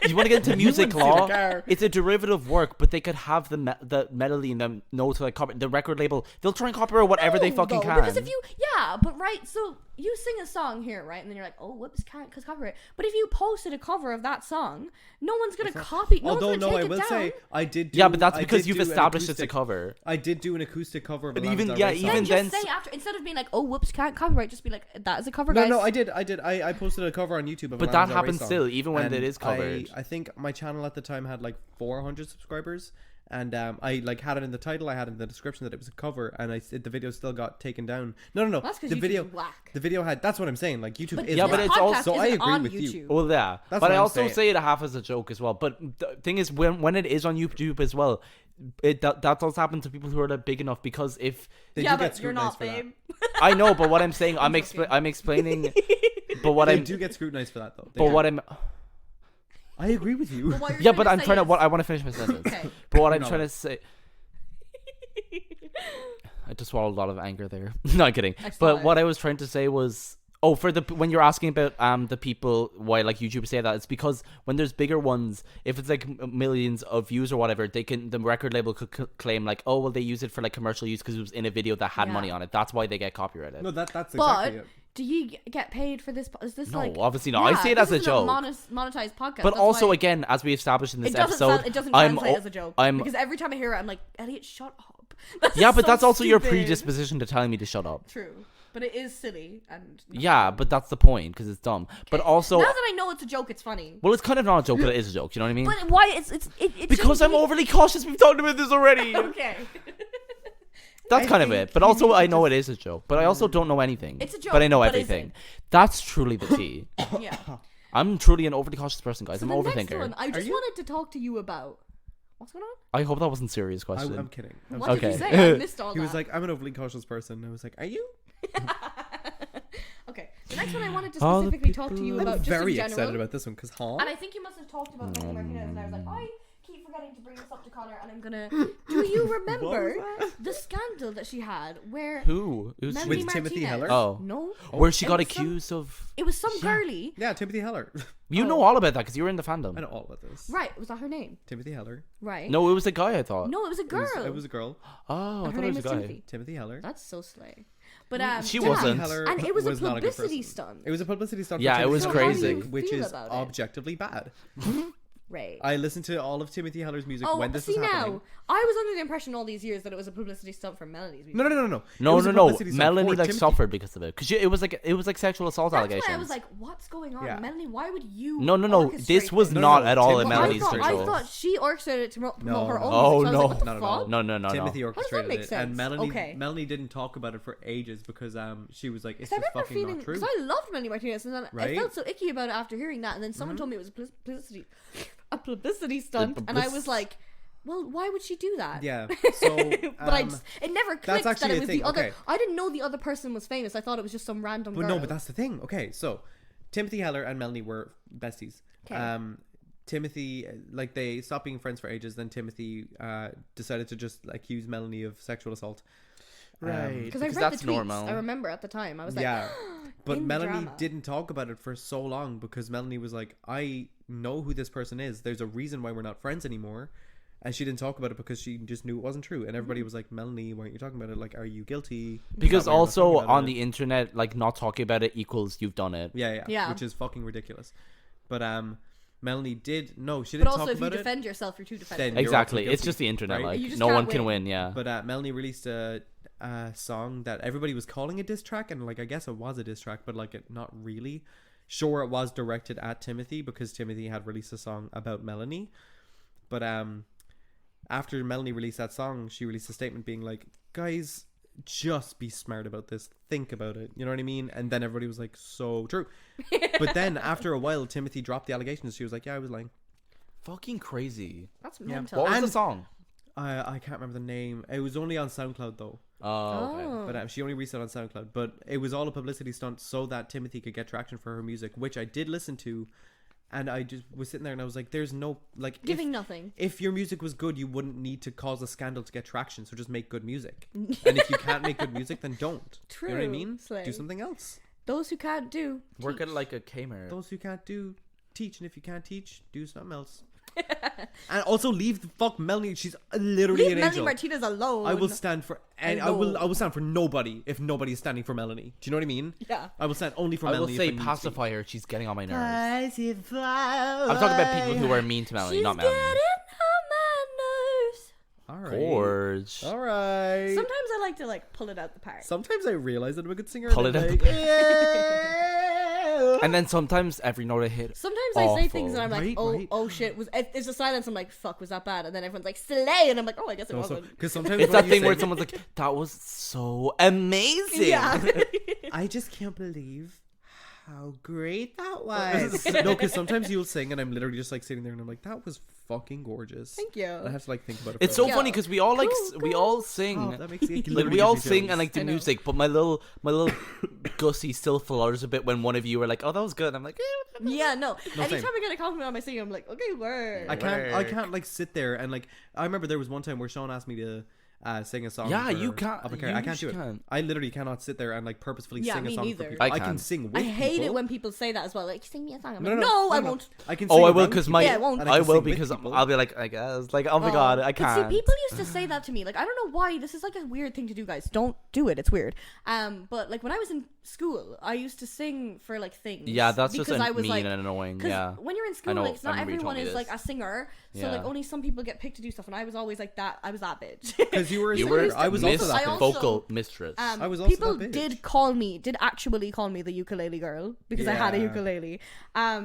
you want to get into music wouldn't steal a law. car. It's a derivative work, but they could have the melody and the notes like the record label. They'll try and copyright whatever they No, fucking though, can. Because if you, but right, so you sing a song here, right, and then you're like, oh, whoops, can't cause copyright. But if you posted a cover of that song, no one's gonna copy. No Although one's gonna no, take I it will down. say I did. Do, yeah, but that's I because did you've do an established it's a acoustic- cover. I did do an acoustic cover. Of But a even- Laments yeah, Outright even song. Then then just say after, instead of being like, oh, whoops, can't copyright, just be like, that is a cover, No, guys. no, I did. I posted a cover on YouTube of a But that Laments Outright happens song, still, even when and it is covered. I think my channel at the time had like 400 subscribers, and I like had it in the title, I had it in the description that it was a cover, and the video still got taken down. No. That's because the YouTube's video, whack. the video had. That's what I'm saying. Like YouTube But is. Yeah, but whack. it's also- podcast So I isn't agree on with YouTube. you. Well, yeah, That's but what I I'm also saying. say it half as a joke as well. But the thing is, when it is on YouTube as well, that does happen to people who are big enough because if They Yeah, do get but you're scrutinized not, for that. babe. I know, but what I'm saying, I'm joking. explaining. But what They I'm do get scrutinized for that though. They but do. what I'm I agree with you. But what you're yeah, trying but to I'm say trying to is- what I want to finish my sentence. Okay. But what I'm No. trying to say, I just swallowed a lot of anger there. Not kidding. I saw But it. what I was trying to say was, for when you're asking about the people why like YouTubers say that, it's because when there's bigger ones, if it's like millions of views or whatever, the record label could claim like, oh well, they use it for like commercial use because it was in a video that had Yeah. money on it. That's why they get copyrighted. No, that's exactly But it. do you get paid for this? Is this No, like? obviously not. I see it as this a isn't joke. monetized podcast. But That's also, why again, as we established in this it doesn't episode, it doesn't I'm translate o- as a joke. I'm- because every time I hear it, I'm like, Elliot, shut up. yeah, but so that's also your stupid. predisposition to telling me to shut up. True, but it is silly and. Yeah, but that's the point because it's dumb. But also, now that I know it's a joke, it's funny. well, it's kind of not a joke, but it is a joke. You know what I mean? But why? It Because I'm shouldn't overly cautious. We've talked about this already. be- Okay. That's I kind of think it. But you also, need to I know just- it is a joke. But I also don't know anything. It's a joke, But I know but is everything. it? That's truly the tea. Yeah. I'm truly an overly cautious person, guys. So I'm an the next overthinker. one, I just you? wanted to talk to you about. What's going on? I hope that wasn't a serious question. I'm kidding. What did you Okay. say? I missed all He that. was like, I'm an overly cautious person. I was like, are you? Okay. The next one I wanted to All the specifically talk to you people- about I'm just very in general. excited about this one because, huh? And I think you must have talked about Fucking American Idol, and I was like, I keep forgetting to bring this up to Connor, and I'm gonna. Do you remember the scandal that she had where Who? It was Melanie with Timothy Martinez- Heller? Oh. No. where she It got was some- accused of. It was some girly. Yeah, Timothy Heller. You know all about that because you were in the fandom. I know all about this. Right. Was that her name? Timothy Heller. Right. No, it was a guy. I thought. No, it was a girl. It was a girl. Oh, I And her thought it name was a was guy. Timothy. Timothy Heller. That's so slay. But She yeah. wasn't. Heller And it was a not good publicity person. stunt. It was a publicity stunt. Yeah, for it was Timothy Heller's crazy. music, which Feel is about it? objectively bad. Right. I listened to all of Timothy Heller's music Oh, when this see was happening. now, I was under the impression all these years that it was a publicity stunt for Melanie's music. No. It No, was a no. publicity stunt Melanie for like Timothy. suffered because of it because it was like sexual assault That's allegations. why I was like, what's going on? Yeah. Melanie, why would you No. orchestrate This was this? not No. at all Tim- in But Melanie's I control. thought she orchestrated it to promote No, her no. own Oh, music. So I was no. like, what the Not at fuck? all. No. Timothy How does that orchestrated make it, sense? and Melanie Okay. Melanie didn't talk about it for ages because she was like, it's Because I just remember fucking feeling, not true. because I loved Melanie Martinez, and then I Right? felt so icky about it after hearing that, and then someone told me it was a publicity stunt, and I was like, well, why would she do that? Yeah. So, But it never clicked that actually it a was thing, the other. okay. I didn't know the other person was famous. I thought it was just some random but girl. no, but that's the thing. Okay, so Timothy Heller and Melanie were besties. Okay. Timothy, like they stopped being friends for ages. Then Timothy decided to just accuse Melanie of sexual assault. Right. because I read that's the tweets. normal. I remember at the time. I was like, Yeah, but in the Melanie drama. didn't talk about it for so long because Melanie was like, I know who this person is. There's a reason why we're not friends anymore. And she didn't talk about it because she just knew it wasn't true. And everybody was like, Melanie, why aren't you talking about it? Like, are you guilty? Because Is that why you're not also talking about on it? the internet, like not talking about it equals you've done it. Yeah, which is fucking ridiculous. But Melanie did she but didn't also talk if you about it. defend yourself, you're too defensive. Then you're Exactly. also It's guilty, just the internet. right? Like You just no can't one can win. win. Yeah. But Melanie released a song that everybody was calling a diss track, and like I guess it was a diss track, but like it not really. Sure, it was directed at Timothy because Timothy had released a song about Melanie. But after Melanie released that song, she released a statement being like, "Guys, just be smart about this. Think about it." You know what I mean? And then everybody was like, "So true." But then after a while, Timothy dropped the allegations. She was like, "Yeah, I was lying." Fucking crazy. That's Yeah. mental. What was the And- song? I can't remember the name. It was only on SoundCloud though. Oh, okay. Oh. But she only released it on SoundCloud. But it was all a publicity stunt so that Timothy could get traction for her music, which I did listen to. And I just was sitting there and I was like, there's no, like, Giving nothing. if your music was good, you wouldn't need to cause a scandal to get traction. So just make good music. And if you can't make good music, then don't. You know what I True, mean? Slay. Do something else. Those who can't do. Work teach. at like a Kmart. Those who can't do, teach. And if you can't teach, do something else. And also leave the fuck Melanie. She's literally Leave an Melanie angel. Martinez alone. I will stand for and I will stand for nobody if nobody is standing for Melanie. Do you know what I mean? Yeah. I will stand only for I will Melanie. say if I need to. pacify her. She's getting on my nerves. Pacify. I'm talking about people who are mean to Melanie, She's not getting Melanie. on my nerves. All right. Gorge. All right. Sometimes I like to like pull it out the park. Sometimes I realize that I'm a good singer. Pull and it I'm out like, yeah. And then sometimes every note I hit. Sometimes I say Awful. things and I'm like, Right, oh, right. oh shit. It's a silence. I'm like, fuck, was that bad? And then everyone's like, slay. And I'm like, oh, I guess it wasn't. Because sometimes It's when that you thing say- where someone's like, that was so amazing. Yeah. I just can't believe how great that was. No, because sometimes you'll sing and I'm literally just like sitting there and I'm like, that was fucking gorgeous. Thank you. And I have to like think about it. It's for a so while. funny because we all like Cool we all sing. Oh, that makes it Like literally we all gives me sing chills. and like I do know. music, but my little Gussie still flutters a bit when one of you are like, "Oh, that was good." I'm like, Yeah, no. Anytime same. I get a compliment on my singing, I'm like, okay, word. I Work. can't like sit there and like I remember there was one time where Sean asked me to sing a song. Yeah, for you can't- Up a Carrot. you I can't do it. can't. I literally cannot sit there and like purposefully Yeah, sing a me song neither. for people. I I can can. sing with I hate people. it when people say that as well. Like, sing me a song. I'm No, like, no, no, no, I no. won't. I can. "Oh, sing I will," around because people. my Yeah, I won't. And I I can will sing with because people. I'll be like, I guess, like, oh my god, I But can't. see, people used to say that to me. Like, I don't know why. This is like a weird thing to do, guys. Don't do it. It's weird. But like when I was in school, I used to sing for like things. Yeah, that's because just I was mean like, and annoying. because Yeah, when you're in I school, know, like, it's I not remember you everyone told me is like this. a singer. So Yeah. like only some people get picked to do stuff, and I was always like that. I was that bitch. Because you were a you singer. were I was miss also that. I bitch. also- vocal mistress. I was also people that bitch. did actually call me the ukulele girl because I had a Yeah. ukulele.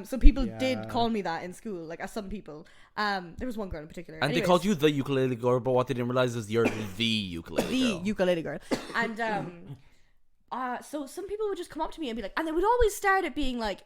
So people did Yeah. call me that in school, like as some people. There was one girl in particular. And they Anyways, called you the ukulele girl, but what they didn't realize is you're the ukulele the girl. ukulele girl. And so some people would just come up to me and be like, and they would always start it being like,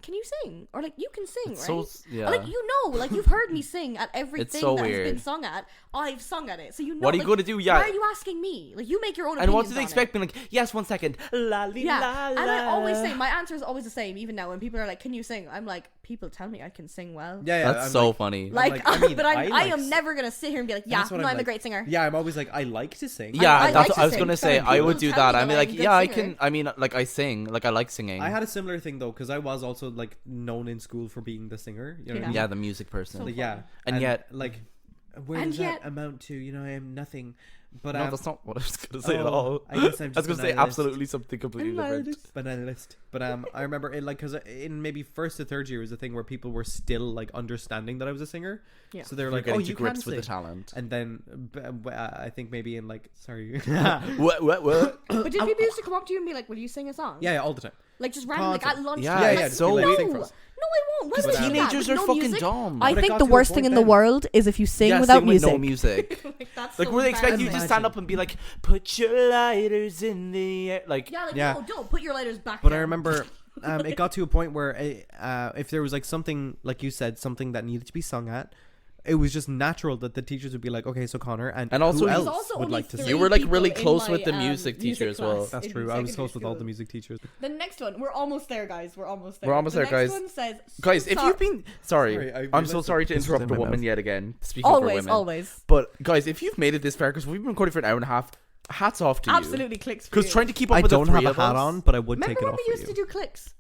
can you sing? Or like, you can sing, It's right? so yeah. Like, you know, like, you've heard me sing at everything so that weird. has been sung at. I've sung at it, so you know. What are you like, going to do? Yeah. Why are you asking me? Like, you make your own And what opinions do they on expect? it. Being like, yes, 1 second. La li Yeah, la and I la. always say, my answer is always the same, even now when people are like, can you sing? I'm like, people tell me I can sing well. Yeah, That's I'm so like, funny. Like, I mean, but I I like am never gonna sit here and be like, yeah, That's what no, I'm I'm a like. great singer. Yeah, I'm always like, I like to sing. Yeah, I that's like what to I was sing. gonna say. People I would do tell that. me I'd be that like, I'm a good yeah, I singer. can. I mean, like, I sing. Like, I like singing. I had a similar thing though, because I was also like known in school for being the singer. You know what I mean? yeah, the music person. So Like, yeah, And yet- like, where And does yet- that amount to? You know, I am nothing. But no, that's not what I was gonna say at oh, all. I guess I'm I was just gonna a say nihilist. absolutely something completely different. But I remember it, like, because in maybe first to third year was a thing where people were still like understanding that I was a singer. Yeah. So they were You're like, getting oh, to you grips can with the sing. talent. And then I think maybe in like sorry. What? But did people used to come up to you and be like, will you sing a song? Yeah, all the time. Like, just randomly, like, at lunch. Yeah, like, yeah, like, so no, weird. Sing for no, us. I won't. Why Because would I do that? Teenagers With are no fucking music? dumb. I But it think got the to a worst point thing in the then- world is if you sing Yeah, without sing with music. no music. Like, that's Like, so where they expect you to embarrassing. stand up and be like, put your lighters in the air. Like, Yeah, like, Yeah. no, don't put your lighters back But down. I remember it got to a point where if there was like something, like you said, something that needed to be sung at, it was just natural that the teachers would be like, okay, so Connor, and also who There's else also would only like to three sing? You were, like, people really in close my, with the music teacher as well. class That's in true. I was secondary close with all school. the music teachers. The next one, we're almost there, guys. We're almost there. We're almost The there, next guys. one says, Guys, if you've been Sorry, I I'm realized so sorry to this was interrupt in a my woman mouth. yet again. Speaking for always, women, always, but guys, if you've made it this far, because we've been recording for an hour and a half, hats off to you. absolutely clicks. for Because you. trying to keep up I with don't the have three a of hat us- on, but I would Remember take it when off we for used you. to do clicks?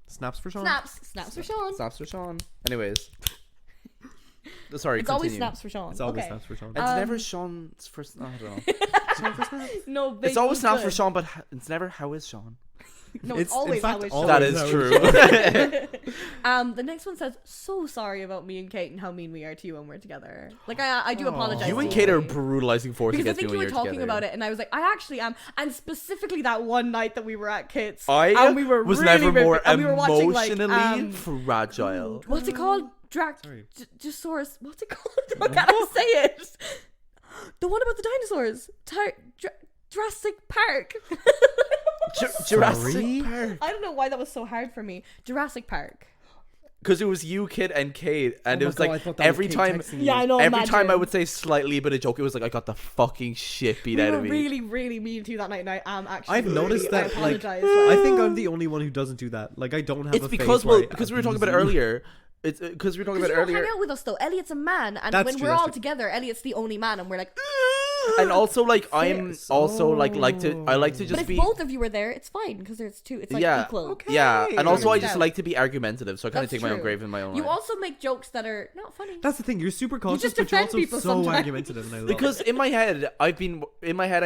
Snaps for Sean. Snaps for Sean. Snaps for Sean. Anyways, sorry. It's always continue. snaps for Sean. It's always okay. snaps for Sean. It's Um, never Sean's first. I don't know. No, It's always snaps for good. Sean, but it's never how is Sean. No, it's always in fact, how is always Sean. That is how true. The next one says, so sorry about me and Kate and how mean we are to you when we're together. Like, I do Aw. apologize. You to and Kate are Kate. brutalizing force Because I against me think you when were you're talking together. about it, and I was like, I actually am. And specifically that one night that we were at Kit's. I and we were was really never more and we were watching, like, emotionally fragile. what's it called? Sorry. Dracosaurus. What's it called? How can I say it? The one about the dinosaurs. Jurassic Park. Jurassic Sorry? Park. I don't know why that was so hard for me. Jurassic Park. Because it was you, Kid, and Kate, and Oh it my was God, I like thought that was every Kate time. texting you. Yeah, I know. Every time I imagine. would say slightly but a joke, it was like I got the fucking shit beat We out were of me. really, really mean to you that night, and I am actually. I've noticed I that, like, apologize. I think I'm the only one who doesn't do that. Like, I don't have It's a because face where I because we were talking about it abuse you. earlier. It's because we were talking Because about you don't earlier, hang out with us though. Elliot's a man, and That's when true, we're that's all true. together, Elliot's the only man, and we're like. and also like I'm Yes. also like to I like to But just if be both of you were there, it's fine because there's two. It's like yeah equal. Okay. yeah, and also I Works just out. like to be argumentative, so I kind of That's take my own true. grave in my own You way. also make jokes that are not funny. That's the thing. You're super conscious, just but you're defend also people so sometimes. argumentative, and I love Because it. in my head, I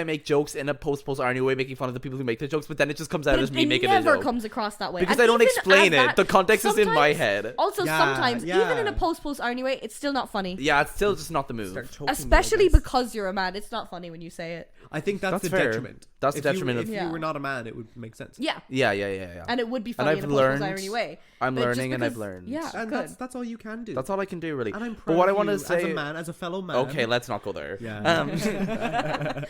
make jokes in a post irony way, making fun of the people who make the jokes, but then it just comes out But as me it making a never joke. comes across that way. Because And I don't even explain as it. that, The context is in my sometimes- head. Also, Yeah, sometimes, yeah. even in a post irony way, it's still not funny. Yeah, it's still just not the move. Start choking me, I Especially guess. because you're a man, it's not funny when you say it. I think that's the fair. detriment. That's the If you- detriment of- If Yeah. you were not a man, it would make sense. Yeah, Yeah. and it would be And funny I've in a post learned- irony way. I'm But just learning and I've because- learned. Yeah, And good. that's all you can do. That's all I can do, really. And I'm proud But what I of want to you say, as a man, as a fellow man. okay, let's not go there. Yeah.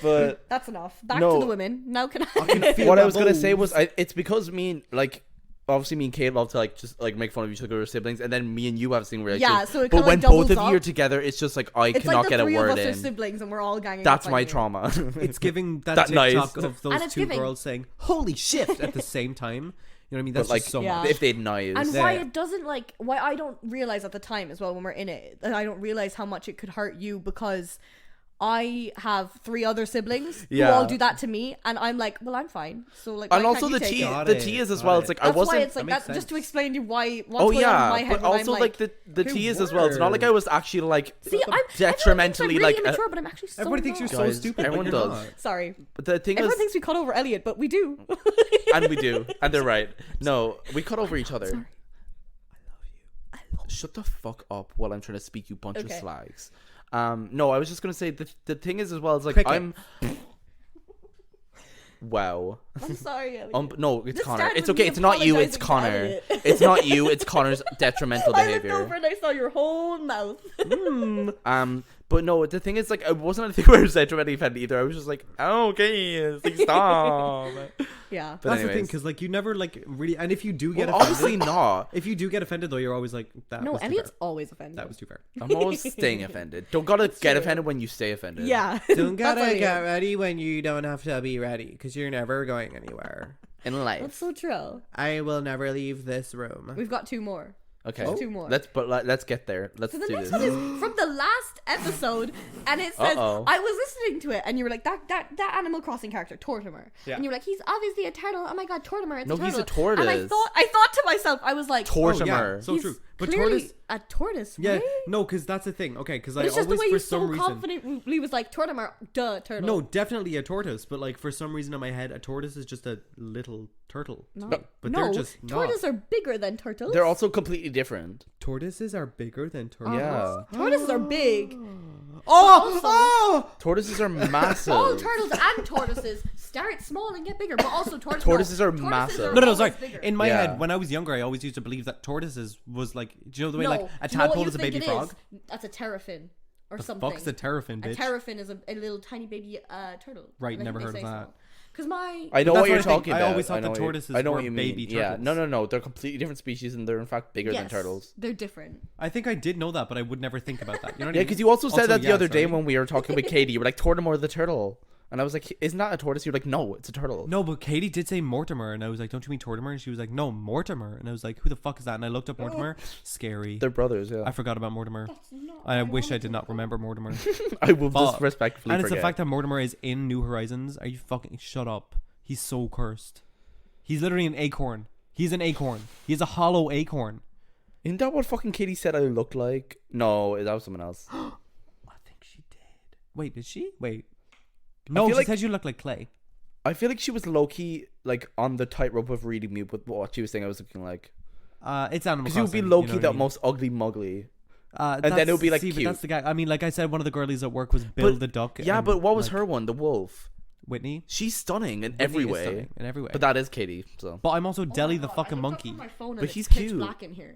But That's enough. Back No. to the women. Now can I? can feel what I that was gonna say moves. was, it's because obviously me and Kate love to just make fun of each other as siblings, and then me and you have this thing where Yeah, so it but kinda when like both of doubles you are up. together, it's just like I It's cannot like the get a three of word us are in. siblings, and we're all ganging. That's up on my you. trauma. It's giving that That TikTok nice. of And those it's two giving. girls saying "Holy shit" at the same time. You know what I mean? That's But like, just so Yeah. much. if they'd knives, And Yeah, why yeah. it doesn't why I don't realize at the time as well when we're in it, and I don't realize how much it could hurt you because I have 3 other siblings who Yeah. all do that to me, and I'm like, well, I'm fine. So like, and why also can't you the take tea, it? Got the it, tea is as got well. it. It's like I That's why wasn't. it's like That makes that. Just to sense. explain to you why. What's Oh going on in yeah, my head but when also I'm like the Okay, tea is as well. It's not like I was actually like See, I'm detrimentally really like. immature, but I'm actually so Everybody thinks you're not. so Guys, stupid. everyone but you're does. not. Sorry. But the thing Everyone is, thinks we cut over Elliot, but we do. and we do, and they're right. No, we cut over each other. Sorry. Shut the fuck up while I'm trying to speak, you bunch of Okay. slags. No, I was just gonna say the thing is as well. It's like Cricket. I'm. Wow. I'm sorry, Elliot. No, it's This Connor. started It's with okay. me It's not you. It's apologizing to Connor. Elliot. It's not you. It's Connor's detrimental I looked over behavior. and I saw your whole mouth. But no, the thing is, like, it wasn't a thing where I was sexually offended either. I was just like, oh, okay, it's like, stop. Yeah. But That's the anyways. thing, because like you never like really, and if you do get Well, offended, obviously not. if you do get offended though, you're always like, that No, was too Elliot's far. always offended. That was too far. I'm always staying offended. Don't gotta get offended when you stay offended. Yeah. Don't That's gotta Elliot. get ready when you don't have to be ready, because you're never going anywhere. In life. That's so true. I will never leave this room. We've got 2 more. Okay. There's 2 more. Let's get there. Let's So the do next this. one is from the last episode, and it says, Uh-oh. I was listening to it, and you were like, that Animal Crossing character, Tortimer. Yeah. And you were like, he's obviously a turtle. Oh my god, Tortimer, it's No, a turtle. he's a tortoise. And I thought to myself, I was like, Tortimer. So he's true. But clearly tortoise, a tortoise, yeah, right? no, because that's the thing. Okay, because I But it's just the always way for you some so reason. confidently was like, Tortimer, duh, turtle. No, definitely a tortoise, but like for some reason in my head, a tortoise is just a little turtle. No. But no, they're just not. tortoises are bigger than turtles. They're also completely different. Tortoises are bigger than turtles. Yeah. Tortoises are big. Oh! Tortoises are massive. All turtles and tortoises start small and get bigger, but also Tortoises are massive. No, always sorry. bigger. In my Yeah. head, when I was younger, I always used to believe that tortoises was like, do you know the way No, like a do you know what tadpole you is a think baby it frog? is? That's a terrafin or The something. fuck's a terrafin, A bitch? terrafin is a little tiny baby turtle. Right, I never think heard they of say that. so. Because my I know That's what you're what I think. talking I about. always thought know the what you- tortoises I know were what you mean. baby Yeah, turtles. no. They're completely different species, and they're in fact bigger than yes, turtles. they're different. I think I did know that, but I would never think about that. You know what Yeah, I mean? because you also said that the yeah, other day sorry. when we were talking with Katie. You were like, Tortimer the turtle. And I was like, isn't that a tortoise? You're like, no, it's a turtle. No, but Katie did say Mortimer, and I was like, don't you mean Tortimer? And she was like, no, Mortimer. And I was like, who the fuck is that? And I looked up Mortimer. Scary. They're brothers, yeah. I forgot about Mortimer. That's not I wish I did not remember Mortimer. I will But- just respectfully And it's forget. the fact that Mortimer is in New Horizons. Are you fucking shut up? He's so cursed. He's literally an acorn. He's an acorn. He's a hollow acorn. Isn't that what fucking Katie said I looked like? No, that was someone else. I think she did. Wait, did she? Wait. No, she feel like- said you look like Clay. I feel like she was low-key, like, on the tightrope of reading me with what she was saying I was looking like. It's Animal Because you would be Crossing, low-key you know the what I mean? most ugly muggly. And then it would be, like, But cute. that's the guy. I mean, like I said, one of the girlies at work was Bill the duck. Yeah, and, but what was like, her one? The wolf. Whitney. She's stunning in Whitney every is way. stunning in every way. But that is Katie, so. But I'm also Oh Deli my the God, fucking I looked up monkey. on my phone and But it's he's pitch cute. black in here.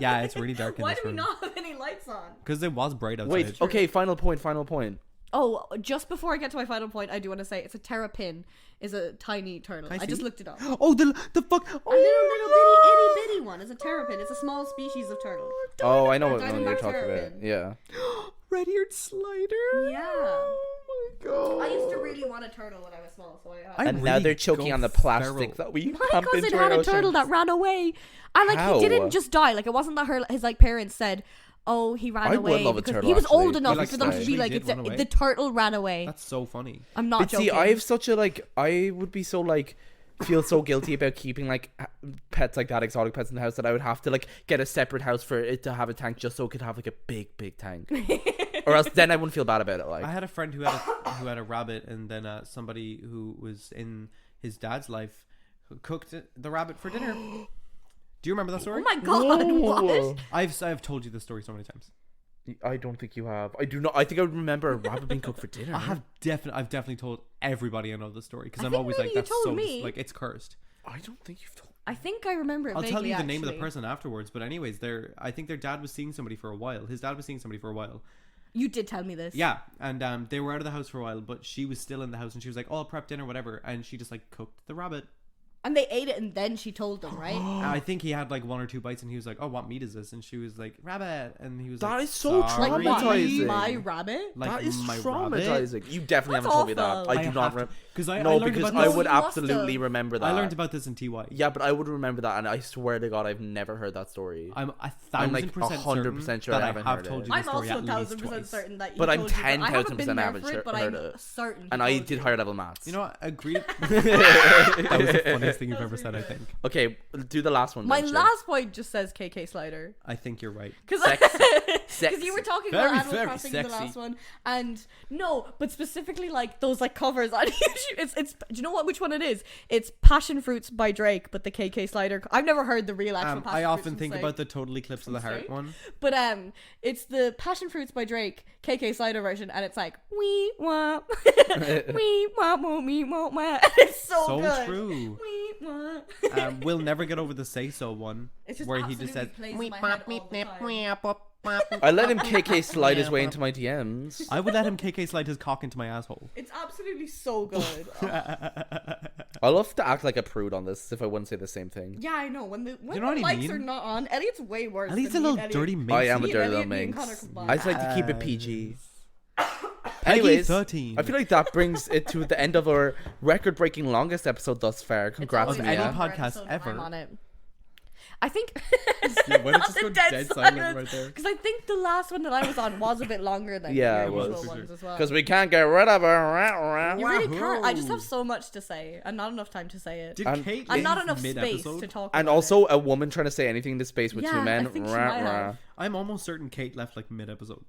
Yeah, it's really dark in Why this do we room. not have any lights on? Because it was bright outside. Wait, okay, final point. Oh, just before I get to my final point, I do want to say it's a terrapin is a tiny turtle. Can I I just see? looked it up. Oh, the fuck. A little bitty one is a terrapin. It's a small species of turtle. Oh, I know what one Diamondback you're talking about. terrapin. Yeah. Red-eared slider. Yeah. Oh my god. I used to really want a turtle when I was small, so I I And now really they're choking go on the plastic feral. that we My pump cousin into had our a turtle oceans. that ran away, and like How? he didn't just die. Like it wasn't that his like parents said, "Oh, he ran I would away," love a because turtle, he was old actually. enough He likes for them to to be die. like, He it's did run away. the turtle ran away. That's so funny. I'm not But joking. see, I have such a like. I would be so like. Feel so guilty about keeping like pets like that, exotic pets in the house, that I would have to like get a separate house for it to have a tank just so it could have like a big tank. Or else then I wouldn't feel bad about it. Like I had a friend who had a rabbit, and then somebody who was in his dad's life who cooked the rabbit for dinner. Do you remember that Oh story? my god! What? I've told you this story so many times. I don't think you have. I do not. I think I would remember a rabbit being cooked for dinner. I've definitely told everybody I know the story, because I I'm think always maybe like, you that's told so me. like it's cursed. I don't think you've told. I think I remember it I'll tell vaguely, you the name of the actually. person afterwards. But anyways, I think their dad was seeing somebody for a while. His dad was seeing somebody for a while. You did tell me this. Yeah, and they were out of the house for a while, but she was still in the house, and she was like, "Oh, I'll prep dinner, whatever," and she just like cooked the rabbit. And they ate it, and then she told them, right? And I think he had like 1 or 2 bites, and he was like, "Oh, what meat is this?" And she was like, "Rabbit," and he was That like, is so "Sorry." Like what? Traumatizing. My rabbit? Like That is my traumatizing. rabbit? You definitely That's haven't told me awful. that. I do not remember. Because I No, learned because about I this. would You must absolutely have. remember that. I learned about this in TY. Yeah, but I would remember that, and I swear to God, I've never heard that story. I'm I'm, like, 100% sure that I I haven't have heard told it. you the I'm story also at least 1000% twice. certain that you But I'm told you that. I haven't 10,000% been there average for it, but heard I'm it. certain. And I did higher level maths. You know what? Agreed. That was the funniest thing you've That ever was said, I really think. Okay, do the last one. My then, Sid. last point just says KK Slider. I think you're right. Because Sexy. you were talking Very, about Animal very Crossing in the sexy. last one, and no, but specifically like those like covers on YouTube. It's do you know what which one it is? It's Passion Fruits by Drake, but the KK Slider. I've never heard the real actual. Passion I often Fruits think from about the Total Eclipse of the Heart Snake. one. But it's the Passion Fruits by Drake KK Slider version, and it's like wee wah, wee wah wah wee wah wah. It's so good. True. Wee wah. We'll never get over the Say So one, It's just where he just says, absolutely plays in my head all the time. I let him KK slide his way into my DMs. I would let him KK slide his cock into my asshole. It's absolutely so good. I love to act like a prude on this, if I wouldn't say the same thing. Yeah, I know. When the You know what I lights mean? are not on, Elliot's way worse. Elliot's a than me little and dirty Elliot. minx. I am a Me and dirty little Elliot, me and minx. Connor combined. I just like to keep it PG. Peggy Anyways, 13. I feel like that brings it to the end of our record-breaking longest episode thus far. Congrats, It's Of always any Mia. longer podcast episode ever. time on it. I think Yeah, why not did it just the go dead dead silence, silent right there? because I think the last one that I was on was a bit longer than Yeah, your it was, usual for ones sure. as well. Because we can't get rid of her. You really can't. I just Wahoo. have so much to say and not enough time to say it. Did And- Kate And not leave enough space mid-episode? to talk And about also it. a woman trying to say anything in the space with Yeah, two men. I think she Rah, might rah. have. I'm almost certain Kate left like mid-episode.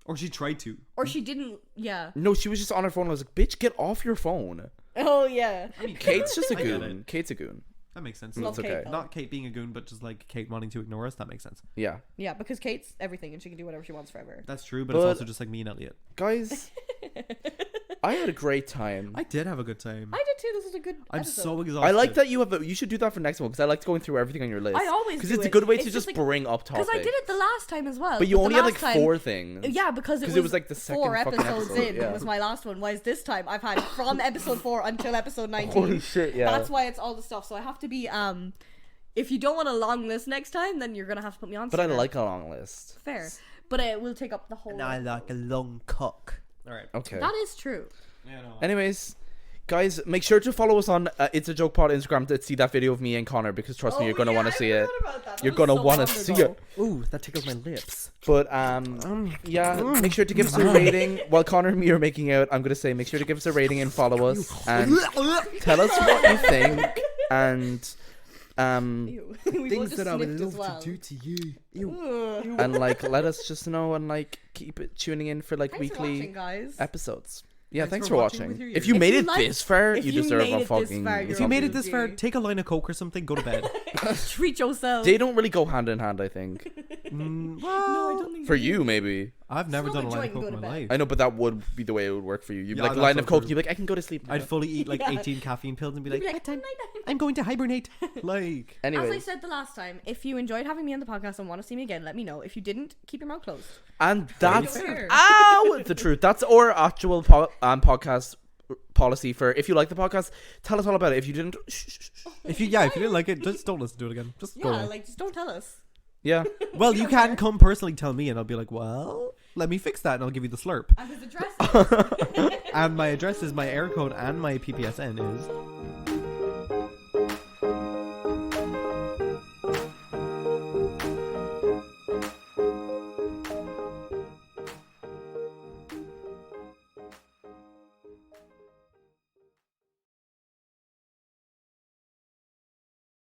Or she tried to. Or she didn't. Yeah. No, she was just on her phone. I was like, bitch, get off your phone. Oh yeah. I mean, Kate's just a I get goon. it. Kate's a goon. That makes sense. Love It's okay. Kate, though. Not Kate being a goon, but just like Kate wanting to ignore us. That makes sense. Yeah. Yeah, because Kate's everything and she can do whatever she wants forever. That's true, but But- it's also just like me and Elliot. Guys, I had a great time. I did have a good time. I did too. This was a good. I'm episode. so exhausted. I like that you have. You should do that for next one because I like going through everything on your list. I always because do it's a it. good way It's to just just like- bring up topics. Because I did it the last time as well. but you the only had last like time- 4 things. Yeah, because Because it was like the second 4 fucking episodes episode, in yeah. was my last one. Whereas this time I've had from episode 4 until episode 19. Holy shit! Yeah. That's why it's all the stuff. So I have to be if you don't want a long list next time, then you're gonna have to put me on. But I sooner. like a long list. Fair, but it will take up the whole. like a long cock. All right. Okay. That is true. Yeah, no. Anyways, guys, make sure to follow us on It's a Joke Pod Instagram to see that video of me and Connor because trust me, you're gonna want to see it. You're gonna want to see it. Ooh, that tickles my lips. But yeah, make sure to give us a rating. While Connor and me are making out, I'm gonna say make sure to give us a rating and follow us and tell us what you think and Ew. We both Things just that I would sniffed love as well. to do to you. Ew. Ugh. and like let us just know and like keep it tuning in for like Thanks for weekly watching, guys. episodes. Yeah, thanks Thanks for for watching watching. with your If you ears. made If it you like- this far, if you you deserve made a it this fucking. far, you're If you made it Obviously. this far, take a line of coke or something. Go to bed. Treat yourself. They don't really go hand in hand, I think. No, I don't think For they do. you, maybe. I've never Smoke done a a line joint of and coke go in to my bed. life. I know, but that would be the way it would work for you. You'd be Yeah, like, that's line so of coke, true. you'd be like, I can go to sleep now. I'd fully eat like Yeah. 18 caffeine pills and be You'd like, be like, "Night, night." I'm going to hibernate. Like, As I Anyways. said the last time, if you enjoyed having me on the podcast and want to see me again, let me know. If you didn't, keep your mouth closed. And Don't that's care. the truth. That's our actual podcast policy for if you like the podcast, tell us all about it. If you didn't, if you didn't like it, just don't listen to it again. Just go Yeah, away. like just don't tell us. yeah. Well, you can come personally tell me, and I'll be like, well, let me fix that, and I'll give you the slurp. And his address is And my address is my air code, and my PPSN is